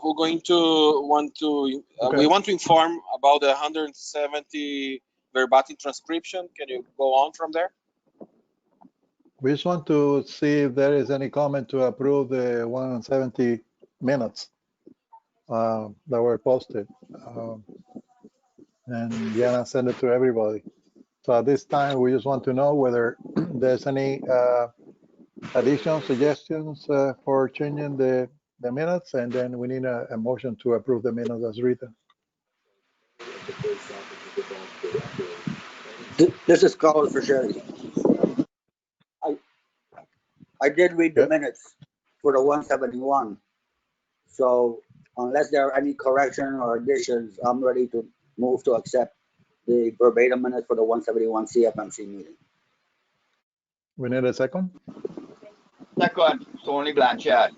who going to want to? Okay. We want to inform about the 170 verbatim transcription. Can you go on from there? We just want to see if there is any comment to approve the 170 minutes that were posted. And Diana sent it to everybody. So at this time, we just want to know whether there's any additional suggestions for changing the minutes, and then we need a motion to approve the minutes as written. This is Carlos Fishery. I did read the minutes for the 171. So unless there are any corrections or additions, I'm ready to move to accept the verbatim minutes for the 171 CFMC meeting. We need a second. Second, Tony Blanchard.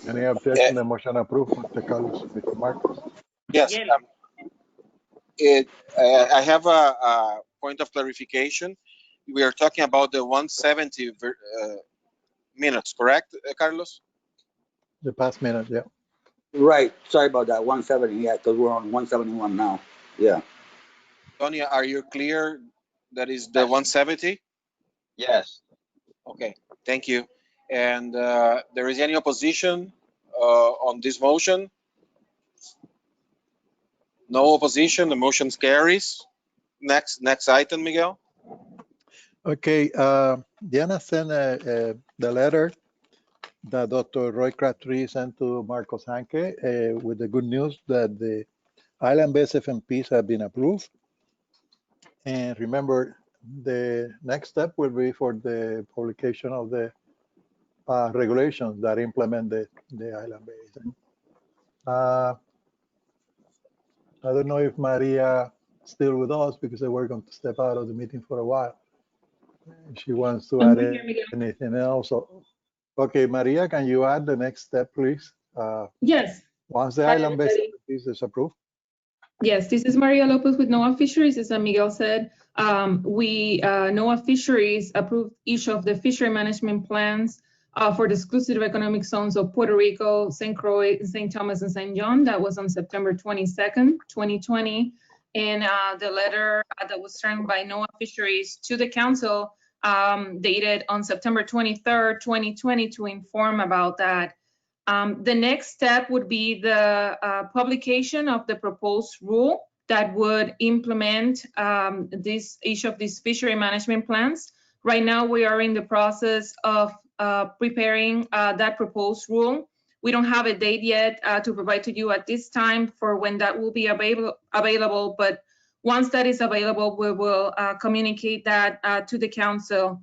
Any objection? The motion approved, Mr. Carlos, Mr. Marcos. Yes. I have a point of clarification. We are talking about the 170 minutes, correct, Carlos? The past minute, yeah. Right. Sorry about that. 170, yeah, because we're on 171 now. Yeah. Tony, are you clear that is the 170? Yes. Okay, thank you. And there is any opposition on this motion? No opposition, the motion carries. Next item, Miguel. Okay, Diana sent the letter that Dr. Roy Crabtree sent to Marcos Hanke with the good news that the island-based FMPs have been approved. And remember, the next step will be for the publication of the regulations that implement the island-based. I don't know if Maria is still with us because they were going to step out of the meeting for a while. If she wants to add anything else. Okay, Maria, can you add the next step, please? Yes. Once the island-based FMPs is approved. Yes, this is Maria Lopez with NOAA Fisheries. As Miguel said, NOAA Fisheries approved each of the fishery management plans for the exclusive economic zones of Puerto Rico, St. Croix, St. Thomas, and St. John. That was on September 22nd, 2020. And the letter that was sent by NOAA Fisheries to the council dated on September 23rd, 2020 to inform about that. The next step would be the publication of the proposed rule that would implement each of these fishery management plans. Right now, we are in the process of preparing that proposed rule. We don't have a date yet to provide to you at this time for when that will be available, but once that is available, we will communicate that to the council.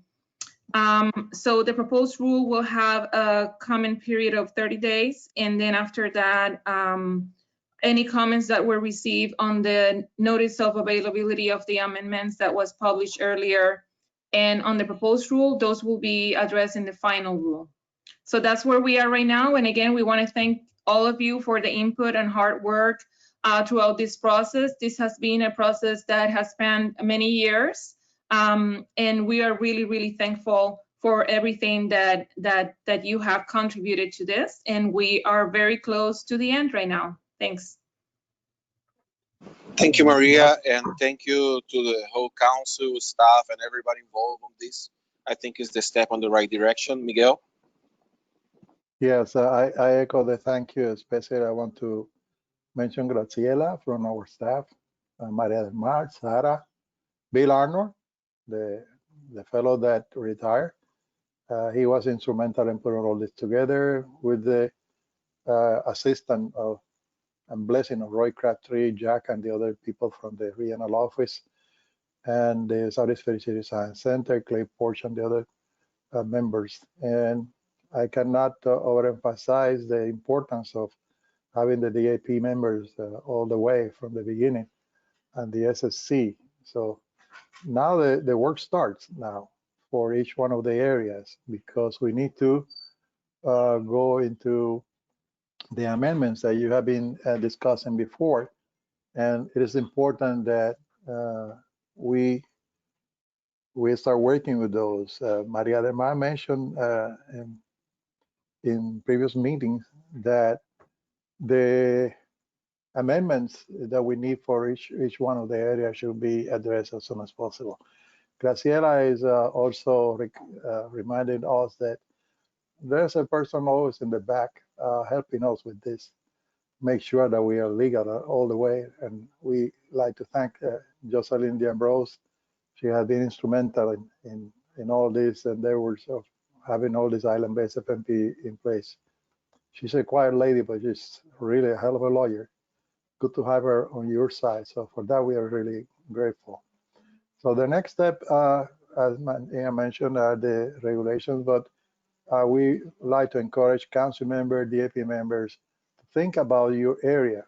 So the proposed rule will have a comment period of 30 days. And then after that, any comments that were received on the notice of availability of the amendments that was published earlier and on the proposed rule, those will be addressed in the final rule. So that's where we are right now. And again, we want to thank all of you for the input and hard work throughout this process. This has been a process that has spanned many years. And we are really, really thankful for everything that you have contributed to this. And we are very close to the end right now. Thanks. Thank you, Maria, and thank you to the whole council, staff, and everybody involved on this. I think it's the step on the right direction. Miguel? Yes, I echo the thank you. Especially I want to mention Graciela from our staff, Maria del Mar, Sara, Bill Arnold, the fellow that retired. He was instrumental in putting all this together with the assistance of and blessing of Roy Crabtree, Jack, and the other people from the regional office, and the Southeast Fishery Science Center, Clay Porch, and the other members. And I cannot overemphasize the importance of having the DAP members all the way from the beginning, and the SSC. So now the work starts now for each one of the areas, because we need to go into the amendments that you have been discussing before. And it is important that we start working with those. Maria del Mar mentioned in previous meetings that the amendments that we need for each one of the areas should be addressed as soon as possible. Graciela is also reminding us that there's a person always in the back helping us with this, make sure that we are legal all the way. And we like to thank Jocelyn D'Ambrose. She has been instrumental in all these endeavors of having all this island-based FMP in place. She's a quiet lady, but she's really a hell of a lawyer. Good to have her on your side. So for that, we are really grateful. So the next step, as I mentioned, are the regulations, but we like to encourage council members, DAP members to think about your area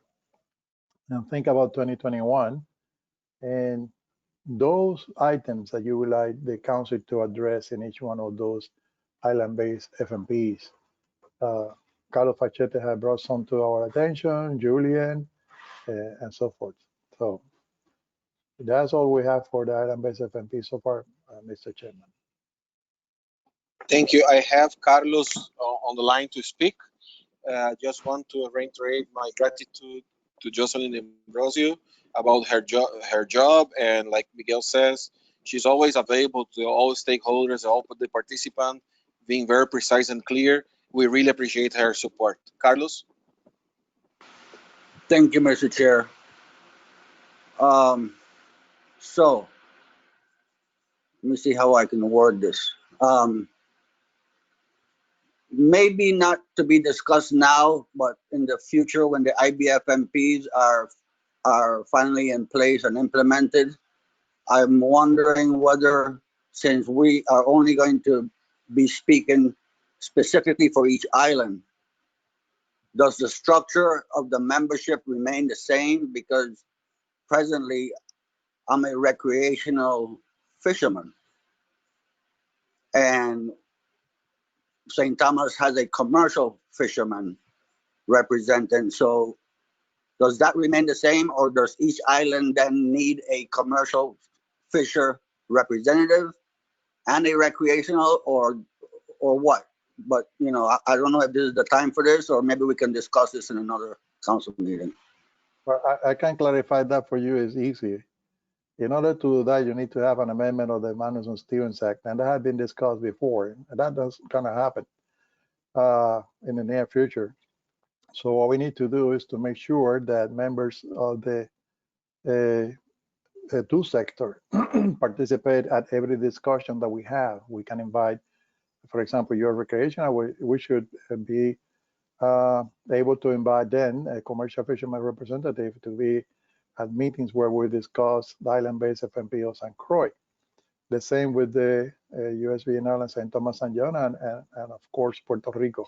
and think about 2021 and those items that you would like the council to address in each one of those island-based FMPs. Carlos Fachete has brought some to our attention, Julian, and so forth. So that's all we have for the island-based FMP so far, Mr. Chairman. Thank you. I have Carlos on the line to speak. Just want to reiterate my gratitude to Jocelyn Ambrosio about her job. And like Miguel says, she's always available to all stakeholders, all the participants, being very precise and clear. We really appreciate her support. Carlos? Thank you, Mr. Chair. So, let me see how I can word this. Maybe not to be discussed now, but in the future when the IBFMPs are finally in place and implemented, I'm wondering whether, since we are only going to be speaking specifically for each island, does the structure of the membership remain the same? Because presently I'm a recreational fisherman and St. Thomas has a commercial fisherman representing. So does that remain the same, or does each island then need a commercial fisher representative and a recreational, or what? But you know, I don't know if this is the time for this, or maybe we can discuss this in another council meeting. Well, I can clarify that for you. It's easy. In order to do that, you need to have an amendment of the Magnuson-Stevens Act, and that had been discussed before, and that does kind of happen in the near future. So what we need to do is to make sure that members of the two sector participate at every discussion that we have. We can invite, for example, your recreation. We should be able to invite then a commercial fisherman representative to be at meetings where we discuss the island-based FMP of St. Croix. The same with the US Virgin Islands, St. Thomas and John, and of course Puerto Rico.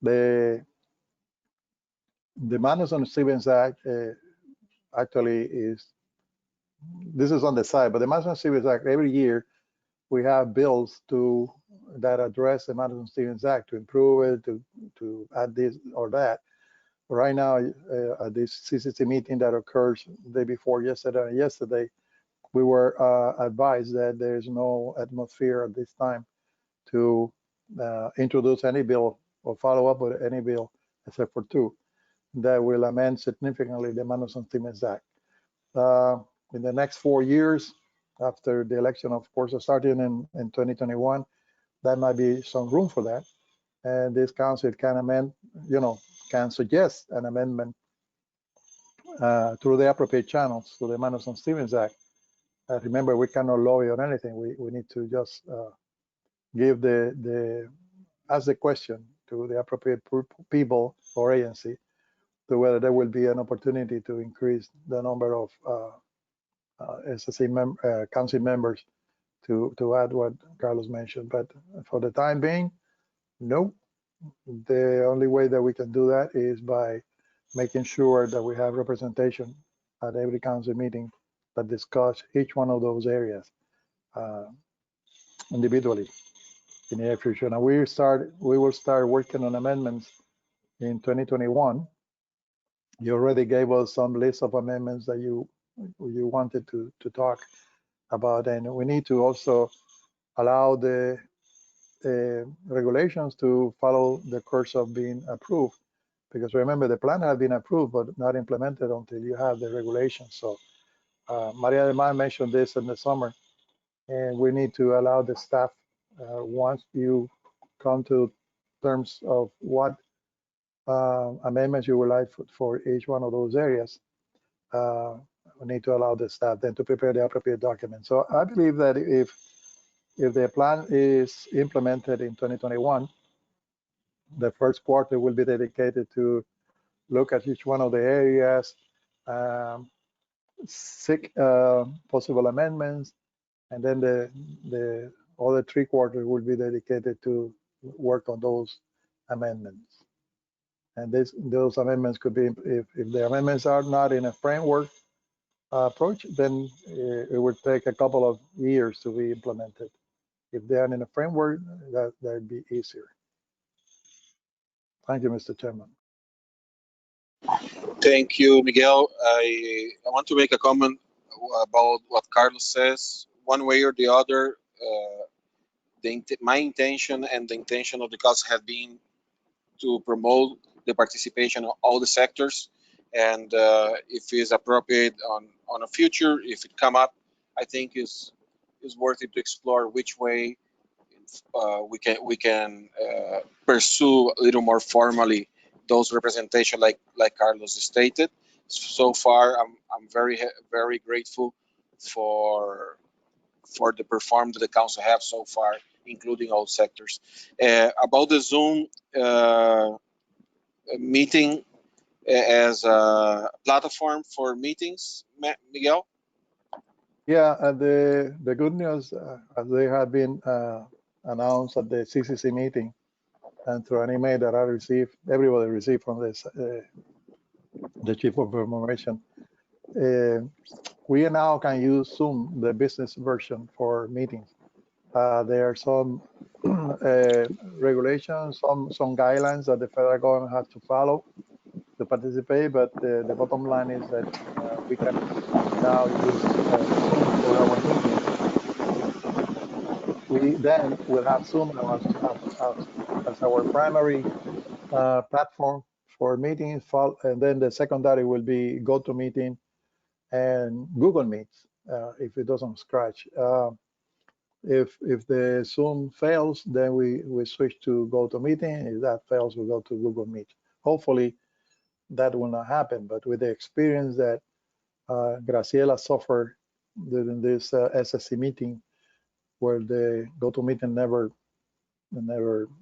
The Madison-Stevens Act actually is, this is on the side, but the Madison-Stevens Act, every year we have bills that address the Madison-Stevens Act to improve it, to add this or that. Right now, at this CCC meeting that occurs the day before yesterday and yesterday, we were advised that there is no atmosphere at this time to introduce any bill or follow up with any bill, except for two, that will amend significantly the Madison-Stevens Act. In the next 4 years, after the election, of course, starting in 2021, there might be some room for that. And this council can amend, can suggest an amendment through the appropriate channels to the Madison-Stevens Act. Remember, we cannot lobby on anything. We need to just give ask the question to the appropriate people or agency to whether there will be an opportunity to increase the number of SSC council members to add what Carlos mentioned. But for the time being, no. The only way that we can do that is by making sure that we have representation at every council meeting that discuss each one of those areas individually in the near future. And we will start working on amendments in 2021. You already gave us some list of amendments that you wanted to talk about, and we need to also allow the regulations to follow the course of being approved, because remember, the plan has been approved but not implemented until you have the regulations. So Maria del Mar mentioned this in the summer, and we need to allow the staff, once you come to terms of what amendments you would like for each one of those areas, we need to allow the staff then to prepare the appropriate documents. So I believe that if the plan is implemented in 2021, the first quarter will be dedicated to look at each one of the areas, seek possible amendments, and then the other 3 quarters will be dedicated to work on those amendments. And those amendments could be, if the amendments are not in a framework approach, then it would take a couple of years to be implemented. If they are in a framework, that'd be easier. Thank you, Mr. Chairman. Thank you, Miguel. I want to make a comment about what Carlos says. One way or the other, my intention and the intention of the council have been to promote the participation of all the sectors, and if it's appropriate on a future, if it come up, I think is worth it to explore which way we can pursue a little more formally those representation, like Carlos stated. So far, I'm very grateful for the performance that the council have so far, including all sectors. About the Zoom meeting as a platform for meetings, Miguel? Yeah, the good news, as they have been announced at the CCC meeting, and through an email that I received, everybody received from this, the Chief of Information, we now can use Zoom, the business version, for meetings. There are some regulations, some guidelines that the federal government has to follow to participate, but the bottom line is that we can now use Zoom for our meetings. We then will have Zoom as our primary platform for meetings, and then the secondary will be GoToMeeting and Google Meets if it doesn't scratch. If the Zoom fails, then we switch to GoToMeeting. If that fails, we go to Google Meet. Hopefully, that will not happen. But with the experience that Graciela suffered during this SSC meeting, where the GoToMeeting never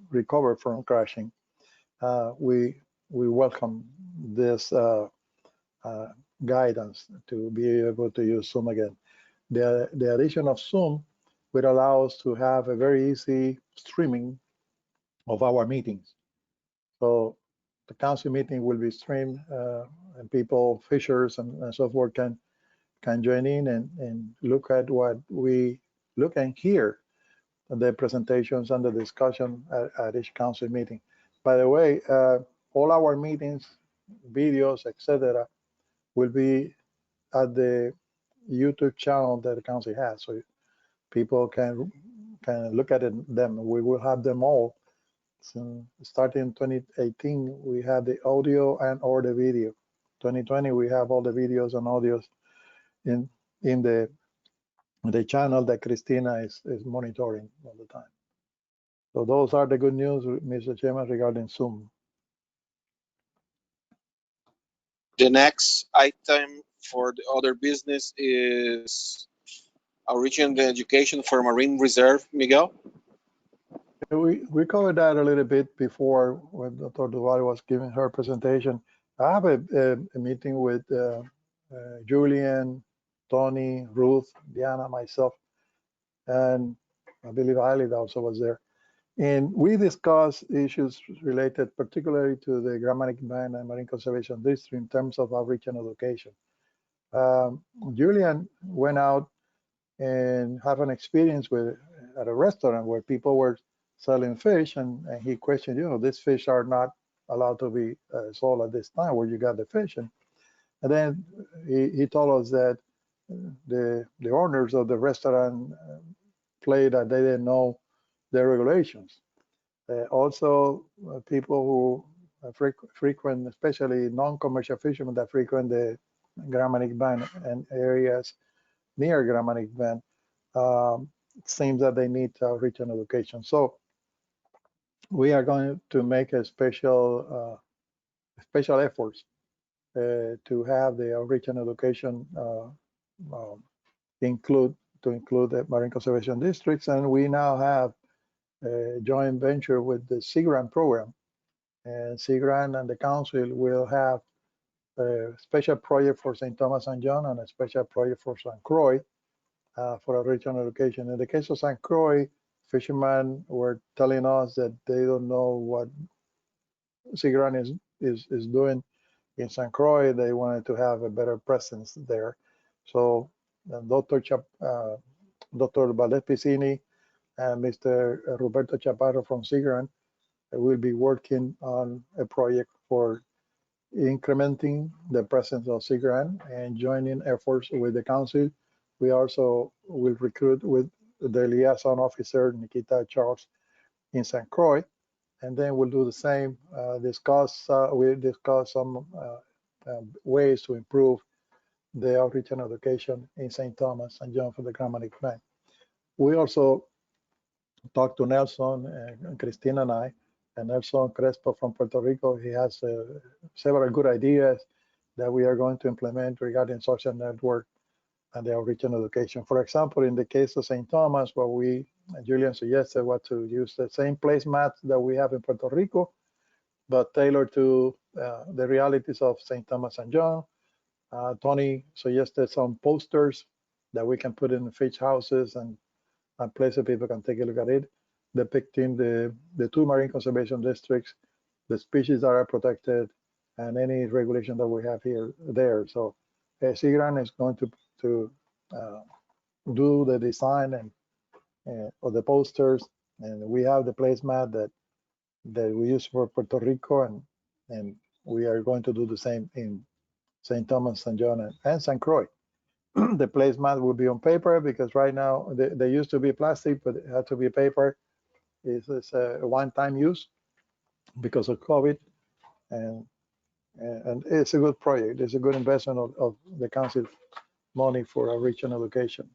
recovered from crashing, we welcome this guidance to be able to use Zoom again. The addition of Zoom will allow us to have a very easy streaming of our meetings. So the council meeting will be streamed, and people, fishers and so forth can join in and look at what we look and hear, the presentations and the discussion at each council meeting. By the way, all our meetings, videos, etc., will be at the YouTube channel that the council has, so people can look at them. We will have them all. So starting in 2018, we have the audio and or the video. 2020, we have all the videos and audios in the channel that Cristina is monitoring all the time. So those are the good news, Mr. Chairman, regarding Zoom. The next item for the other business is Reaching the Education for Marine Reserve, Miguel. We covered that a little bit before when Dr. Duval was giving her presentation. I have a meeting with Julian, Tony, Ruth, Diana, myself, and I believe Ailey also was there. And we discussed issues related particularly to the Grand Manik Band and Marine Conservation District in terms of outreach and education. Julian went out and had an experience at a restaurant where people were selling fish, and he questioned, these fish are not allowed to be sold at this time, where you got the fish. And then he told us that the owners of the restaurant played that they didn't know the regulations. Also, people who frequent, especially non-commercial fishermen that frequent the Grand Manik Band and areas near Grand Manik Band, it seems that they need outreach and education. So we are going to make a special efforts to have the outreach and education include the marine conservation districts, and we now have a joint venture with the Sea Grant program, and Sea Grant and the council will have a special project for St. Thomas and John and a special project for St. Croix for outreach and education. In the case of St. Croix, fishermen were telling us that they don't know what Sea Grant is doing in St. Croix. They wanted to have a better presence there. So Dr. Valdez Piscini and Mr. Roberto Chaparro from Sea Grant will be working on a project for incrementing the presence of Sea Grant and joining efforts with the council. We also will recruit with the liaison officer, Nikita Charles, in St. Croix, and then we'll do the same, we'll discuss some ways to improve the outreach and education in St. Thomas and John for the Grand Manik Band. We also talked to Nelson and Christina and I, and Nelson Crespo from Puerto Rico. He has several good ideas that we are going to implement regarding social network and the outreach and education. For example, in the case of St. Thomas, what Julian suggested was to use the same placemats that we have in Puerto Rico, but tailored to the realities of St. Thomas and John. Tony suggested some posters that we can put in the fish houses and places people can take a look at it, depicting the two marine conservation districts, the species that are protected, and any regulation that we have there. So Sea Grant is going to do the design and of the posters, and we have the placemat that we use for Puerto Rico, and we are going to do the same in St. Thomas, St. John, and St. Croix. The placemat will be on paper because right now they used to be plastic, but it had to be paper. It's a one-time use because of COVID, and it's a good project. It's a good investment of the council money for outreach and education.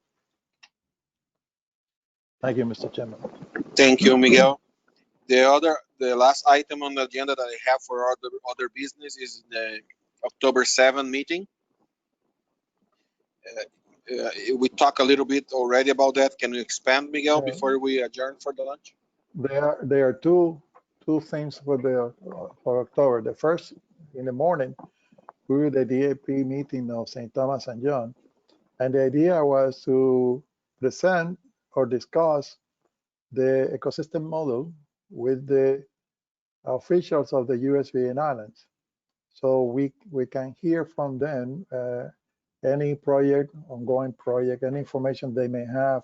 Thank you, Mr. Chairman. Thank you, Miguel. The last item on the agenda that I have for other business is the October 7 meeting. We talked a little bit already about that. Can you expand, Miguel, before we adjourn for the lunch? There are two things for October. The first, in the morning, we were at the DAP meeting of St. Thomas and John, and the idea was to present or discuss the ecosystem model with the officials of the US Virgin Islands. So we can hear from them any project, ongoing project, any information they may have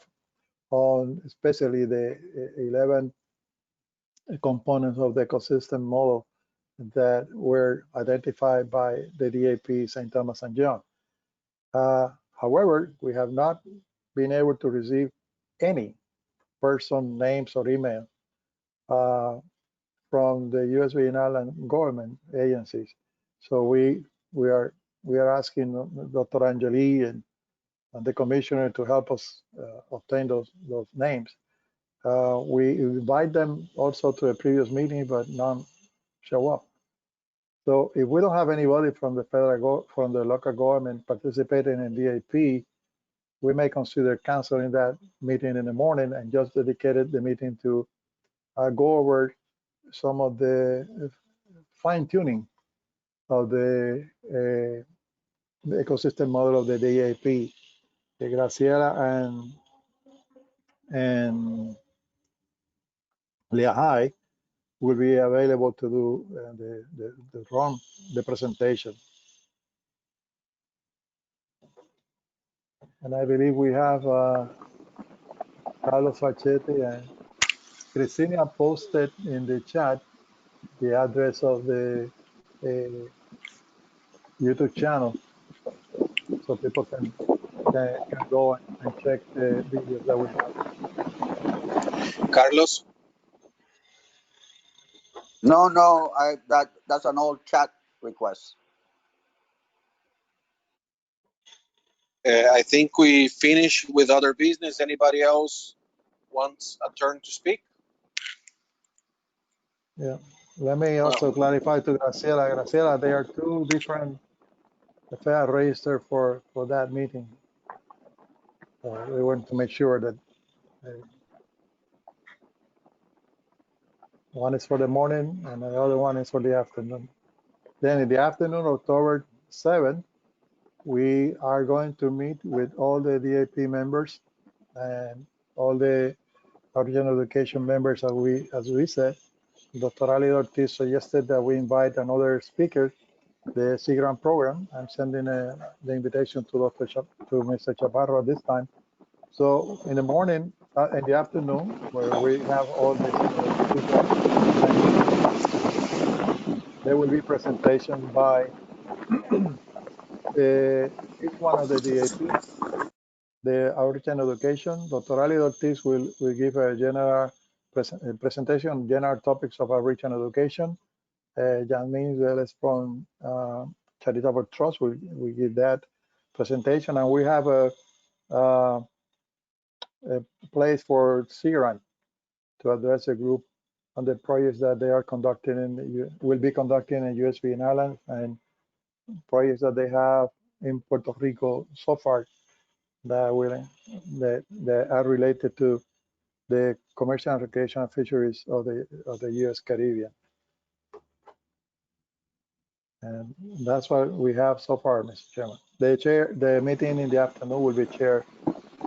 on especially the 11 components of the ecosystem model that were identified by the DAP St. Thomas and John. However, we have not been able to receive any person names or email from the US Virgin Island government agencies. So we are asking Dr. Angeli and the commissioner to help us obtain those names. We invite them also to a previous meeting, but none show up. So if we don't have anybody from the from the local government participating in DAP, we may consider canceling that meeting in the morning and just dedicated the meeting to go over some of the fine tuning of the ecosystem model of the DAP. Graciela and Leahai will be available to do run the presentation. And I believe we have Carlos Facchetti and Cristina posted in the chat the address of the YouTube channel, so people can go and check the videos that we have. Carlos? No, that's an old chat request. I think we finished with other business. Anybody else wants a turn to speak? Yeah. Let me also clarify to Graciela. Graciela, there are two different FAA register for that meeting. We want to make sure that one is for the morning and the other one is for the afternoon. Then in the afternoon, October 7th, we are going to meet with all the DAP members and all the original education members, as we said. Dr. Ali Ortiz suggested that we invite another speaker, the Sea Grant program. I'm sending the invitation to Mr. Chaparro at this time. So in the morning, in the afternoon, where we have all the people, there will be presentation by each one of the DAP. The original education, Dr. Ali Ortiz will give a general presentation on general topics of original education. Jasmine Veles from Charitable Trust will give that presentation, and we have a place for Sea Grant to address a group on the projects that they are conducting will be conducting in US Virgin Islands and projects that they have in Puerto Rico so far that are related to the commercial and recreational fisheries of the US Caribbean. And that's what we have so far, Mr. Chairman. The meeting in the afternoon will be chaired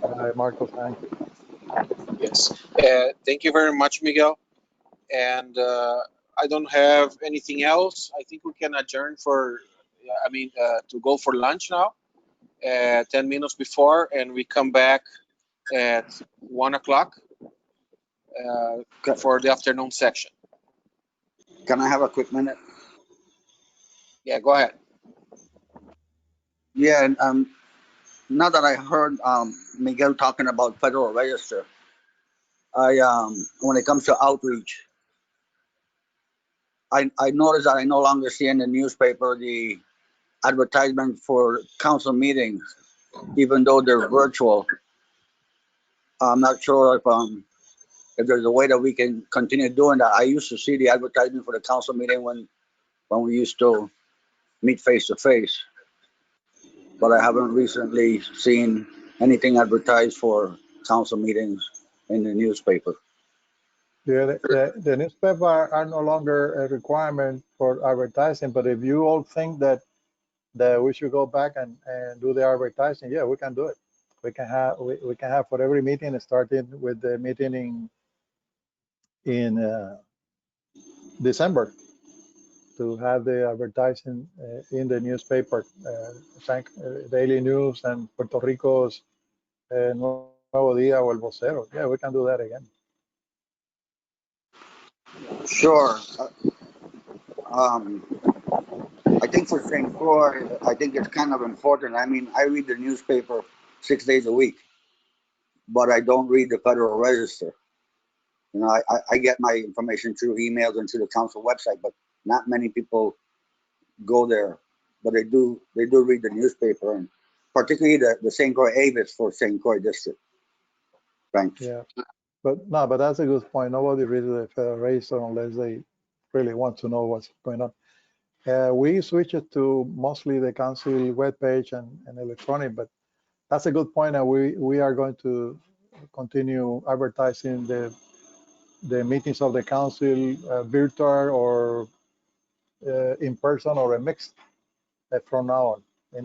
by Marcos Sanchez. Yes. Thank you very much, Miguel. And I don't have anything else. I think we can adjourn to go for lunch now, 10 minutes before, and we come back at 1 o'clock for the afternoon section. Can I have a quick minute? Yeah, go ahead. Yeah, now that I heard Miguel talking about Federal Register, when it comes to outreach, I noticed that I no longer see in the newspaper the advertisement for council meetings, even though they're virtual. I'm not sure if there's a way that we can continue doing that. I used to see the advertisement for the council meeting when we used to meet face to face, but I haven't recently seen anything advertised for council meetings in the newspaper. Yeah, the newspaper are no longer a requirement for advertising, but if you all think that we should go back and do the advertising, yeah, we can do it. We can have for every meeting, starting with the meeting in December, to have the advertising in the newspaper, Daily News and Puerto Rico's Nuevo Día or El Vocero. Yeah, we can do that again. Sure. I think for St. Croix, I think it's kind of important. I mean, I read the newspaper 6 days a week, but I don't read the Federal Register. You know, I get my information through emails and through the council website, but not many people go there. But they do read the newspaper, and particularly the St. Croix Avis for St. Croix District. Thanks. Yeah, but that's a good point. Nobody reads the Federal Register unless they really want to know what's going on. We switched it to mostly the council webpage and electronic, but that's a good point, and we are going to continue advertising the meetings of the council, virtual or in person or a mix from now on in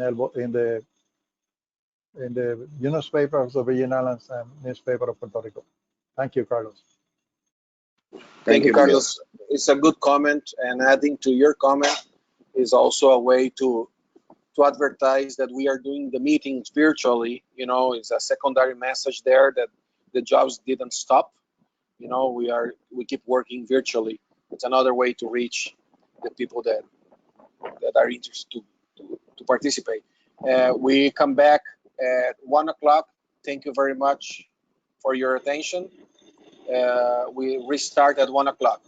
the newspaper of the Virgin Islands and newspaper of Puerto Rico. Thank you, Carlos. Thank you, Carlos. It's a good comment, and adding to your comment is also a way to advertise that we are doing the meetings virtually. You know, it's a secondary message there that the jobs didn't stop. You know, we keep working virtually. It's another way to reach the people that are interested to participate. We come back at 1 o'clock. Thank you very much for your attention. We restart at 1 o'clock.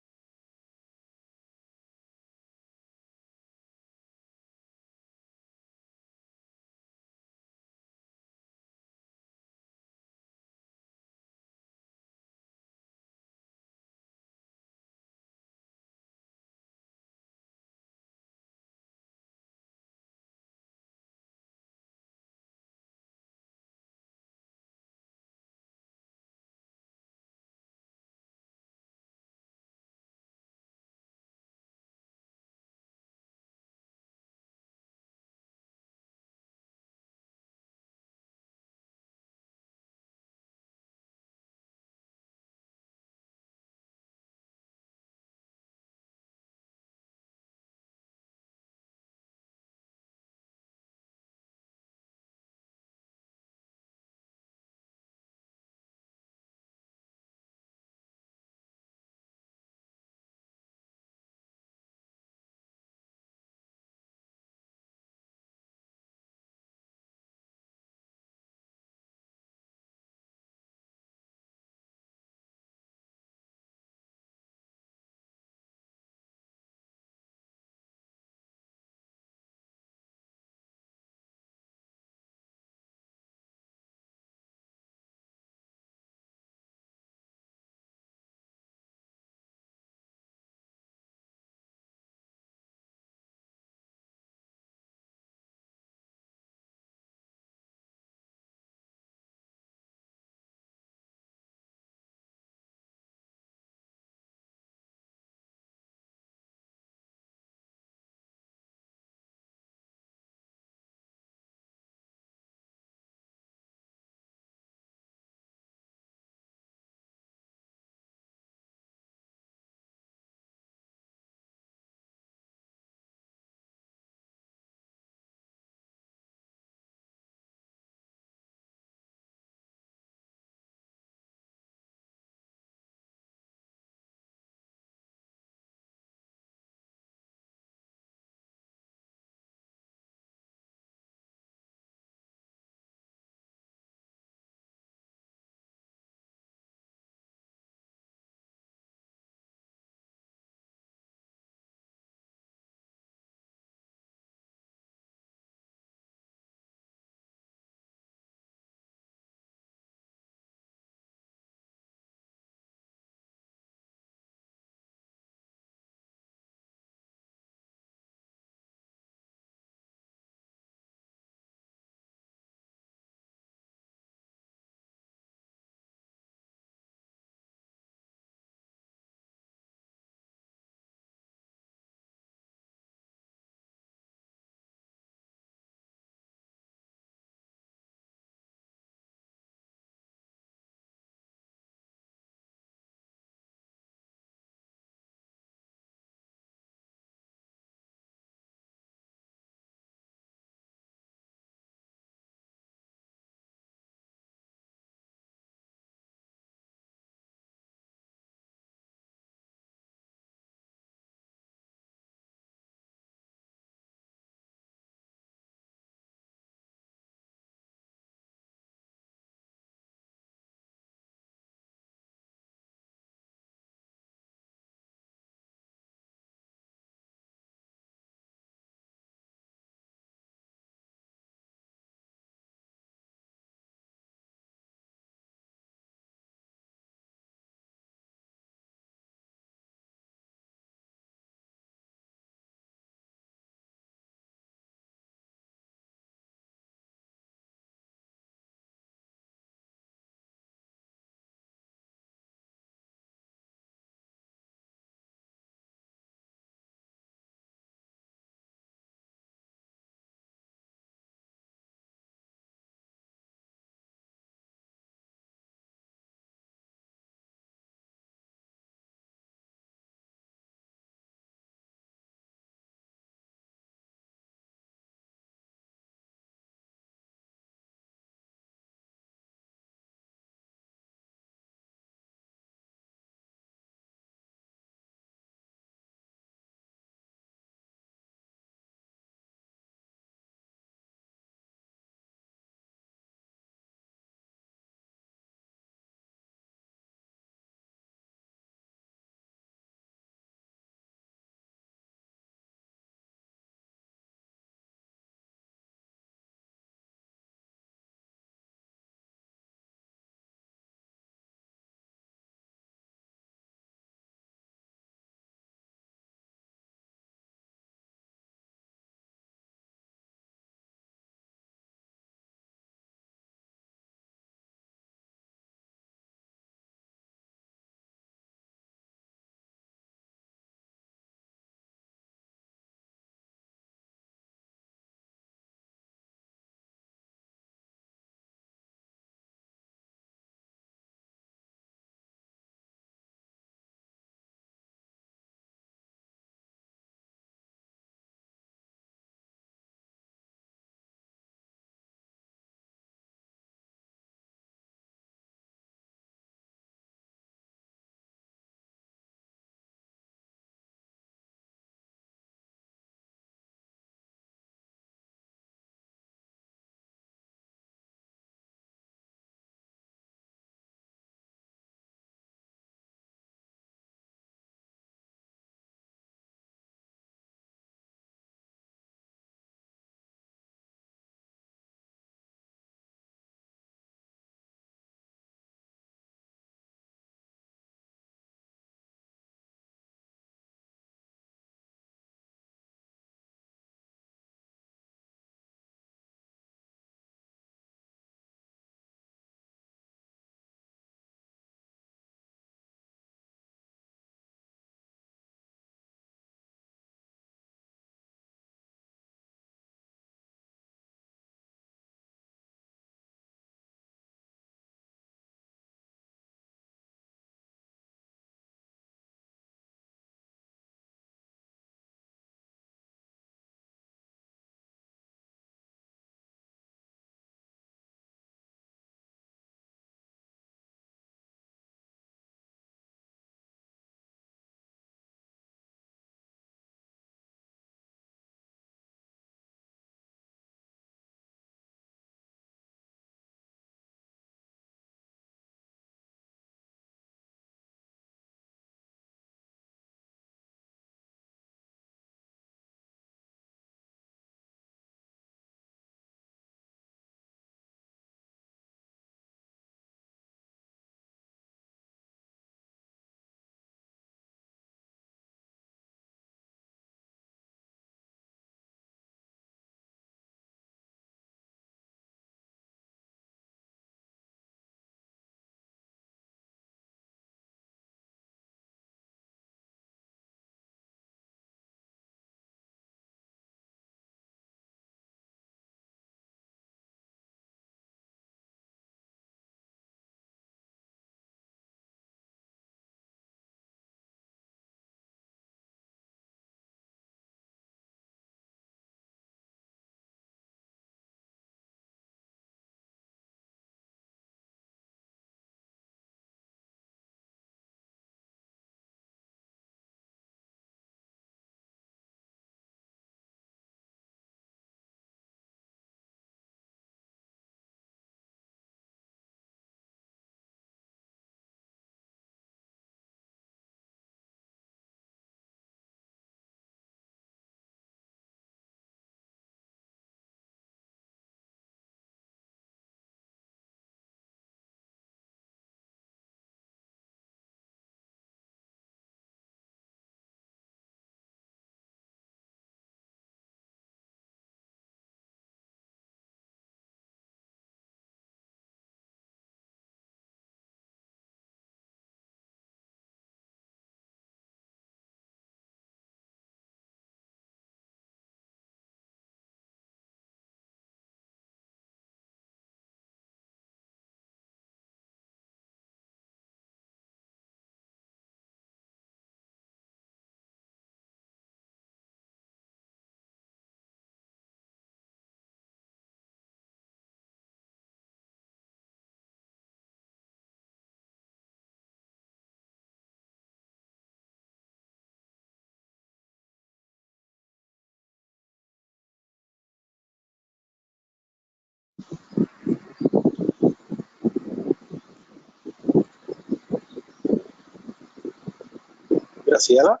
Graciela.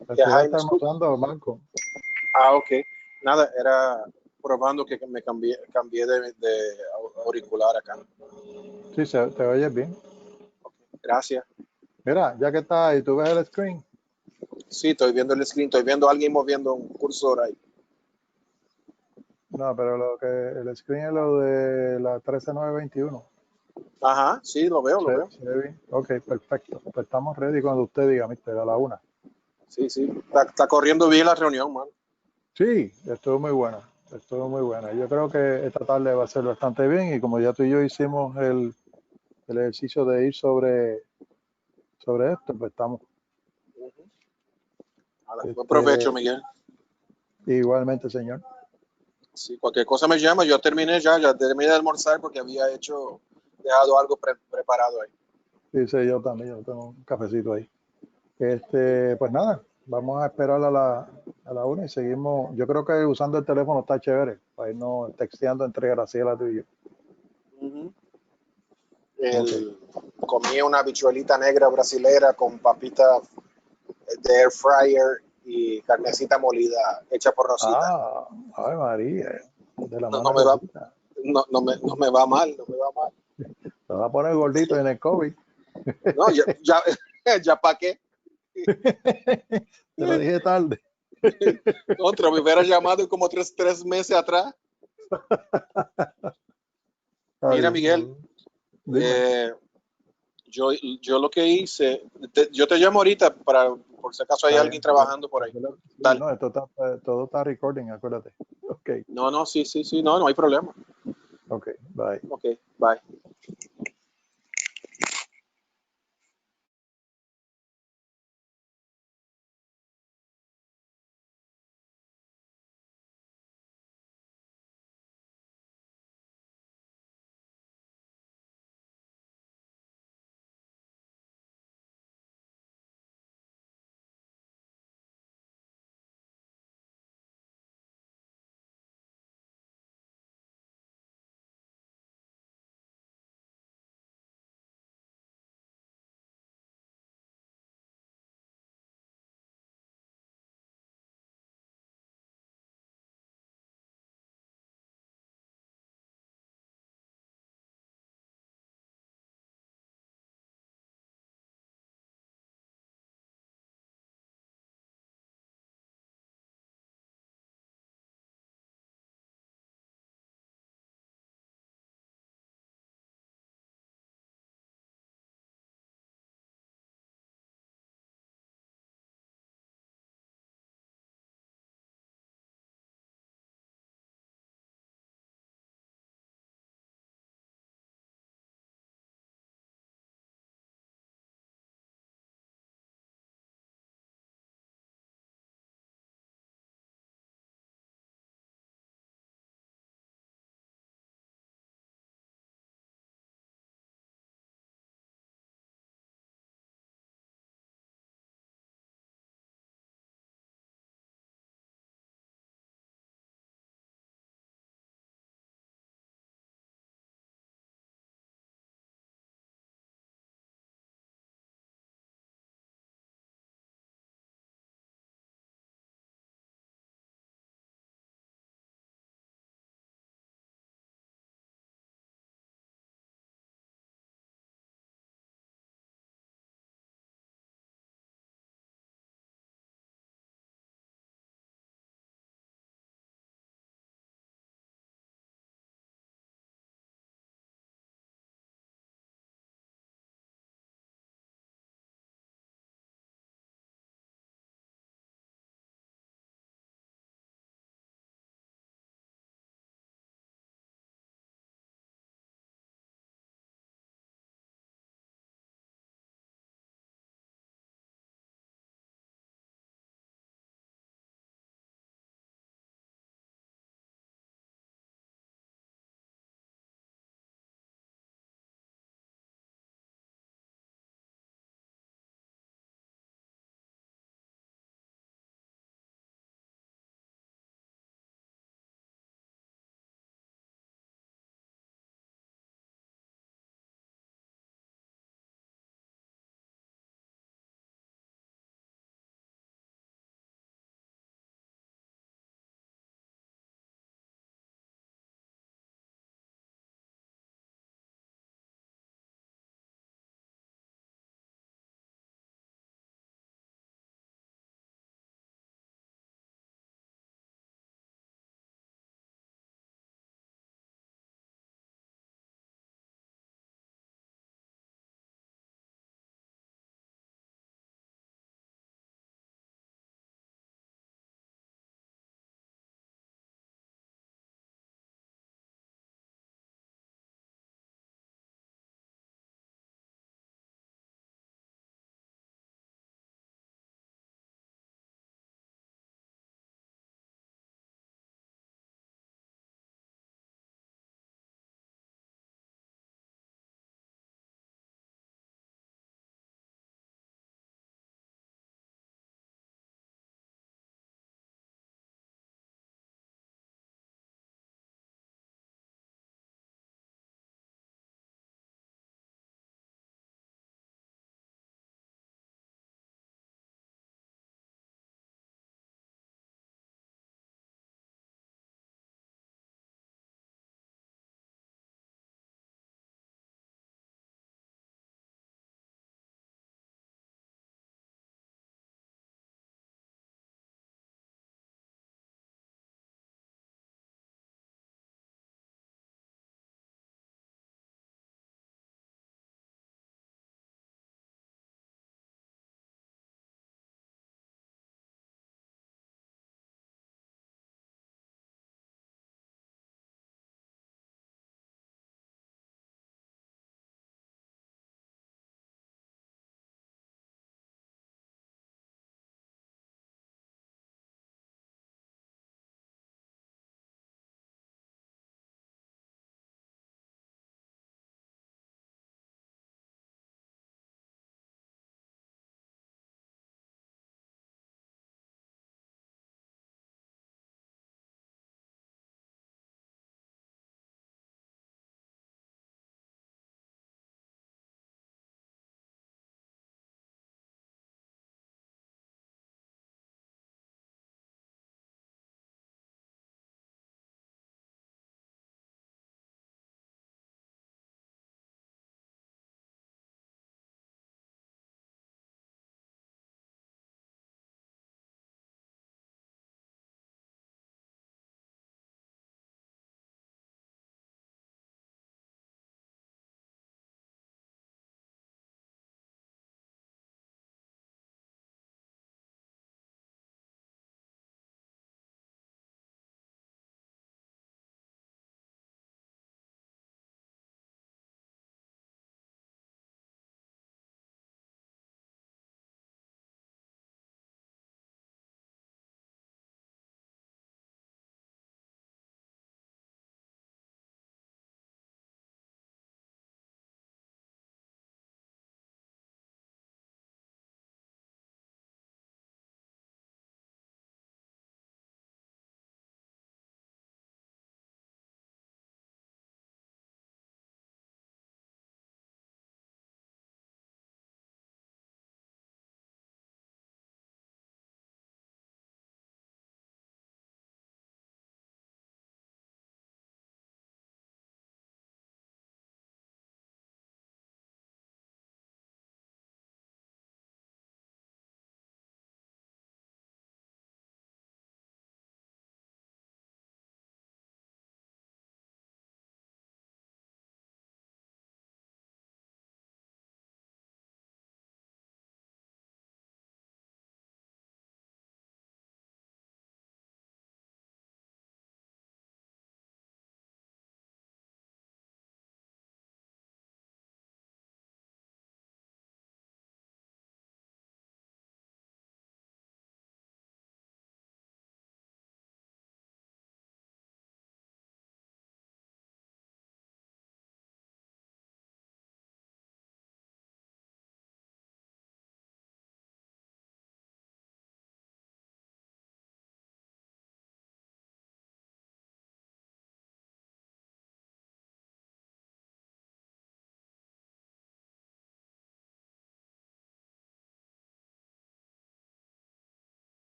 Graciela Jaime, está almorzando, Marco. ok. Nada, era probando que me cambié de auricular acá. Sí, te oyes bien. Gracias. Mira, ya que está ahí, ¿tú ves el screen? Sí, estoy viendo el screen, estoy viendo a alguien moviendo un cursor ahí. No, pero el screen es lo de la 13921. Ajá, sí, lo veo, lo veo. ¿Se ve bien? Ok, perfecto. Pues estamos ready cuando usted diga, mister, a la 1. Sí, sí, está corriendo bien la reunión, man. Sí, estuvo muy buena. Estuvo muy buena. Yo creo que esta tarde va a ser bastante bien y como ya tú y yo hicimos el ejercicio de ir sobre esto, pues estamos. Buen provecho, Miguel. Igualmente, señor. Sí, cualquier cosa me llama. Yo terminé ya terminé de almorzar porque había dejado algo preparado ahí. Sí, sí, yo también, yo tengo un cafecito ahí. Pues nada, vamos a esperar a la 1 y seguimos. Yo creo que usando el teléfono está chévere, para irnos texteando entre Graciela, tú y yo. Comí una habichuelita negra brasilera con papitas de air fryer y carnecita molida hecha por Rosita. Ah, ay María, de la mano me va, Rosita. no me va mal, no me va mal. Te va a poner gordito en el COVID. No, ya para qué. Te lo dije tarde. Contra, me hubiera llamado como tres meses atrás. Mira, Miguel, yo lo que hice, yo te llamo ahorita por si acaso hay alguien trabajando por ahí. Sí, no, todo está recording, acuérdate. Okay. No, sí, no hay problema. Ok, bye. Ok, bye.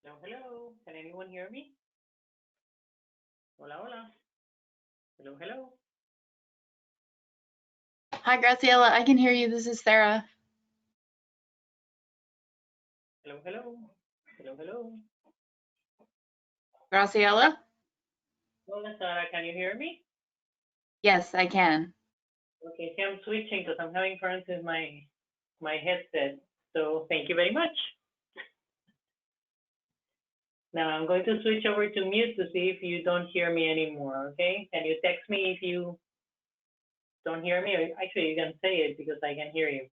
Hello, hello. Can anyone hear me? Hola, hola. Hello, hello. Hi, Graciela. I can hear you. This is Sarah. Hello, hello. Hello, hello. Graciela? Hola, Sara. Can you hear me? Yes, I can. Okay, see, I'm switching because I'm having problems with my headset. So thank you very much. Now I'm going to switch over to mute to see if you don't hear me anymore, okay? Can you text me if you don't hear me? Or actually, you can say it because I can hear you.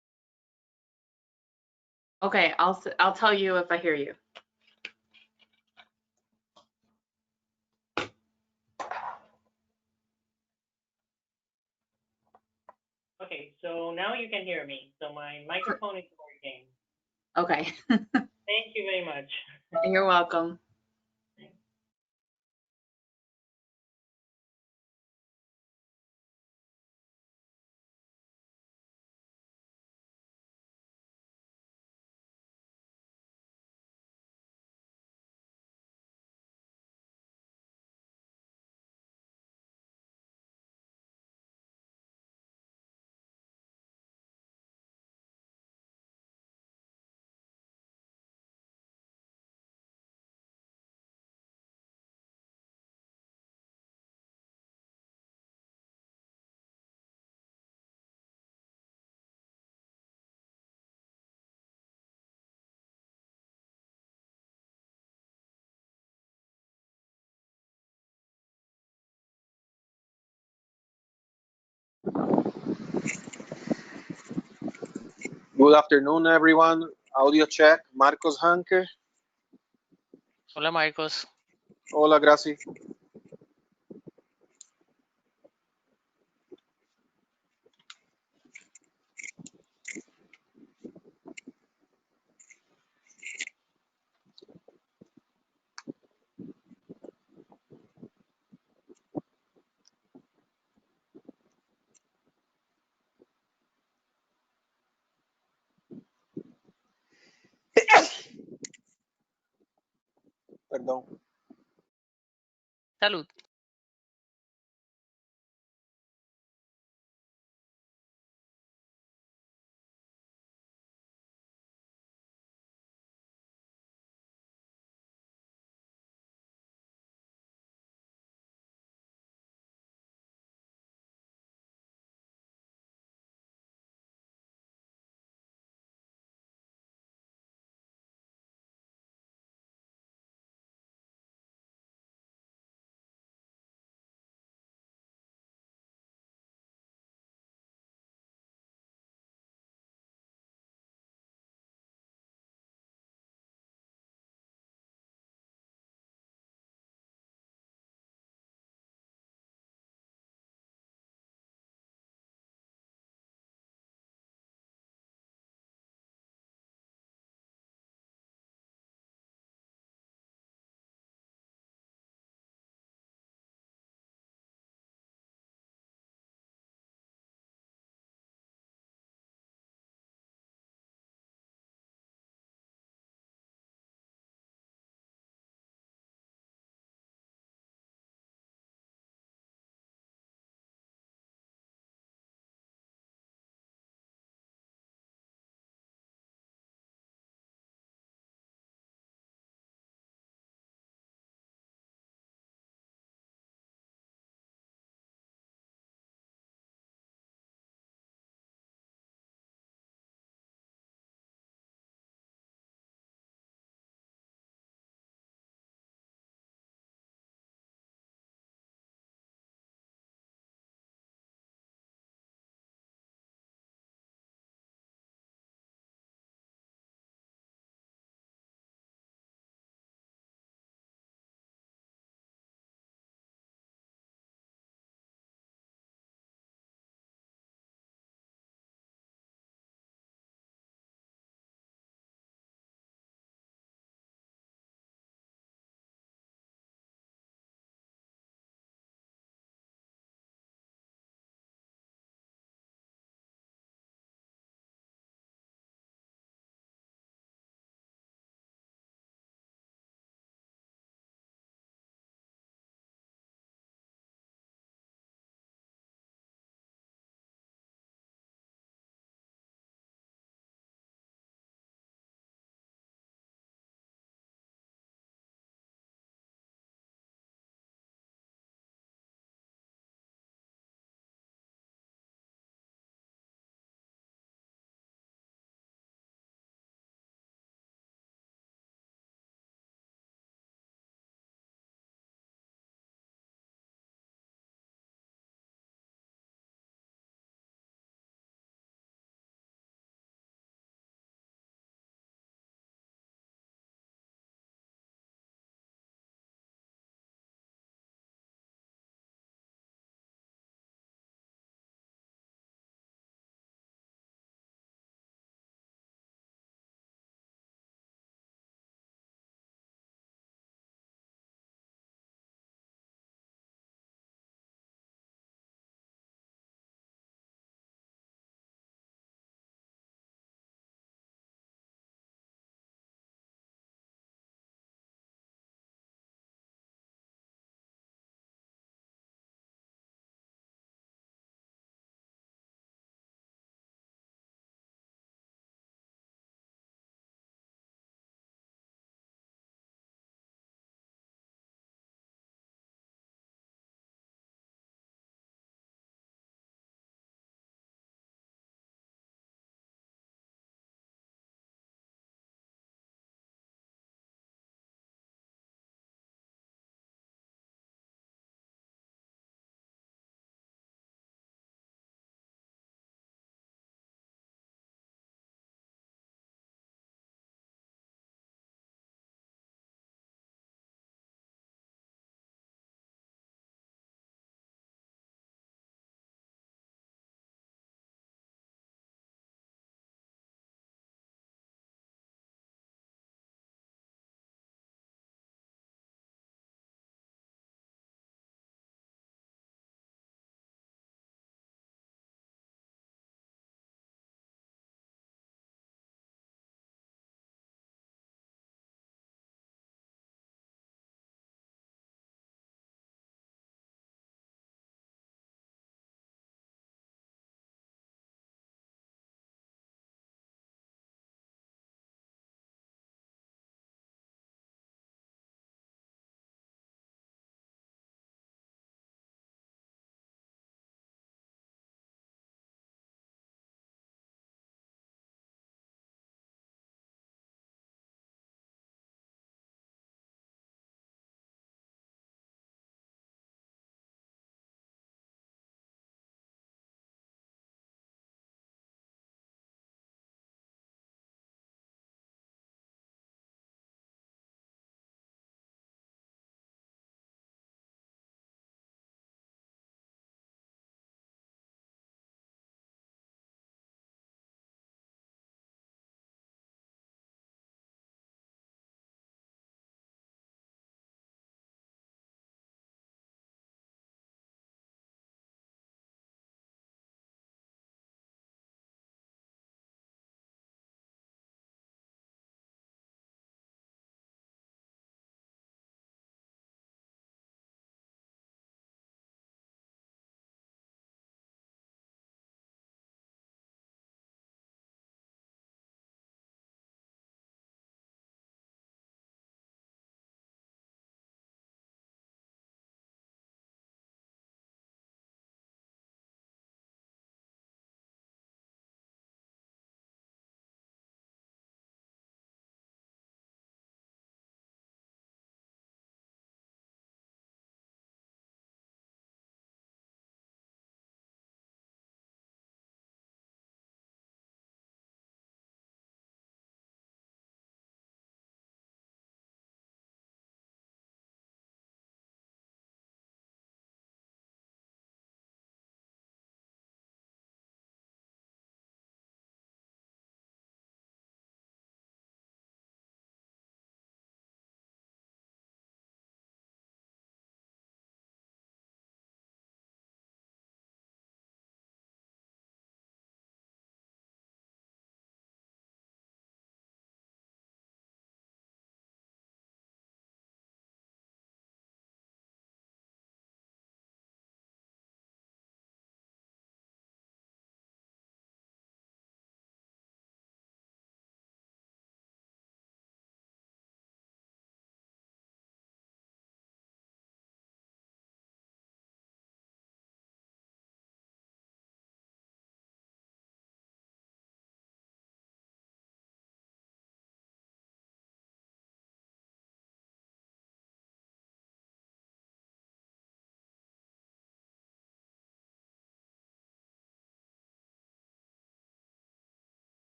Okay, I'll tell you if I hear you. Okay, so now you can hear me. So my microphone is working. Okay. Thank you very much. You're welcome. Good afternoon, everyone. Audio check. Marcos Hanke. Hola, Marcos. Hola, Gracie. Perdón. Salud.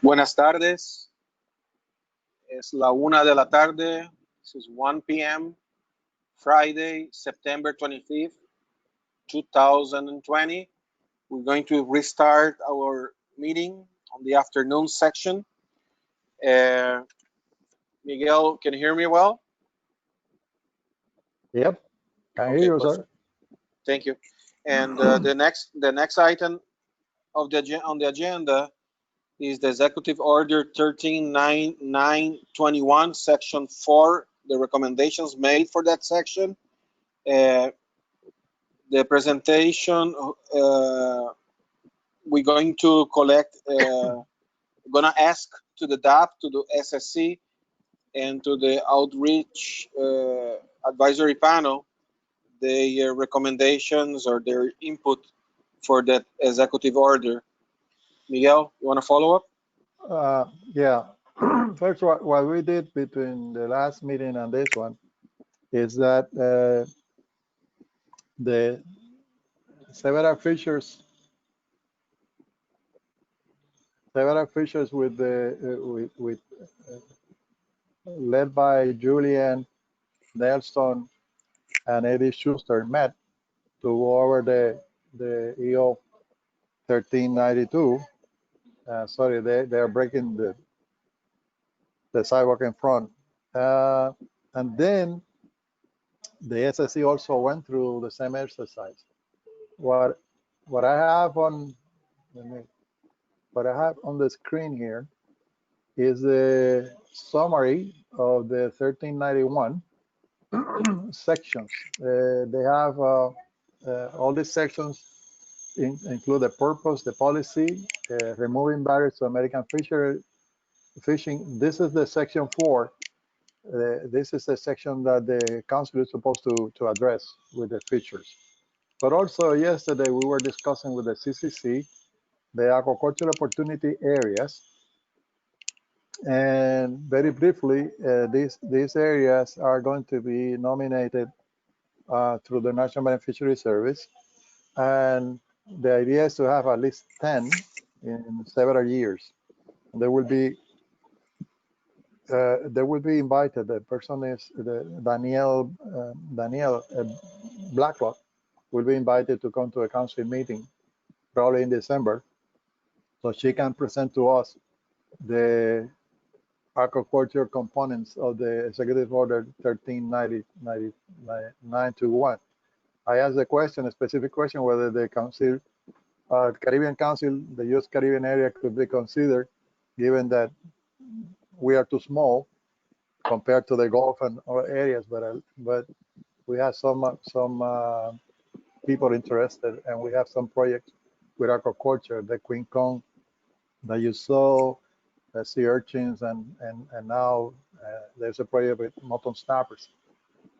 Buenas tardes. Es la 1 de la tarde. This is 1 p.m. Friday, September 25th, 2020. We're going to restart our meeting on the afternoon section. Miguel, can you hear me well? Yep, can Okay, hear you, perfect. sir. Thank you. And the next item of on the agenda is the Executive Order 139921, Section 4, the recommendations made for that section. The presentation, we're going to collect, gonna ask to the DAP, to the SSC, and to the Outreach Advisory Panel, their recommendations or their input for that executive order. Miguel, you want to follow up? Yeah. First, what we did between the last meeting and this one is that the several features with the led by Julian Nelson and Eddie Schuster met to go over the EO 1392. Sorry, they are breaking the sidewalk in front. And then the SSC also went through the same exercise. What I have on the screen here is the summary of the 1391 sections. They have all these sections include the purpose, the policy, removing barriers to American fishing. This is the section 4. This is the section that the council is supposed to address with the features. But also yesterday we were discussing with the CCC the aquaculture opportunity areas, and very briefly, these areas are going to be nominated through the National Beneficiary Service, and the idea is to have at least 10 in several years. They will be invited. The person is Danielle Blacklock will be invited to come to a council meeting probably in December, so she can present to us the aquaculture components of the Executive Order 139921. I asked a specific question, whether the Council, Caribbean Council, the U.S. Caribbean area could be considered, given that we are too small compared to the Gulf and other areas, but we have some people interested, and we have some projects with aquaculture, the Queen Kong that you saw, the sea urchins, and now there's a project with mutton snappers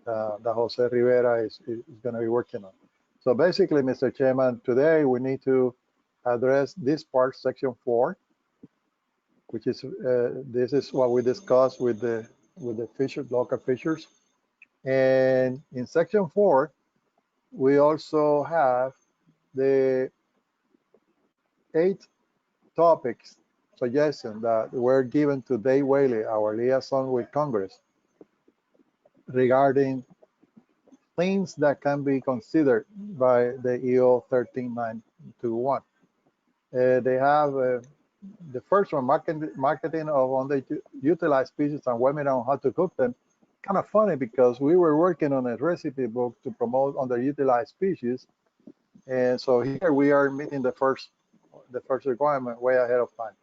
that Jose Rivera is going to be working on. So basically, Mr. Chairman, today we need to address this part, section 4, which is this is what we discussed with the fishers, local fishers. And in section 4, we also have the 8 topics suggestions that were given to Dave Whaley, our liaison with Congress, regarding things that can be considered by the EO 13921. They have the first one, marketing of underutilized species and webinar on how to cook them. Kind of funny, because we were working on a recipe book to promote underutilized species, and so here we are meeting the first requirement way ahead of time.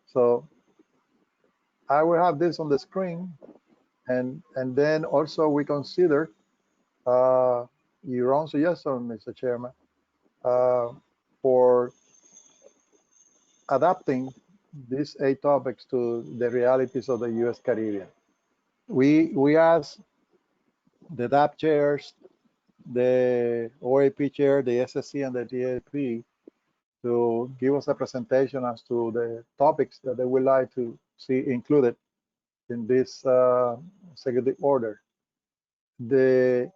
So I will have this on the screen, and then also we consider your own suggestion, Mr. Chairman, for adapting these 8 topics to the realities of the U.S. Caribbean. We asked the DAP chairs, the OAP chair, the SSC, and the DAP to give us a presentation as to the topics that they would like to see included in this executive order. The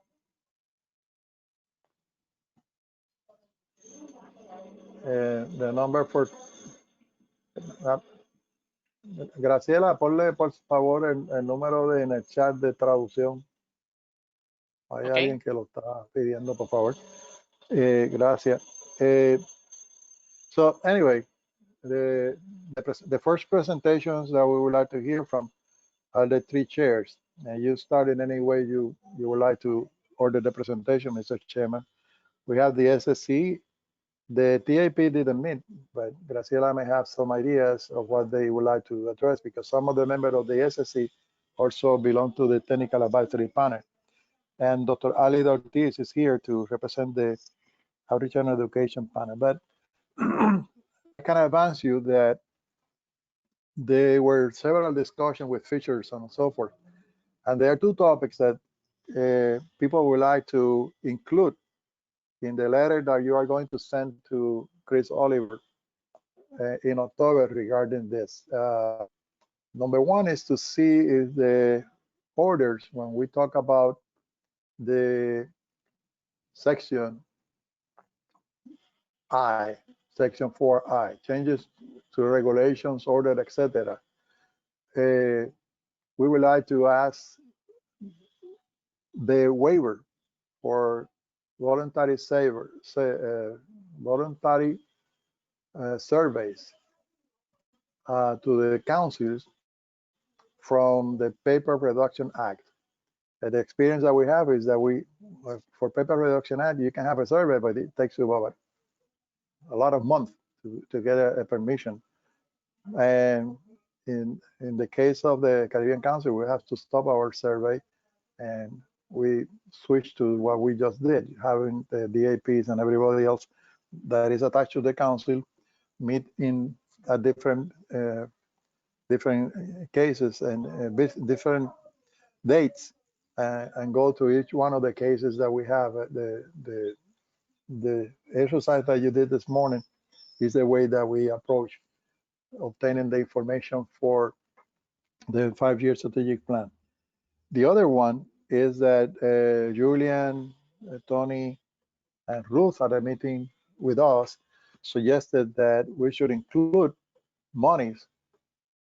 number for Graciela, ponle por favor el número en el chat de traducción. Hay alguien que lo está pidiendo, por favor. Gracias. So anyway, the first presentations that we would like to hear from are the three chairs. And you start in any way you would like to order the presentation, Mr. Chairman. We have the SSC. The TAP didn't meet, but Graciela may have some ideas of what they would like to address, because some of the members of the SSC also belong to the technical advisory panel. And Dr. Ali Ortiz is here to represent the outreach and education panel. But I can advance you that there were several discussions with fishers and so forth. And there are two topics that people would like to include in the letter that you are going to send to Chris Oliver in October regarding this. Number one is to see if the orders, when we talk about the section I, section 4I, changes to regulations, order, etc. We would like to ask the waiver for voluntary surveys to the councils from the Paper Reduction Act. The experience that we have is that for Paper Reduction Act, you can have a survey, but it takes you about a lot of months to get a permission. And in the case of the Caribbean Council, we have to stop our survey, and we switch to what we just did, having the DAPs and everybody else that is attached to the council meet in a different cases and different dates, and go to each one of the cases that we have. The exercise that you did this morning is the way that we approach obtaining the information for the 5-year strategic plan. The other one is that Julian, Tony, and Ruth at a meeting with us suggested that we should include monies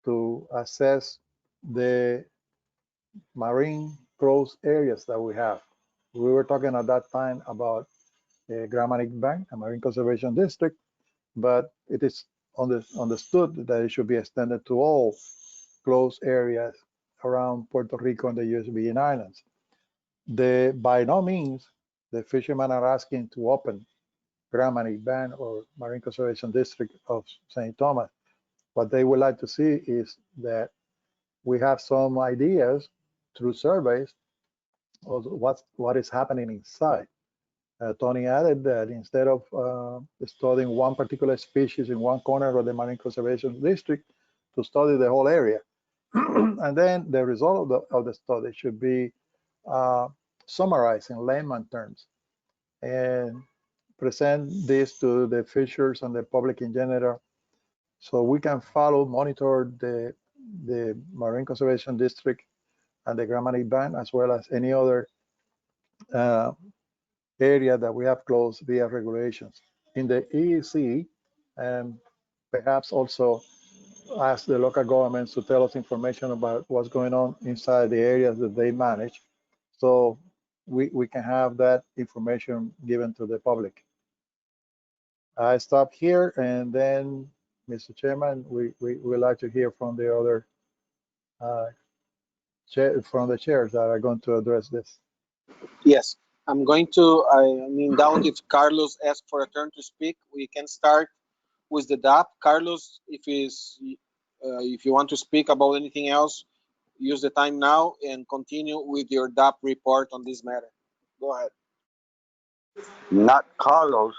to assess the marine closed areas that we have. We were talking at that time about Gramatic Bank, a marine conservation district, but it is understood that it should be extended to all closed areas around Puerto Rico and the US Virgin Islands. By no means the fishermen are asking to open Gramatic Bank or Marine Conservation District of St. Thomas. What they would like to see is that we have some ideas through surveys of what is happening inside. Tony added that instead of studying one particular species in one corner of the Marine Conservation District, to study the whole area. And then the result of the study should be summarized in layman terms and present this to the fishers and the public in general, so we can monitor the Marine Conservation District and the Gramatic Bank, as well as any other area that we have closed via regulations. In the EEC, and perhaps also ask the local governments to tell us information about what's going on inside the areas that they manage, so we can have that information given to the public. I stop here, and then, Mr. Chairman, we would like to hear from the other from the chairs that are going to address this. Yes, I'm going to, doubt if Carlos asked for a turn to speak. We can start with the DAP. Carlos, if you want to speak about anything else, use the time now and continue with your DAP report on this matter. Go ahead. Not Carlos.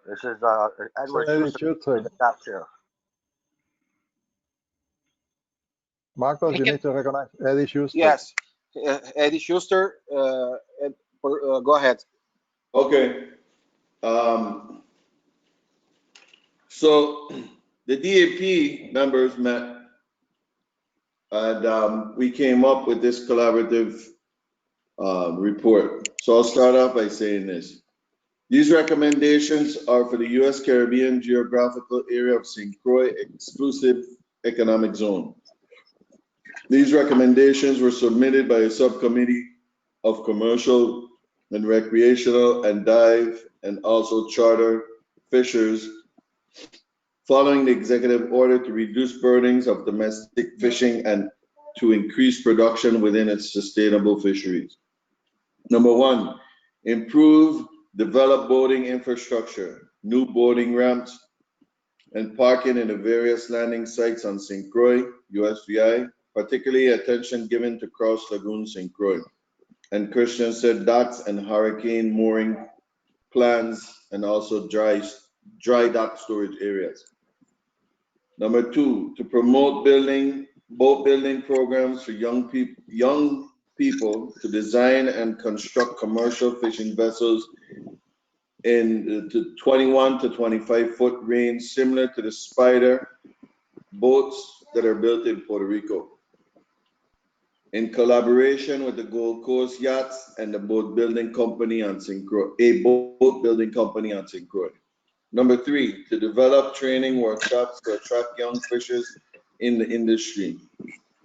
This is Edward Schuster, the DAP chair. Marcos, you need to recognize Eddie Schuster. Yes, Eddie Schuster, go ahead. Okay. So the DAP members met, and we came up with this collaborative report. So I'll start off by saying this. These recommendations are for the U.S. Caribbean geographical area of St. Croix exclusive economic zone. These recommendations were submitted by a subcommittee of commercial and recreational and dive and also charter fishers following the executive order to reduce burnings of domestic fishing and to increase production within its sustainable fisheries. Number one, improve, develop boating infrastructure, new boating ramps, and parking in the various landing sites on St. Croix, USVI, particularly attention given to Cross Lagoon, St. Croix, and Christiansted docks and hurricane mooring plans, and also dry dock storage areas. Number two, to promote boat building programs for young people to design and construct commercial fishing vessels in the 21 to 25 foot range, similar to the Spider boats that are built in Puerto Rico, in collaboration with the Gold Coast Yachts and the boat building company on St. Croix, a boat building company on St. Croix. Number three, to develop training workshops to attract young fishers in the industry.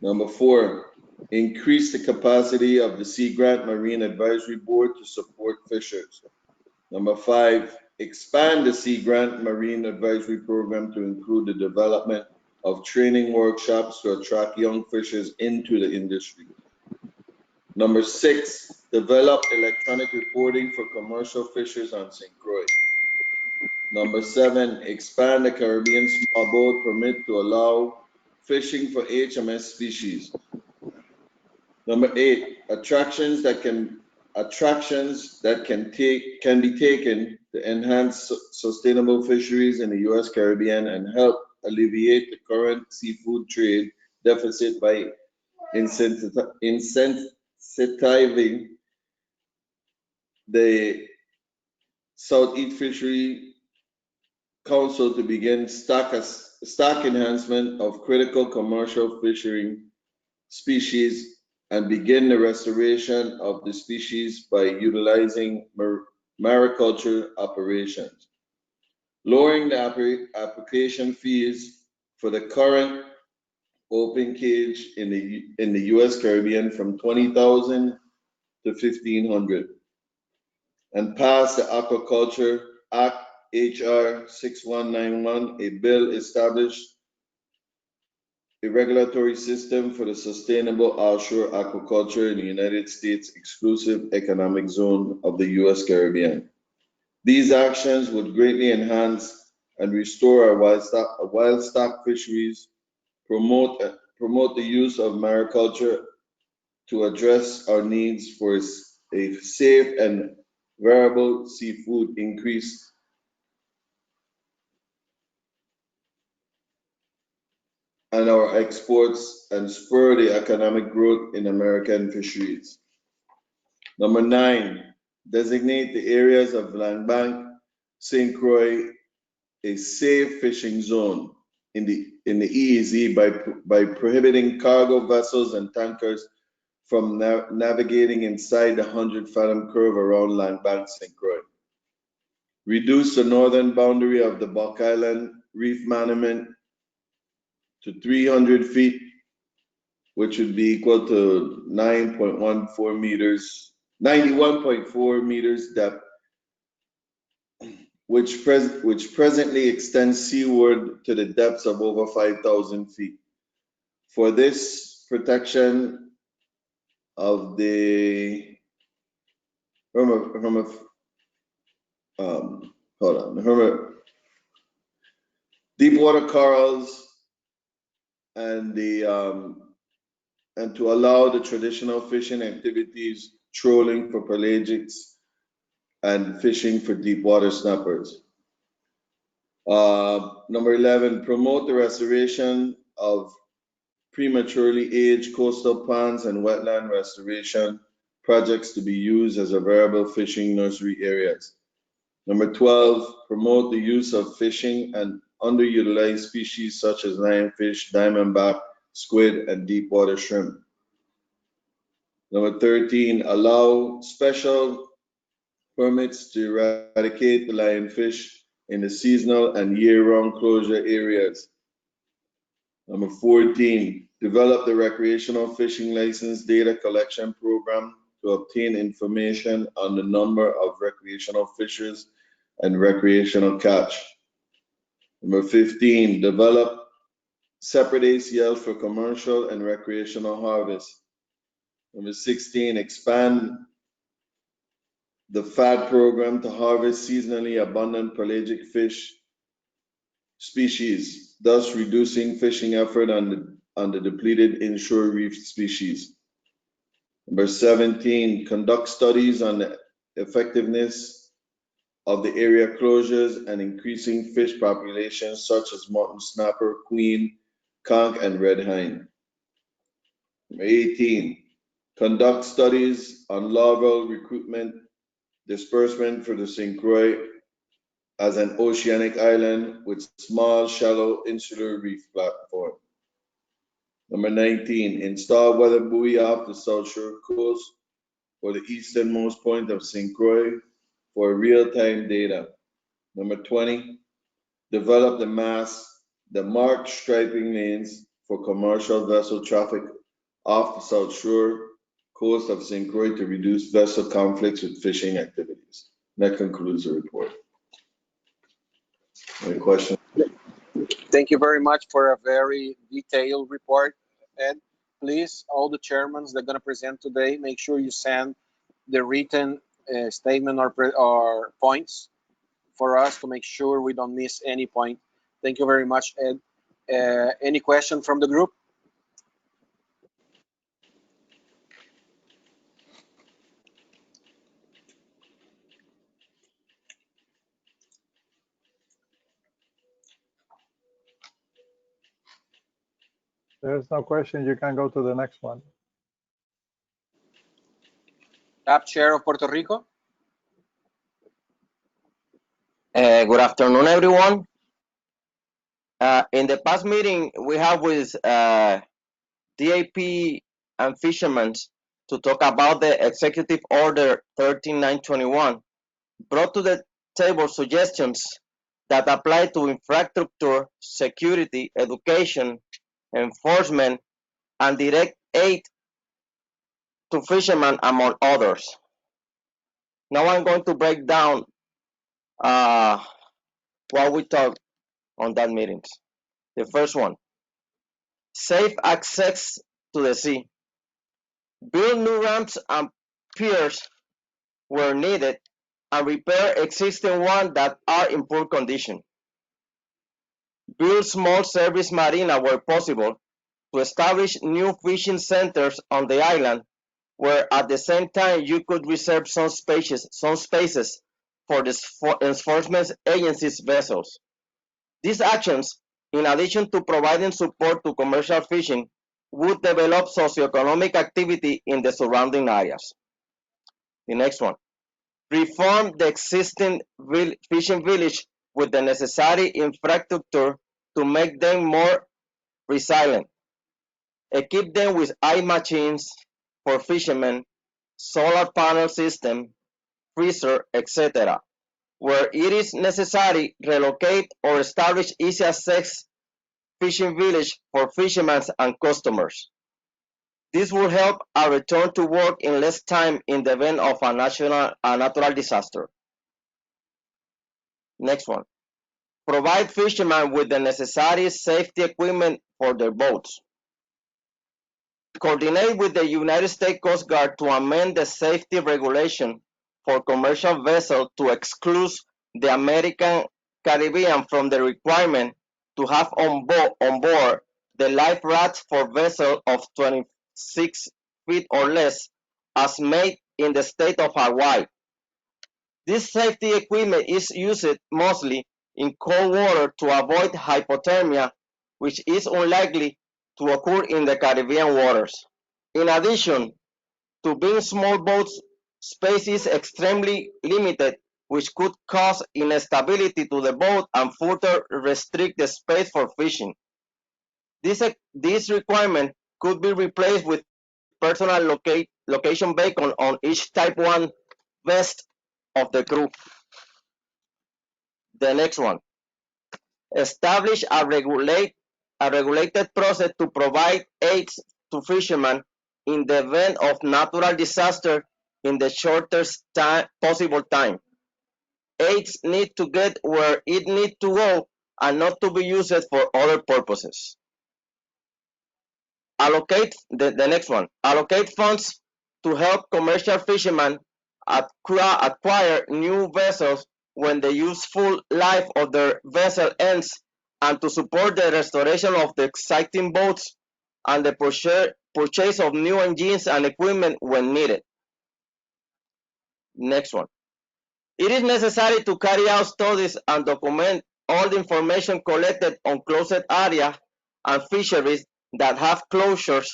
Number four, increase the capacity of the Sea Grant Marine Advisory Board to support fishers. Number five, expand the Sea Grant Marine Advisory Program to include the development of training workshops to attract young fishers into the industry. Number six, develop electronic reporting for commercial fishers on St. Croix. Number seven, expand the Caribbean small boat permit to allow fishing for HMS species. Number eight, attractions that can be taken to enhance sustainable fisheries in the U.S. Caribbean and help alleviate the current seafood trade deficit by incentivizing the Southeast Fishery Council to begin stock enhancement of critical commercial fishery species and begin the restoration of the species by utilizing mariculture operations. Lowering the application fees for the current open cage in the U.S. Caribbean from $20,000 to $1,500, and pass the Aquaculture Act HR 6191, a bill established a regulatory system for the sustainable offshore aquaculture in the United States exclusive economic zone of the U.S. Caribbean. These actions would greatly enhance and restore our wild stock fisheries, promote the use of mariculture to address our needs for a safe and variable seafood increase and our exports and spur the economic growth in American fisheries. Number nine, designate the areas of Langbank, St. Croix a safe fishing zone in the EEZ by prohibiting cargo vessels and tankers from navigating inside the 100-fathom curve around Langbank, St. Croix. Reduce the northern boundary of the Buck Island Reef Monument to 300 feet, which would be equal to 9.14 meters, 91.4 meters depth, which presently extends seaward to the depths of over 5,000 feet. For this protection of the deep water corals and to allow the traditional fishing activities, trolling for pelagics and fishing for deep water snappers. Number 11, promote the restoration of prematurely aged coastal ponds and wetland restoration projects to be used as a variable fishing nursery areas. Number 12, promote the use of fishing and underutilized species such as lionfish, diamondback, squid, and deep water shrimp. Number 13, allow special permits to eradicate the lionfish in the seasonal and year-round closure areas. Number 14, develop the recreational fishing license data collection program to obtain information on the number of recreational fishers and recreational catch. Number 15, develop separate ACLs for commercial and recreational harvest. Number 16, expand the FAD program to harvest seasonally abundant pelagic fish species, thus reducing fishing effort on the depleted inshore reef species. Number 17, conduct studies on the effectiveness of the area closures and increasing fish populations such as mutton snapper, queen, conch, and red hind. Number 18, conduct studies on larval recruitment, disbursement for the St. Croix as an oceanic island with small, shallow, insular reef platform. Number 19, install weather buoy off the South Shore coast for the easternmost point of St. Croix for real-time data. Number 20, develop the marked striping lanes for commercial vessel traffic off the South Shore coast of St. Croix to reduce vessel conflicts with fishing activities. That concludes the report. Any questions? Thank you very much for a very detailed report, Ed. Please, all the chairmen that are going to present today, make sure you send the written statement or points for us to make sure we don't miss any point. Thank you very much, Ed. Any question from the group? There's no question. You can go to the next one. Top Chair of Puerto Rico. Good afternoon, everyone. In the past meeting we have with DAP and fishermen to talk about the Executive Order 13921, brought to the table suggestions that apply to infrastructure, security, education, enforcement, and direct aid to fishermen, among others. Now I'm going to break down what we talked on that meetings. The first one, safe access to the sea. Build new ramps and piers where needed and repair existing ones that are in poor condition. Build small service marina where possible to establish new fishing centers on the island, where at the same time you could reserve some spaces for the enforcement agencies' vessels. These actions, in addition to providing support to commercial fishing, would develop socioeconomic activity in the surrounding areas. The next one, reform the existing fishing village with the necessary infrastructure to make them more resilient. Equip them with ice machines for fishermen, solar panel system, freezer, etc. Where it is necessary, relocate or establish easy access fishing village for fishermen and customers. This will help a return to work in less time in the event of a natural disaster. Next one. Provide fishermen with the necessary safety equipment for their boats. Coordinate with the United States Coast Guard to amend the safety regulation for commercial vessels to exclude the American Caribbean from the requirement to have on board the life rafts for vessels of 26 feet or less, as made in the state of Hawaii. This safety equipment is used mostly in cold water to avoid hypothermia, which is unlikely to occur in the Caribbean waters. In addition to being small boats, space is extremely limited, which could cause instability to the boat and further restrict the space for fishing. This requirement could be replaced with personal location beacon on each Type 1 vessel of the crew. The next one, establish a regulated process to provide aids to fishermen in the event of natural disaster in the shortest possible time. Aids need to get where it needs to go and not to be used for other purposes. Allocate, the next one, allocate funds to help commercial fishermen acquire new vessels when the useful life of their vessel ends, and to support the restoration of the existing boats and the purchase of new engines and equipment when needed. Next one. It is necessary to carry out studies and document all the information collected on closed area and fisheries that have closures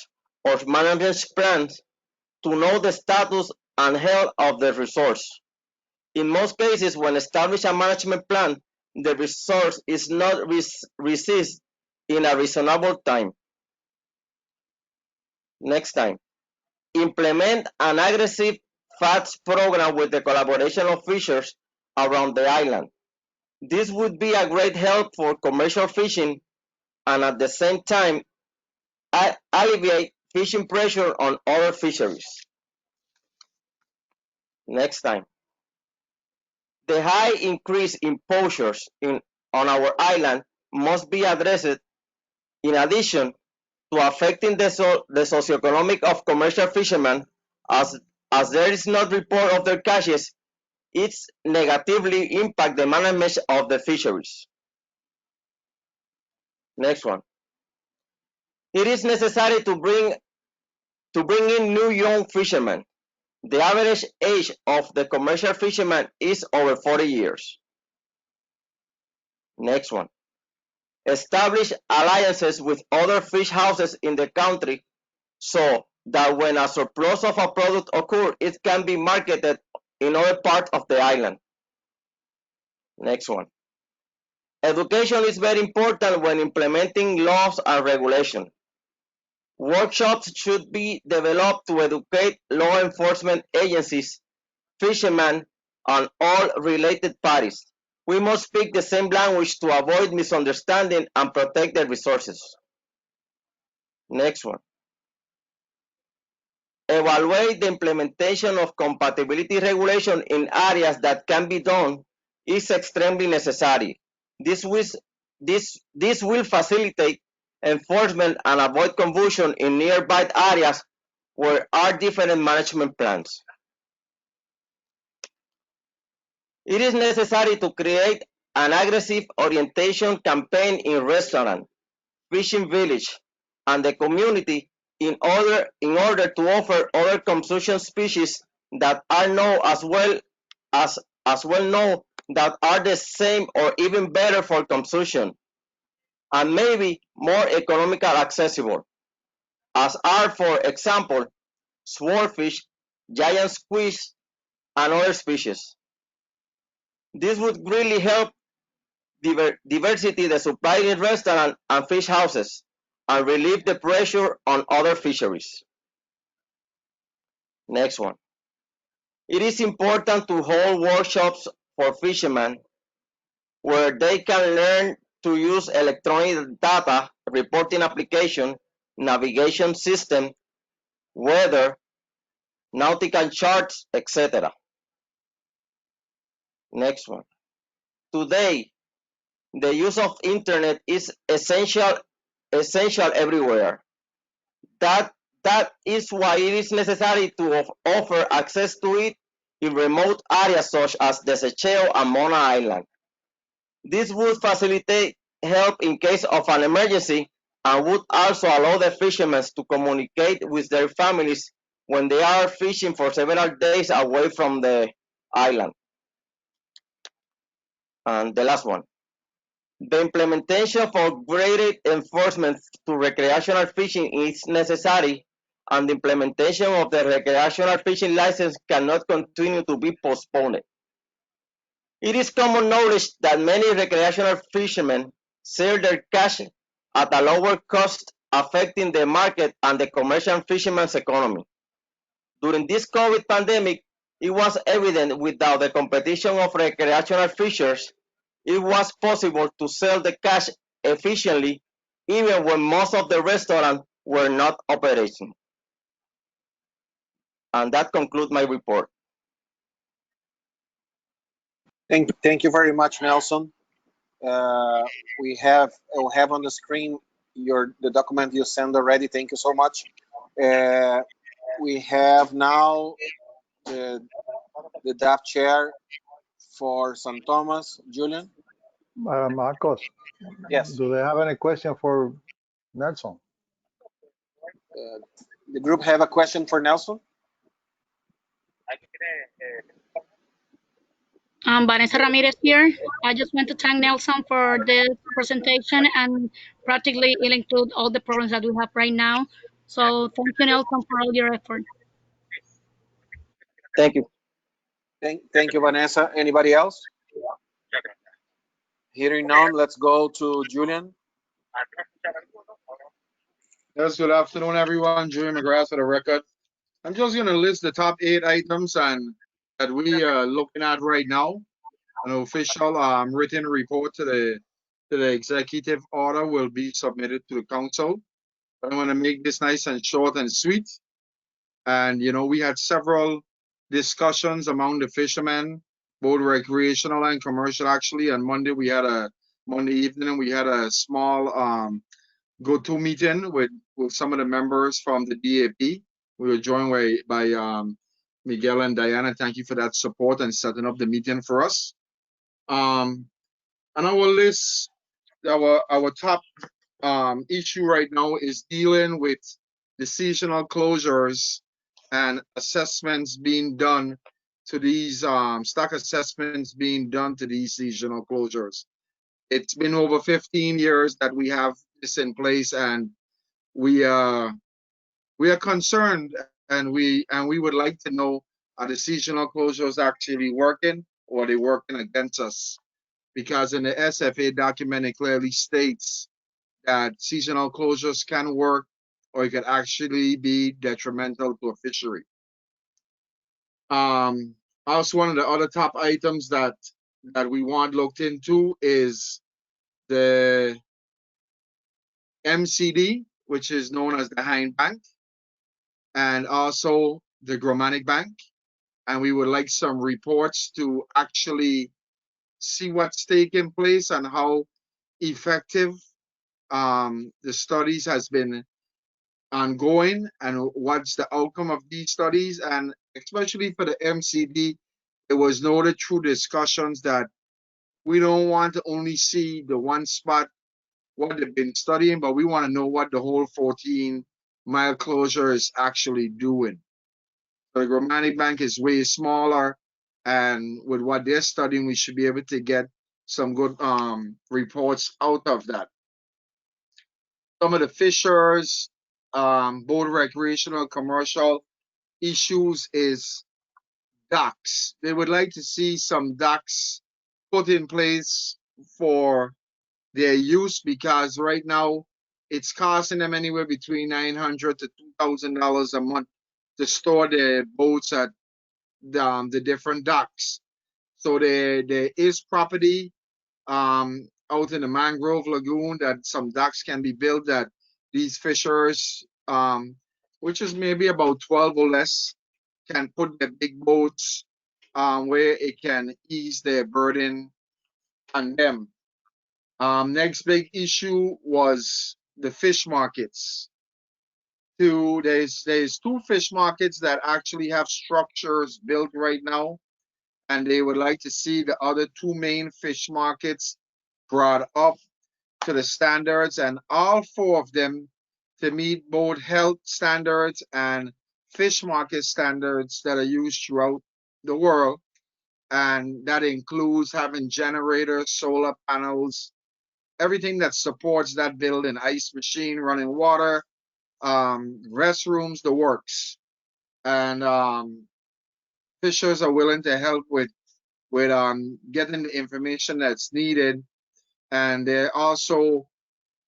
or management plans to know the status and health of the resource. In most cases, when establish a management plan, the resource is not received in a reasonable time. Next time, implement an aggressive FATS program with the collaboration of fishers around the island. This would be a great help for commercial fishing and at the same time alleviate fishing pressure on other fisheries. Next time. The high increase in poachers on our island must be addressed in addition to affecting the socioeconomic of commercial fishermen, as there is no report of their catches. It's negatively impact the management of the fisheries. Next one. It is necessary to bring in new young fishermen. The average age of the commercial fisherman is over 40 years. Next one. Establish alliances with other fish houses in the country so that when a surplus of a product occurs, it can be marketed in other parts of the island. Next one. Education is very important when implementing laws and regulations. Workshops should be developed to educate law enforcement agencies, fishermen, and all related parties. We must speak the same language to avoid misunderstanding and protect the resources. Next one. Evaluate the implementation of compatibility regulation in areas that can be done is extremely necessary. This will facilitate enforcement and avoid confusion in nearby areas where are different management plans. It is necessary to create an aggressive orientation campaign in restaurant, fishing village, and the community in order to offer other consumption species that are known as well known that are the same or even better for consumption and maybe more economical accessible, as are, for example, swordfish, giant squid, and other species. This would really help diversity the supply in restaurant and fish houses and relieve the pressure on other fisheries. Next one. It is important to hold workshops for fishermen where they can learn to use electronic data reporting application, navigation system, weather, nautical charts, etc. Next one. Today, the use of internet is essential everywhere. That is why it is necessary to offer access to it in remote areas such as the Seychelles and Mona Island. This would facilitate help in case of an emergency and would also allow the fishermen to communicate with their families when they are fishing for several days away from the island. And the last one. The implementation of upgraded enforcement to recreational fishing is necessary, and the implementation of the recreational fishing license cannot continue to be postponed. It is common knowledge that many recreational fishermen sell their catch at a lower cost, affecting the market and the commercial fishermen's economy. During this COVID pandemic, it was evident without the competition of recreational fishers, it was possible to sell the catch efficiently even when most of the restaurants were not operating. And that concludes my report. Thank you very much, Nelson. We'll have on the screen the document you sent already. Thank you so much. We have now the DAF chair for St. Thomas, Julian. Marcos, Yes. do they have any question for Nelson? The group have a question for Nelson? Vanessa Ramirez here. I just want to thank Nelson for this presentation, and practically it includes all the problems that we have right now. So thank you, Nelson, for all your effort. Thank you. Thank you, Vanessa. Anybody else? Hearing none, let's go to Julian. Yes, good afternoon, everyone. Julian McGrath for the record. I'm just going to list the top 8 items that we are looking at right now. An official written report to the executive order will be submitted to the council. I want to make this nice and short and sweet. And, you know, we had several discussions among the fishermen, both recreational and commercial. Actually, on Monday evening, we had a small go-to meeting with some of the members from the DAP. We were joined by Miguel and Diana. Thank you for that support and setting up the meeting for us. On our list, our top issue right now is dealing with the seasonal closures and assessments being done to these stock assessments being done to these seasonal closures. It's been over 15 years that we have this in place, and we are concerned, and we would like to know, are the seasonal closures actually working, or are they working against us? Because in the SFA document, it clearly states that seasonal closures can work, or it could actually be detrimental to a fishery. Also, one of the other top items that we want looked into is the MCD, which is known as the Hind Bank, and also the Gromanic Bank. And we would like some reports to actually see what's taking place and how effective the studies has been ongoing, and what's the outcome of these studies. And especially for the MCD, it was noted through discussions that we don't want to only see the one spot, what they've been studying, but we want to know what the whole 14-mile closure is actually doing. The Gromanic Bank is way smaller, and with what they're studying, we should be able to get some good reports out of that. Some of the fishers, both recreational and commercial issues is docks. They would like to see some docks put in place for their use, because right now it's costing them anywhere between $900 to $2,000 a month to store their boats at the different docks. So there is property out in the mangrove lagoon that some docks can be built, that these fishers, which is maybe about 12 or less, can put their big boats where it can ease their burden on them. Next big issue was the fish markets. There's 2 fish markets that actually have structures built right now, and they would like to see the other 2 main fish markets brought up to the standards, and all 4 of them to meet both health standards and fish market standards that are used throughout the world. And that includes having generators, solar panels, everything that supports that building, ice machine, running water, restrooms, the works. And fishers are willing to help with getting the information that's needed. And they're also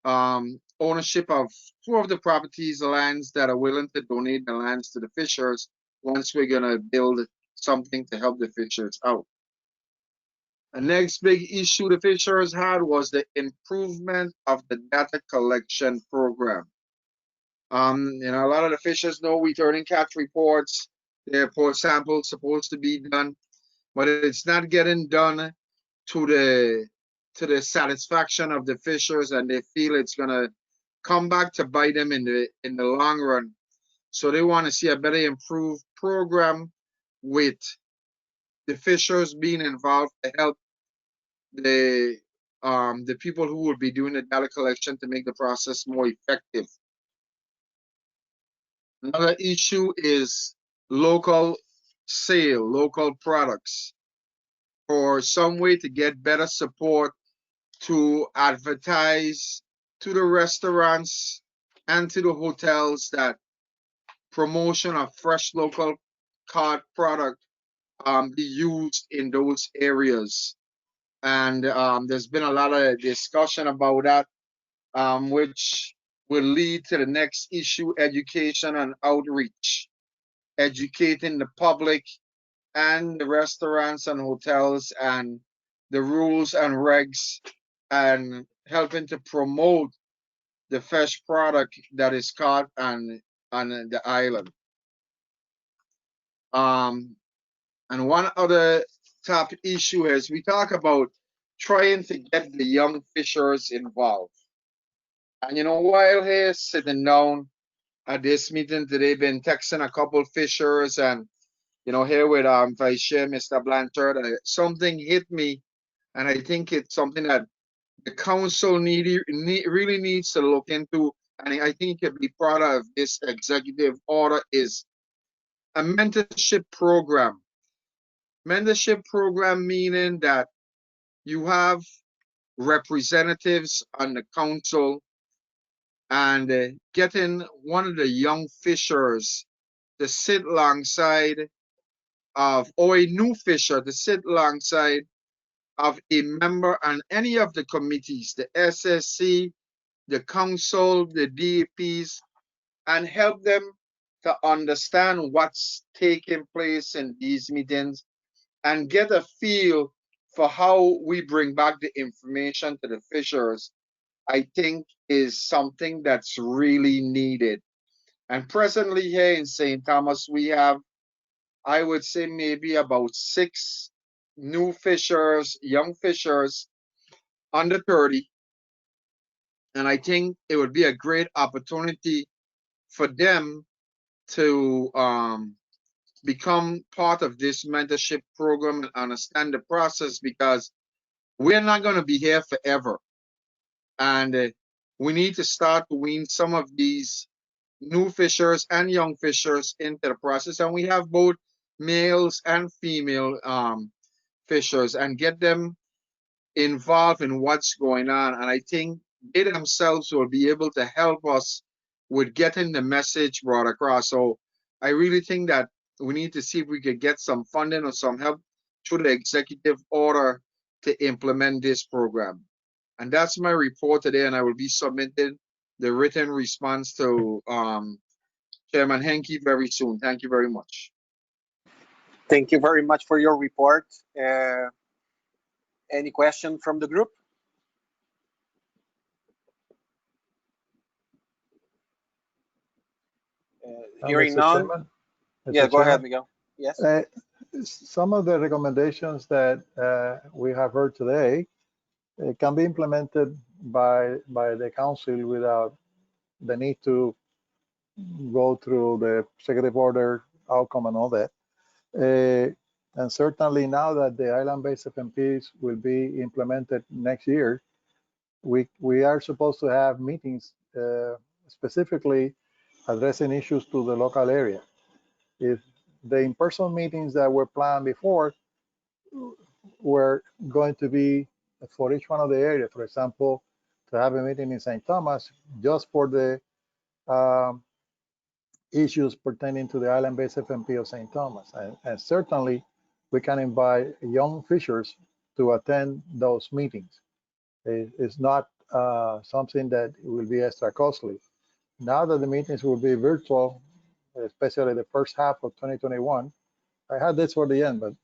ownership of 2 of the properties, the lands, that are willing to donate the lands to the fishers once we're going to build something to help the fishers out. The next big issue the fishers had was the improvement of the data collection program. You know, a lot of the fishers know returning catch reports, their report samples supposed to be done, but it's not getting done to the satisfaction of the fishers, and they feel it's gonna come back to bite them in the long run. So they want to see a better improved program with the fishers being involved to help the people who will be doing the data collection to make the process more effective. Another issue is local sale, local products, or some way to get better support to advertise to the restaurants and to the hotels that promotion of fresh local cod product be used in those areas. And there's been a lot of discussion about that, which will lead to the next issue, education and outreach, educating the public and the restaurants and hotels and the rules and regs, and helping to promote the fresh product that is caught on the island. And one other top issue is we talk about trying to get the young fishers involved. And you know, while here sitting down at this meeting today, been texting a couple fishers, and you know, here with Vice Chair Mr. Blanchard, something hit me, and I think it's something that the council really needs to look into, and I think it could be part of this executive order, is a mentorship program. Mentorship program meaning that you have representatives on the council, and getting one of the young fishers to sit alongside of, or a new fisher to sit alongside of a member on any of the committees, the SSC, the council, the DAPs, and help them to understand what's taking place in these meetings and get a feel for how we bring back the information to the fishers, I think is something that's really needed. And presently here in St. Thomas, we have, I would say, maybe about 6 new fishers, young fishers under 30. And I think it would be a great opportunity for them to become part of this mentorship program and understand the process, because we're not going to be here forever. And we need to start to wean some of these new fishers and young fishers into the process. And we have both males and female fishers, and get them involved in what's going on. And I think they themselves will be able to help us with getting the message brought across. So I really think that we need to see if we could get some funding or some help through the executive order to implement this program. And that's my report today, and I will be submitting the written response to Chairman Henke very soon. Thank you very much. Thank you very much for your report. Any question from the group? Hearing none. Yeah, go ahead, Miguel. Yes. Some of the recommendations that we have heard today can be implemented by the council without the need to go through the executive order outcome and all that. And certainly now that the island-based FMPs will be implemented next year, we are supposed to have meetings specifically addressing issues to the local area. If the in-person meetings that were planned before were going to be for each one of the areas, for example, to have a meeting in St. Thomas just for the issues pertaining to the island-based FMP of St. Thomas. And certainly we can invite young fishers to attend those meetings. It's not something that will be extra costly. Now that the meetings will be virtual, especially the first half of 2021, I had this for the end, but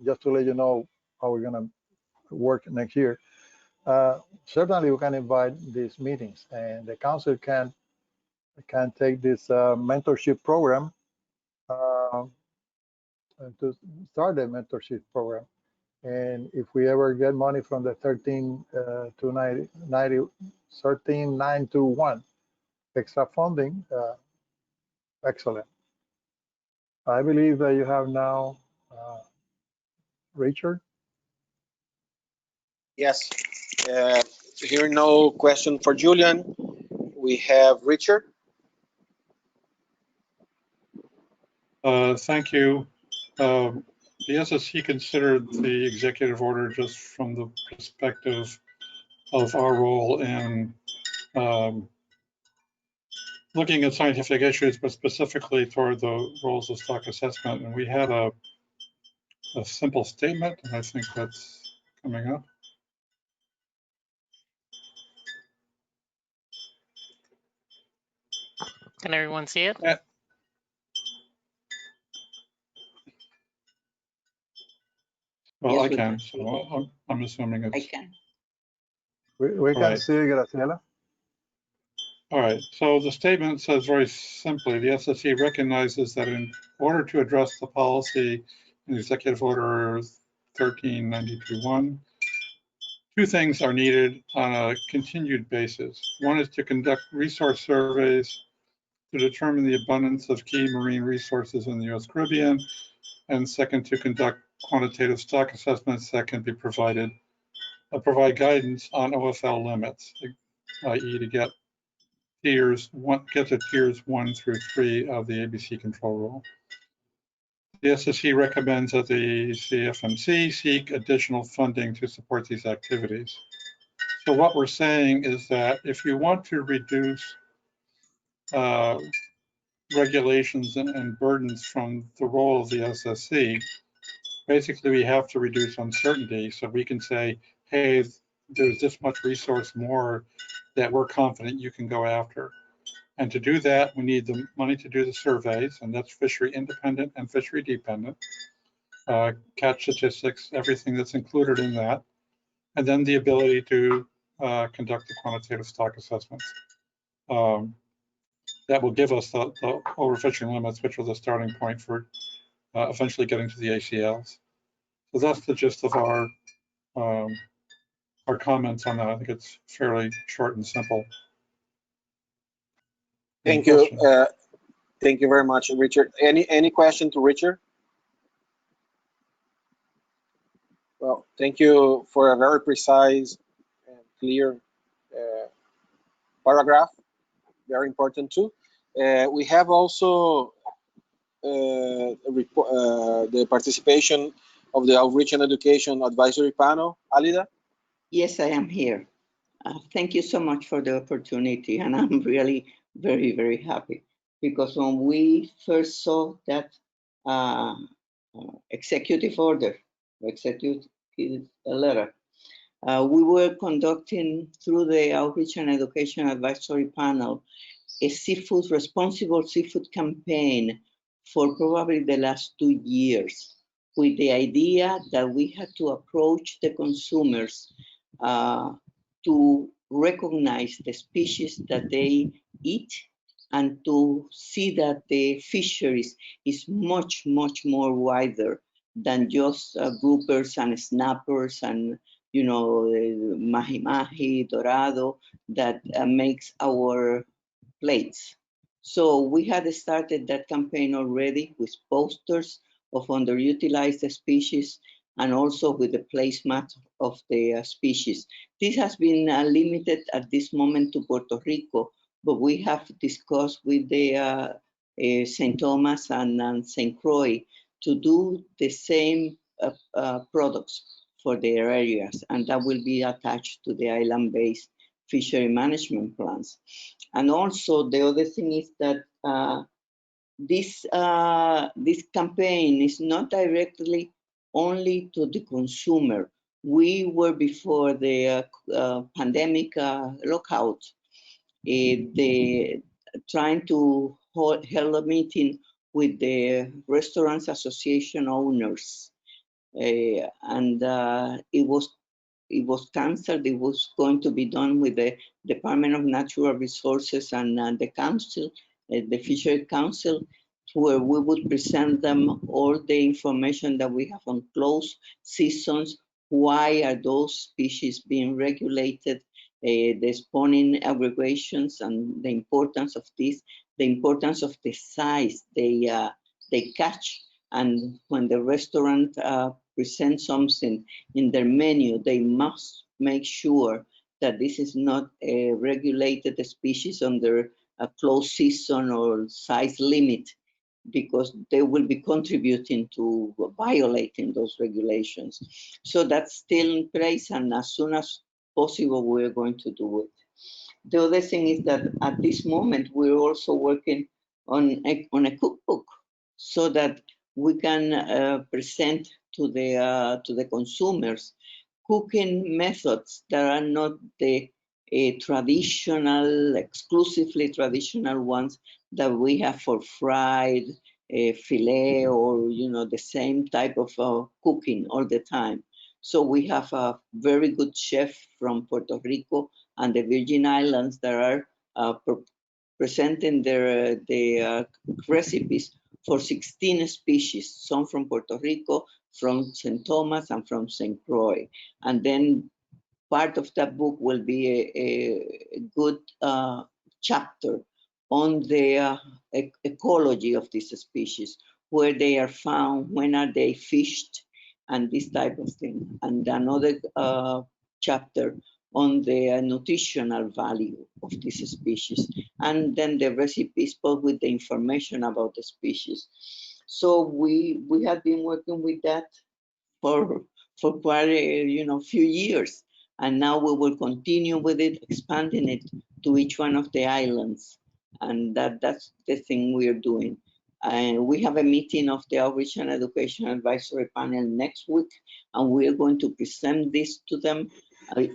just to let you know how we're gonna work next year. Certainly we can invite these meetings, and the council can take this mentorship program to start a mentorship program. And if we ever get money from the 13921 extra funding, excellent. I believe that you have now Richard. Yes. Hearing no question for Julian, we have Richard. Thank you. The SSC considered the executive order just from the perspective of our role in looking at scientific issues, but specifically toward the roles of stock assessment. And we had a simple statement, and I think that's coming up. Can everyone see it? Well, Yes, I we can, can. so I'm assuming it's. I can. We can Right. see Graciela. All right, so the statement says very simply, the SSC recognizes that in order to address the policy in Executive Order 13921, two things are needed on a continued basis. One is to conduct resource surveys to determine the abundance of key marine resources in the U.S. Caribbean, and second, to conduct quantitative stock assessments that can be provide guidance on OFL limits, i.e. to get to tiers 1 through 3 of the ABC control rule. The SSC recommends that the CFMC seek additional funding to support these activities. So what we're saying is that if you want to reduce regulations and burdens from the role of the SSC, basically we have to reduce uncertainty. So we can say, hey, there's this much resource more that we're confident you can go after. And to do that, we need the money to do the surveys, and that's fishery independent and fishery dependent, catch statistics, everything that's included in that, and then the ability to conduct the quantitative stock assessments. That will give us the overfishing limits, which are the starting point for eventually getting to the ACLs. So that's the gist of our comments on that. I think it's fairly short and simple. Thank you. Thank you very much, Richard. Any question to Richard? Well, thank you for a very precise and clear paragraph. Very important too. We have also the participation of the Outreach and Education Advisory Panel. Alida? Yes, I am here. Thank you so much for the opportunity, and I'm really very, very happy, because when we first saw that executive order, executive letter, we were conducting through the Outreach and Education Advisory Panel a responsible seafood campaign for probably the last 2 years, with the idea that we had to approach the consumers to recognize the species that they eat, and to see that the fisheries is much, much more wider than just groupers and snappers and, you know, mahi-mahi, dorado, that makes our plates. So we had started that campaign already with posters of underutilized species, and also with the placemat of the species. This has been limited at this moment to Puerto Rico, but we have discussed with the St. Thomas and St. Croix to do the same products for their areas, and that will be attached to the island-based fishery management plans. And also the other thing is that this campaign is not directly only to the consumer. We were, before the pandemic lockout, trying to hold a meeting with the Restaurants Association owners. And it was canceled. It was going to be done with the Department of Natural Resources and the council, the Fishery Council, where we would present them all the information that we have on closed seasons. Why are those species being regulated? The spawning aggregations and the importance of this, the importance of the size they catch. And when the restaurant presents something in their menu, they must make sure that this is not a regulated species under a closed season or size limit, because they will be contributing to violating those regulations. So that's still in place, and as soon as possible, we're going to do it. The other thing is that at this moment, we're also working on a cookbook so that we can present to the consumers cooking methods that are not the traditional, exclusively traditional ones that we have for fried filet, or the same type of cooking all the time. So we have a very good chef from Puerto Rico and the Virgin Islands that are presenting their recipes for 16 species, some from Puerto Rico, from St. Thomas, and from St. Croix. And then part of that book will be a good chapter on the ecology of these species, where they are found, when are they fished, and this type of thing. And another chapter on the nutritional value of these species. And then the recipes, both with the information about the species. So we have been working with that for quite a few years. And now we will continue with it, expanding it to each one of the islands. And that's the thing we are doing. And we have a meeting of the Outreach and Education Advisory Panel next week, and we are going to present this to them,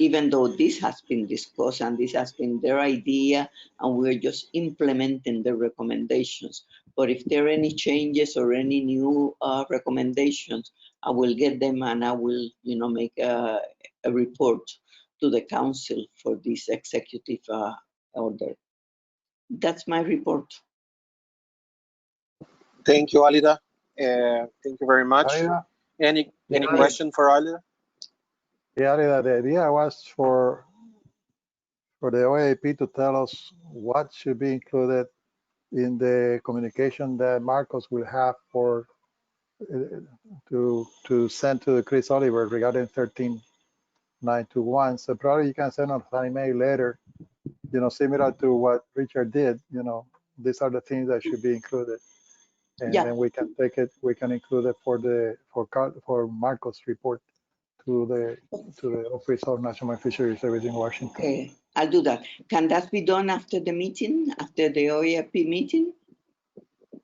even though this has been discussed and this has been their idea, and we're just implementing the recommendations. But if there are any changes or any new recommendations, I will get them, and I will, make a report to the council for this executive order. That's my report. Thank you, Alida. Thank you very much. Alida? Any question for Alida? Yeah, Alida, the idea was for the OAP to tell us what should be included in the communication that Marcos will have for to send to Chris Oliver regarding 13921. So probably you can send us an email later, similar to what Richard did. These are the things that should be included, and then we can take it. We can include it for Marcos' report to the Office of National Fisheries Service in Washington. Okay, I'll do that. Can that be done after the meeting, after the OAP meeting?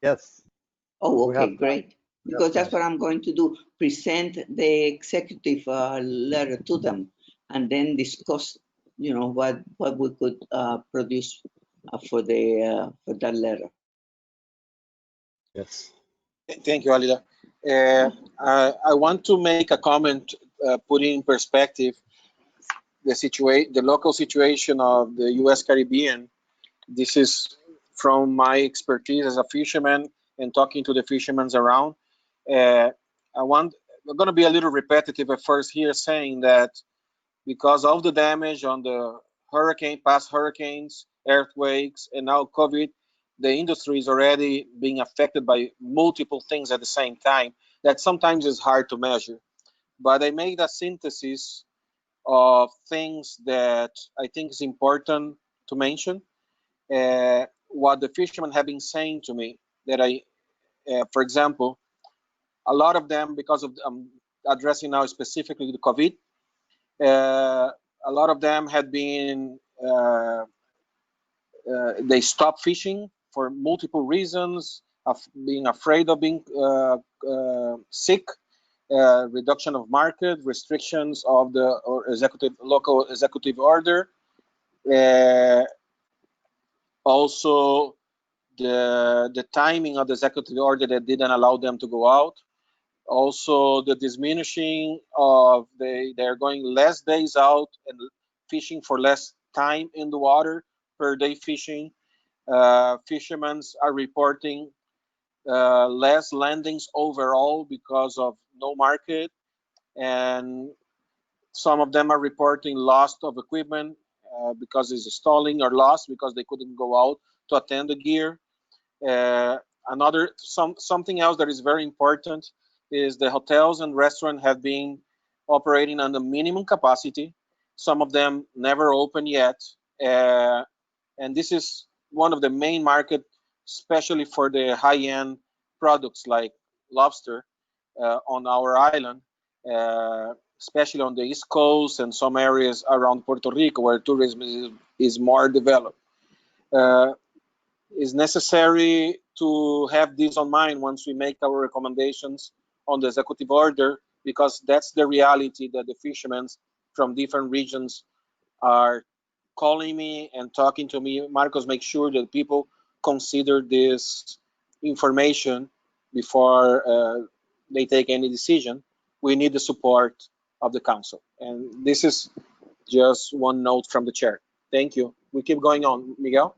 Yes. Oh, okay, great. Because that's what I'm going to do, present the executive letter to them, and then discuss, what we could produce for that letter. Yes. Thank you, Alida. I want to make a comment, putting in perspective the local situation of the U.S. Caribbean. This is from my expertise as a fisherman and talking to the fishermen around. I'm going to be a little repetitive at first here, saying that because of the damage on the past hurricanes, earthquakes, and now COVID, the industry is already being affected by multiple things at the same time that sometimes is hard to measure. But I made a synthesis of things that I think is important to mention. What the fishermen have been saying to me, that for example, a lot of them, because of I'm addressing now specifically the COVID, a lot of them had been they stopped fishing for multiple reasons, of being afraid of being sick, reduction of market, restrictions of the local executive order, also the timing of the executive order that didn't allow them to go out. Also, the diminishing of they're going less days out and fishing for less time in the water per day fishing. Fishermen are reporting less landings overall because of no market, and some of them are reporting loss of equipment because it's stalling, or lost because they couldn't go out to attend the gear. Something else that is very important is the hotels and restaurants have been operating on the minimum capacity. Some of them never open yet, and this is one of the main market, especially for the high-end products like lobster on our island, especially on the East Coast and some areas around Puerto Rico where tourism is more developed. It's necessary to have this on mind once we make our recommendations on the executive order, because that's the reality that the fishermen from different regions are calling me and talking to me. Marcos, make sure that people consider this information before they take any decision. We need the support of the council. And this is just one note from the chair. Thank you. We keep going on. Miguel?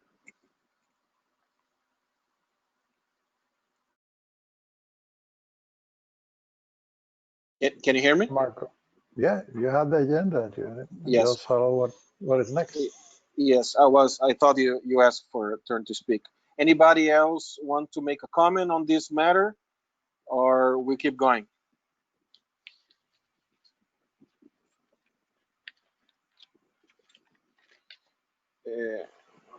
Can you hear me? Marco. Yeah, you have the agenda. Yes. Just follow what is next. Yes, I thought you asked for a turn to speak. Anybody else want to make a comment on this matter, or we keep going?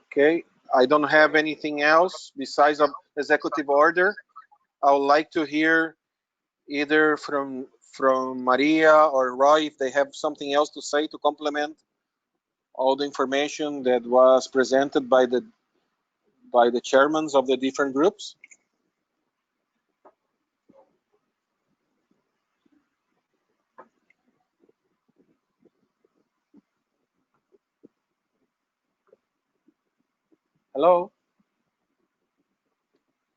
Okay, I don't have anything else besides the executive order. I would like to hear either from Maria or Roy if they have something else to say to complement all the information that was presented by the chairmen of the different groups. Hello?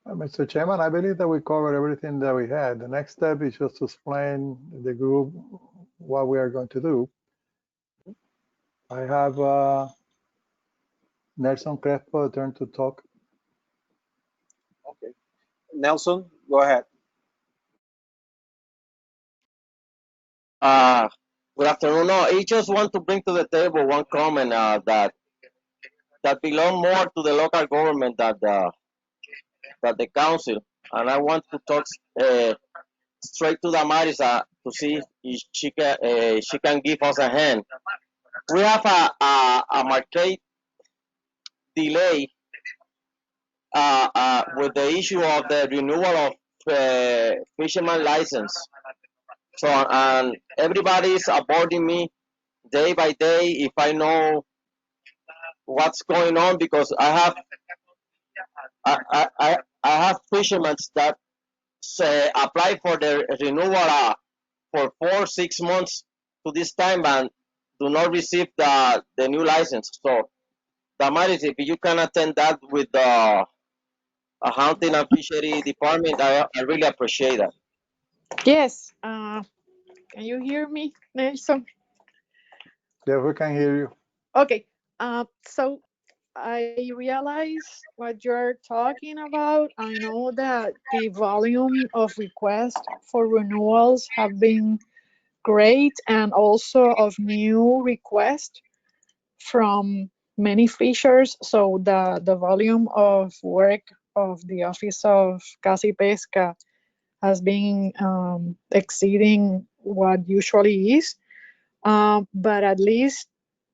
Mr. Chairman, I believe that we covered everything that we had. The next step is just to explain the group what we are going to do. I have Nelson Crespo turn to talk. Okay. Nelson, go ahead. Good afternoon. No, I just want to bring to the table one comment that belongs more to the local government than the council, and I want to talk straight to Damaris to see if she can give us a hand. We have a market delay with the issue of the renewal of fisherman license. So, and everybody is avoiding me day by day if I know what's going on, because I have fishermen that apply for the renewal for 4-6 months to this time and do not receive the new license. So, Damaris, if you can attend that with the hunting and fishery department, I really appreciate that. Yes. Can you hear me, Nelson? Yeah, we can hear you. Okay. So I realize what you're talking about. I know that the volume of requests for renewals have been great, and also of new requests from many fishers. So the volume of work of the Office of Caza y Pesca has been exceeding what usually is. But at least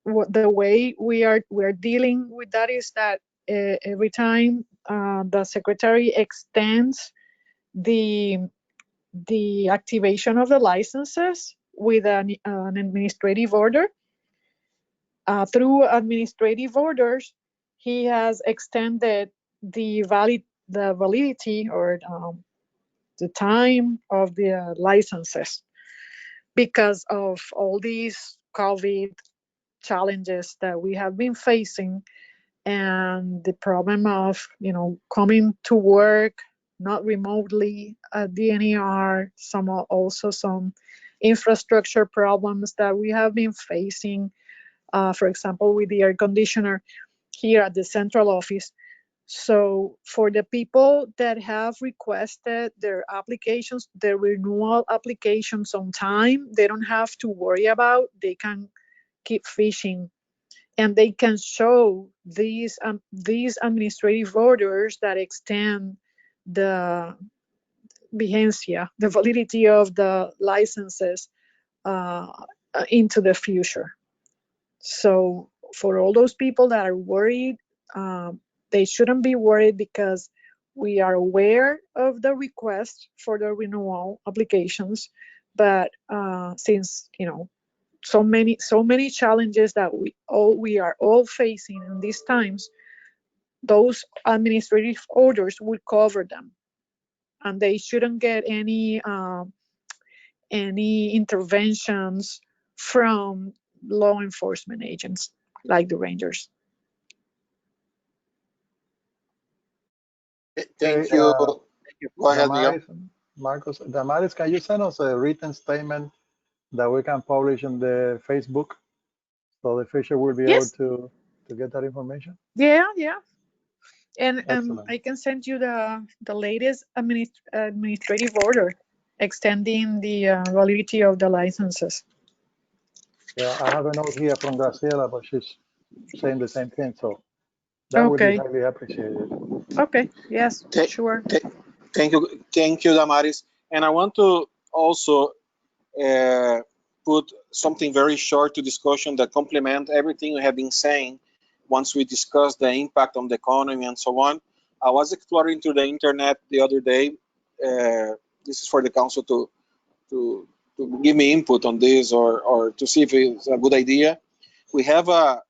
the way we're dealing with that is that every time the secretary extends the activation of the licenses with an administrative order, through administrative orders, he has extended the validity or the time of the licenses because of all these COVID challenges that we have been facing. and the problem of, coming to work, not remotely at DNR, also some infrastructure problems that we have been facing, for example, with the air conditioner here at the central office. So for the people that have requested their applications, their renewal applications on time, they don't have to worry about, they can keep fishing. And they can show these administrative orders that extend the vigencia, the validity of the licenses into the future. So for all those people that are worried, they shouldn't be worried, because we are aware of the request for the renewal applications. But since, so many challenges that we are all facing in these times, those administrative orders will cover them, and they shouldn't get any interventions from law enforcement agents like the rangers. Thank Okay, you. Go ahead, Miguel. Damaris, can you send us a written statement that we can publish on the Facebook, so the fisher will be able to get that information? Yeah. And Excellent. I can send you the latest administrative order extending the validity of the licenses. Yeah, I have a note here from Graciela, but she's saying the same thing, so that would be highly appreciated. Okay, yes, sure. Thank you, Damaris. And I want to also put something very short to discussion that complement everything we have been saying. Once we discussed the impact on the economy and so on, I was exploring through the internet the other day. This is for the council to give me input on this, or to see if it's a good idea. We have a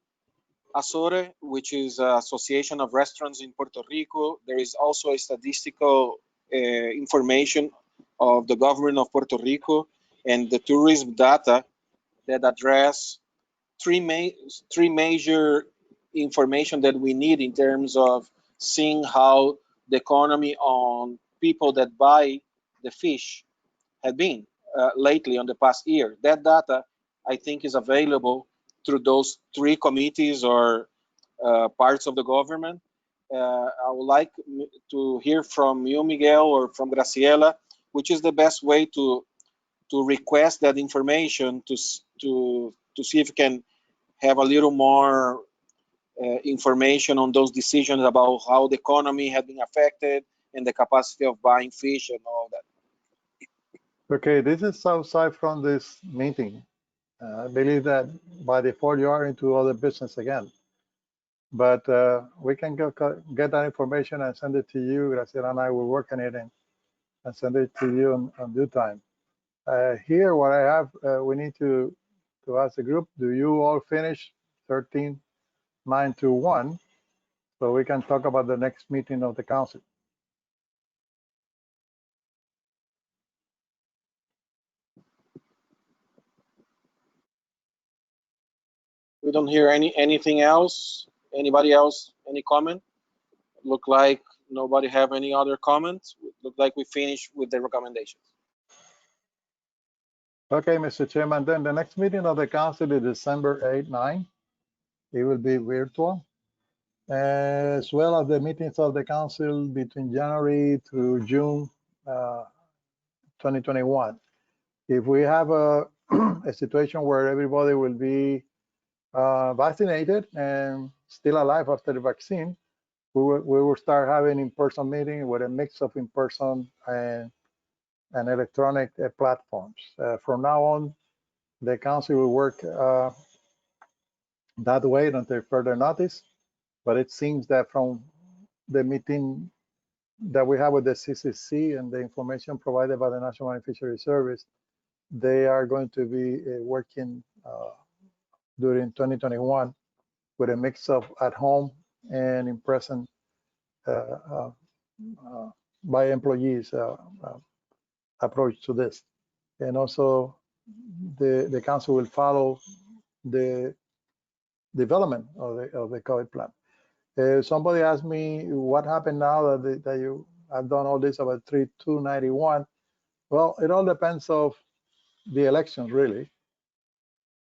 ASORE, which is an Association of Restaurants in Puerto Rico. There is also a statistical information of the government of Puerto Rico and the tourism data that address three major information that we need in terms of seeing how the economy on people that buy the fish had been lately on the past year. That data, I think, is available through those three committees or parts of the government. I would like to hear from you, Miguel, or from Graciela, which is the best way to request that information to see if we can have a little more information on those decisions about how the economy had been affected and the capacity of buying fish and all that. Okay, this is outside from this meeting. I believe that by default you are into other business again. But we can get that information and send it to you. Graciela and I will work on it and send it to you in due time. Here, what I have, we need to ask the group, do you all finish 13.921, so we can talk about the next meeting of the council? We don't hear anything else. Anybody else? Any comment? Look like nobody have any other comments. Look like we finished with the recommendations. Okay, Mr. Chairman, then the next meeting of the council is December 8-9. It will be virtual, as well as the meetings of the council between January through June 2021. If we have a situation where everybody will be vaccinated and still alive after the vaccine, we will start having in-person meeting with a mix of in-person and electronic platforms. From now on, the council will work that way until further notice. But it seems that from the meeting that we have with the CCC and the information provided by the National Marine Fisheries Service, they are going to be working during 2021 with a mix of at home and in person by employees approach to this. And also the council will follow the development of the COVID plan. Somebody asked me what happened now that you have done all this about 3291. Well, it all depends of the elections, really.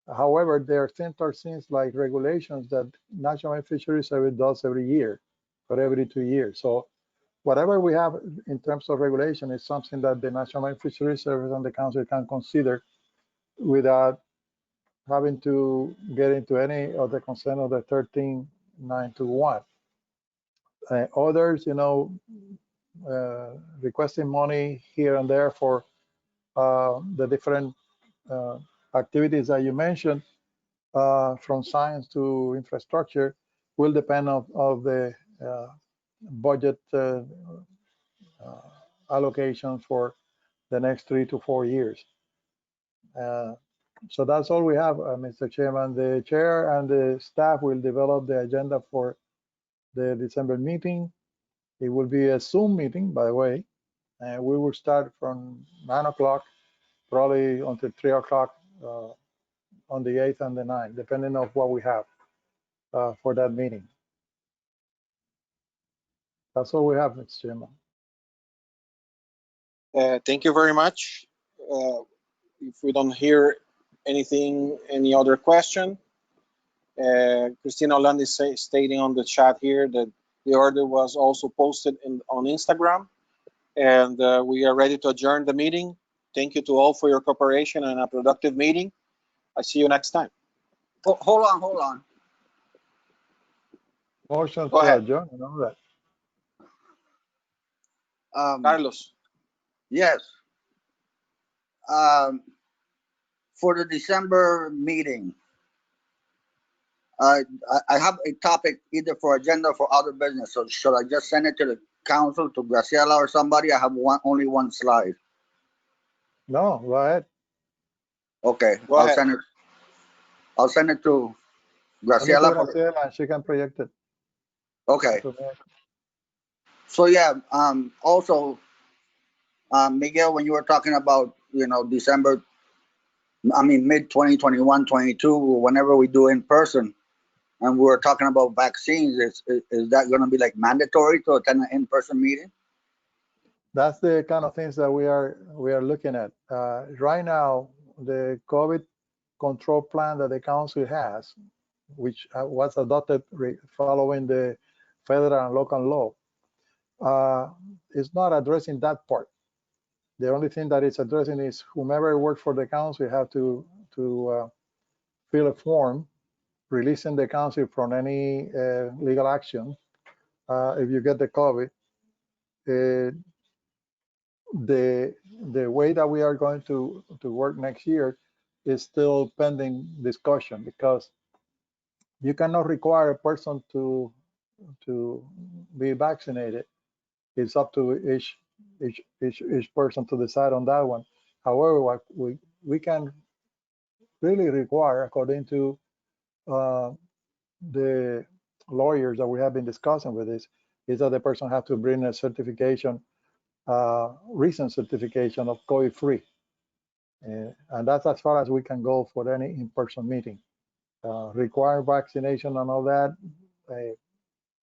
However, there are things like regulations that National Fisheries Service does every year or every 2 years. So whatever we have in terms of regulation is something that the National Fisheries Service and the Council can consider without having to get into any of the consent of the 13921. Others, requesting money here and there for the different activities that you mentioned, from science to infrastructure, will depend of the budget allocation for the next 3 to 4 years. So that's all we have, Mr. Chairman. The chair and the staff will develop the agenda for the December meeting. It will be a Zoom meeting, by the way, and we will start from 9 o'clock, probably until 3 o'clock on the 8th and the 9th, depending on what we have for that meeting. That's all we have, Mr. Chairman. Thank you very much. If we don't hear anything, any other question, Christina Holland is stating on the chat here that the order was also posted on Instagram, and we are ready to adjourn the meeting. Thank you to all for your cooperation and a productive meeting. I see you next time. Hold on. Motion Go to ahead. adjourn and all that. Carlos. Yes. For the December meeting, I have a topic either for agenda or for other business. So should I just send it to the council, to Graciela or somebody? I have only one slide. No, go ahead. Okay, Go I'll ahead. send it. I'll send it to Send it to Graciela. Graciela and she can project it. Okay. So yeah, also, Miguel, when you were talking about, December, mid 2021, 22, whenever we do in person, and we were talking about vaccines, is that going to be like mandatory to attend an in-person meeting? That's the kind of things that we are looking at. Right now, the COVID control plan that the council has, which was adopted following the federal and local law, is not addressing that part. The only thing that it's addressing is whomever works for the council have to fill a form releasing the council from any legal action if you get the COVID. The way that we are going to work next year is still pending discussion, because you cannot require a person to be vaccinated. It's up to each person to decide on that one. However, what we can really require, according to the lawyers that we have been discussing with this, is that the person has to bring a certification, recent certification of COVID-free. And that's as far as we can go for any in-person meeting. Require vaccination and all that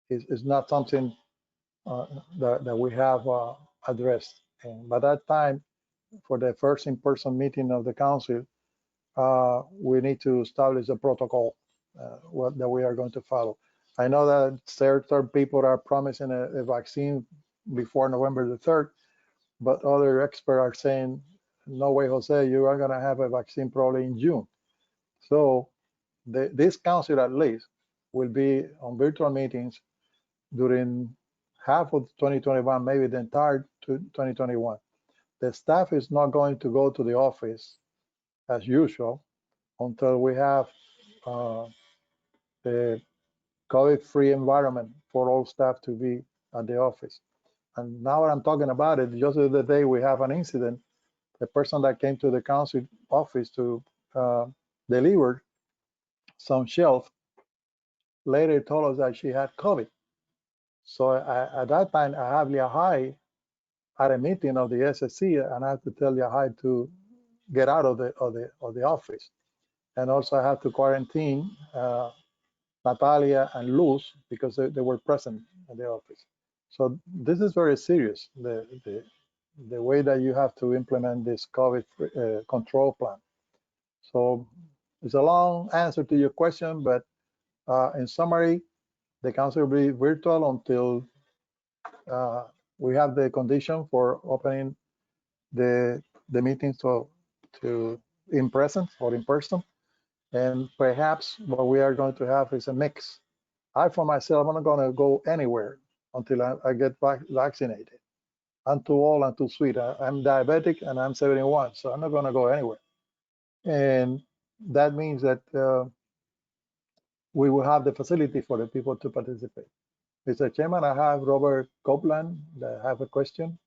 is not something that we have addressed. And by that time, for the first in-person meeting of the council, we need to establish a protocol that we are going to follow. I know that certain people are promising a vaccine before November the 3rd, but other experts are saying, no way, Jose, you are going to have a vaccine probably in June. So this council at least will be on virtual meetings during half of 2021, maybe the entire 2021. The staff is not going to go to the office as usual until we have the COVID-free environment for all staff to be at the office. And now that I'm talking about it, just the other day we have an incident. The person that came to the council office to deliver some shelf later told us that she had COVID. So at that time, I have Yahai at a meeting of the SSC, and I have to tell Yahai to get out of the office. And also I have to quarantine Natalia and Luz, because they were present at the office. So this is very serious, the way that you have to implement this COVID control plan. So it's a long answer to your question, but in summary, the council will be virtual until we have the condition for opening the meetings to in present or in person. And perhaps what we are going to have is a mix. I, for myself, I'm not going to go anywhere until I get vaccinated. I'm too old and too sweet. I'm diabetic and I'm 71, so I'm not going to go anywhere. And that means that we will have the facility for the people to participate. Mr. Chairman, I have Robert Copeland that have a question.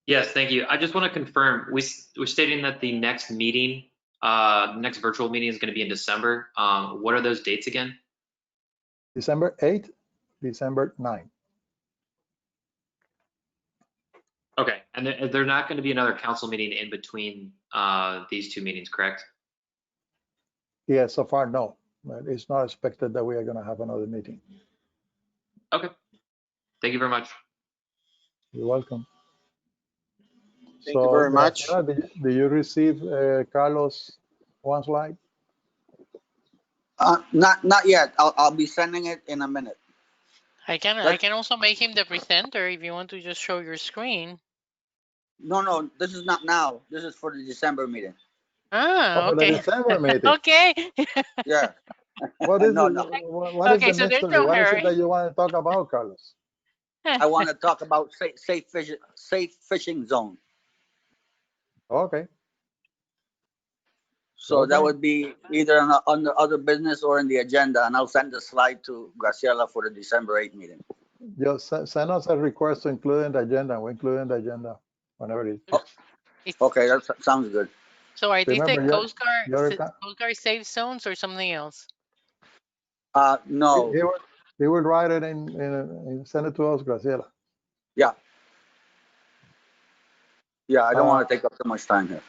Yes, thank you. I just want to confirm, we're stating that the next meeting, next virtual meeting is going to be in December. What are those dates again? December 8th, December 9th. Okay, and there's not going to be another council meeting in between these two meetings, correct? Yeah, so far, no. But it's not expected that we are going to have another meeting. Okay, thank you very much. You're welcome. Thank you very much. Graciela, did you receive Carlos one slide? Not yet. I'll be sending it in a minute. I can also make him the presenter if you want to just show your screen. No, this is not now. This is for the December meeting. Ah, For the okay. December meeting. Okay. Yeah. What is No. what is Okay, the so there's mystery? no What is it hurry. that you want to talk about, Carlos? I want to talk about safe fishing zone. Okay. So that Okay. would be either on the other business or in the agenda, and I'll send the slide to Graciela for the December 8th meeting. Just send us a request to include in the agenda. We'll include in the agenda whenever it is. Okay, that sounds good. So are these the Remember, Coast Guard safe zones or something else? No. He would write it and send it to us, Graciela. Yeah. Yeah, I don't want to take up too much time here.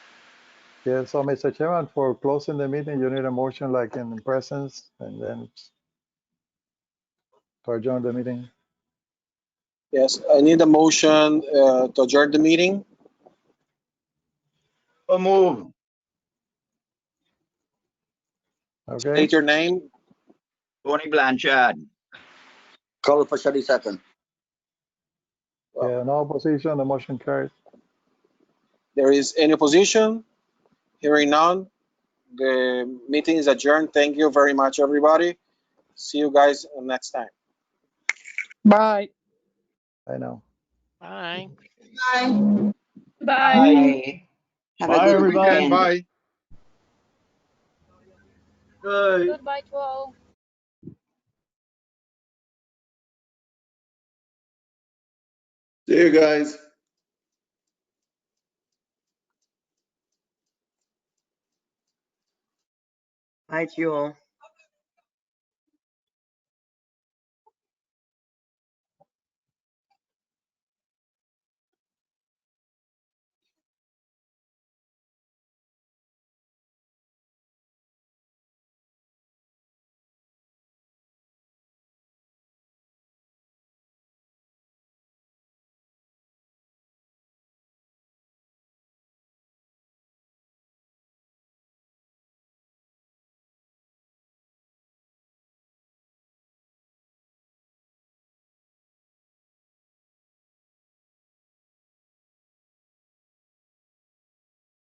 Yeah, so Mr. Chairman, for closing the meeting, you need a motion like in presence and then to adjourn the meeting. Yes, I need a motion to adjourn the meeting. So move. Okay. State your name. Tony Blanchard. Carlos Pachetti, second. Yeah, no opposition, the motion carries. There is any opposition? Hearing none, the meeting is adjourned. Thank you very much, everybody. See you guys next time. Bye. I know. Bye. Bye. Bye. Have Bye, a good everybody. weekend. Bye. Good. Goodbye to all. See you guys. Bye to you all.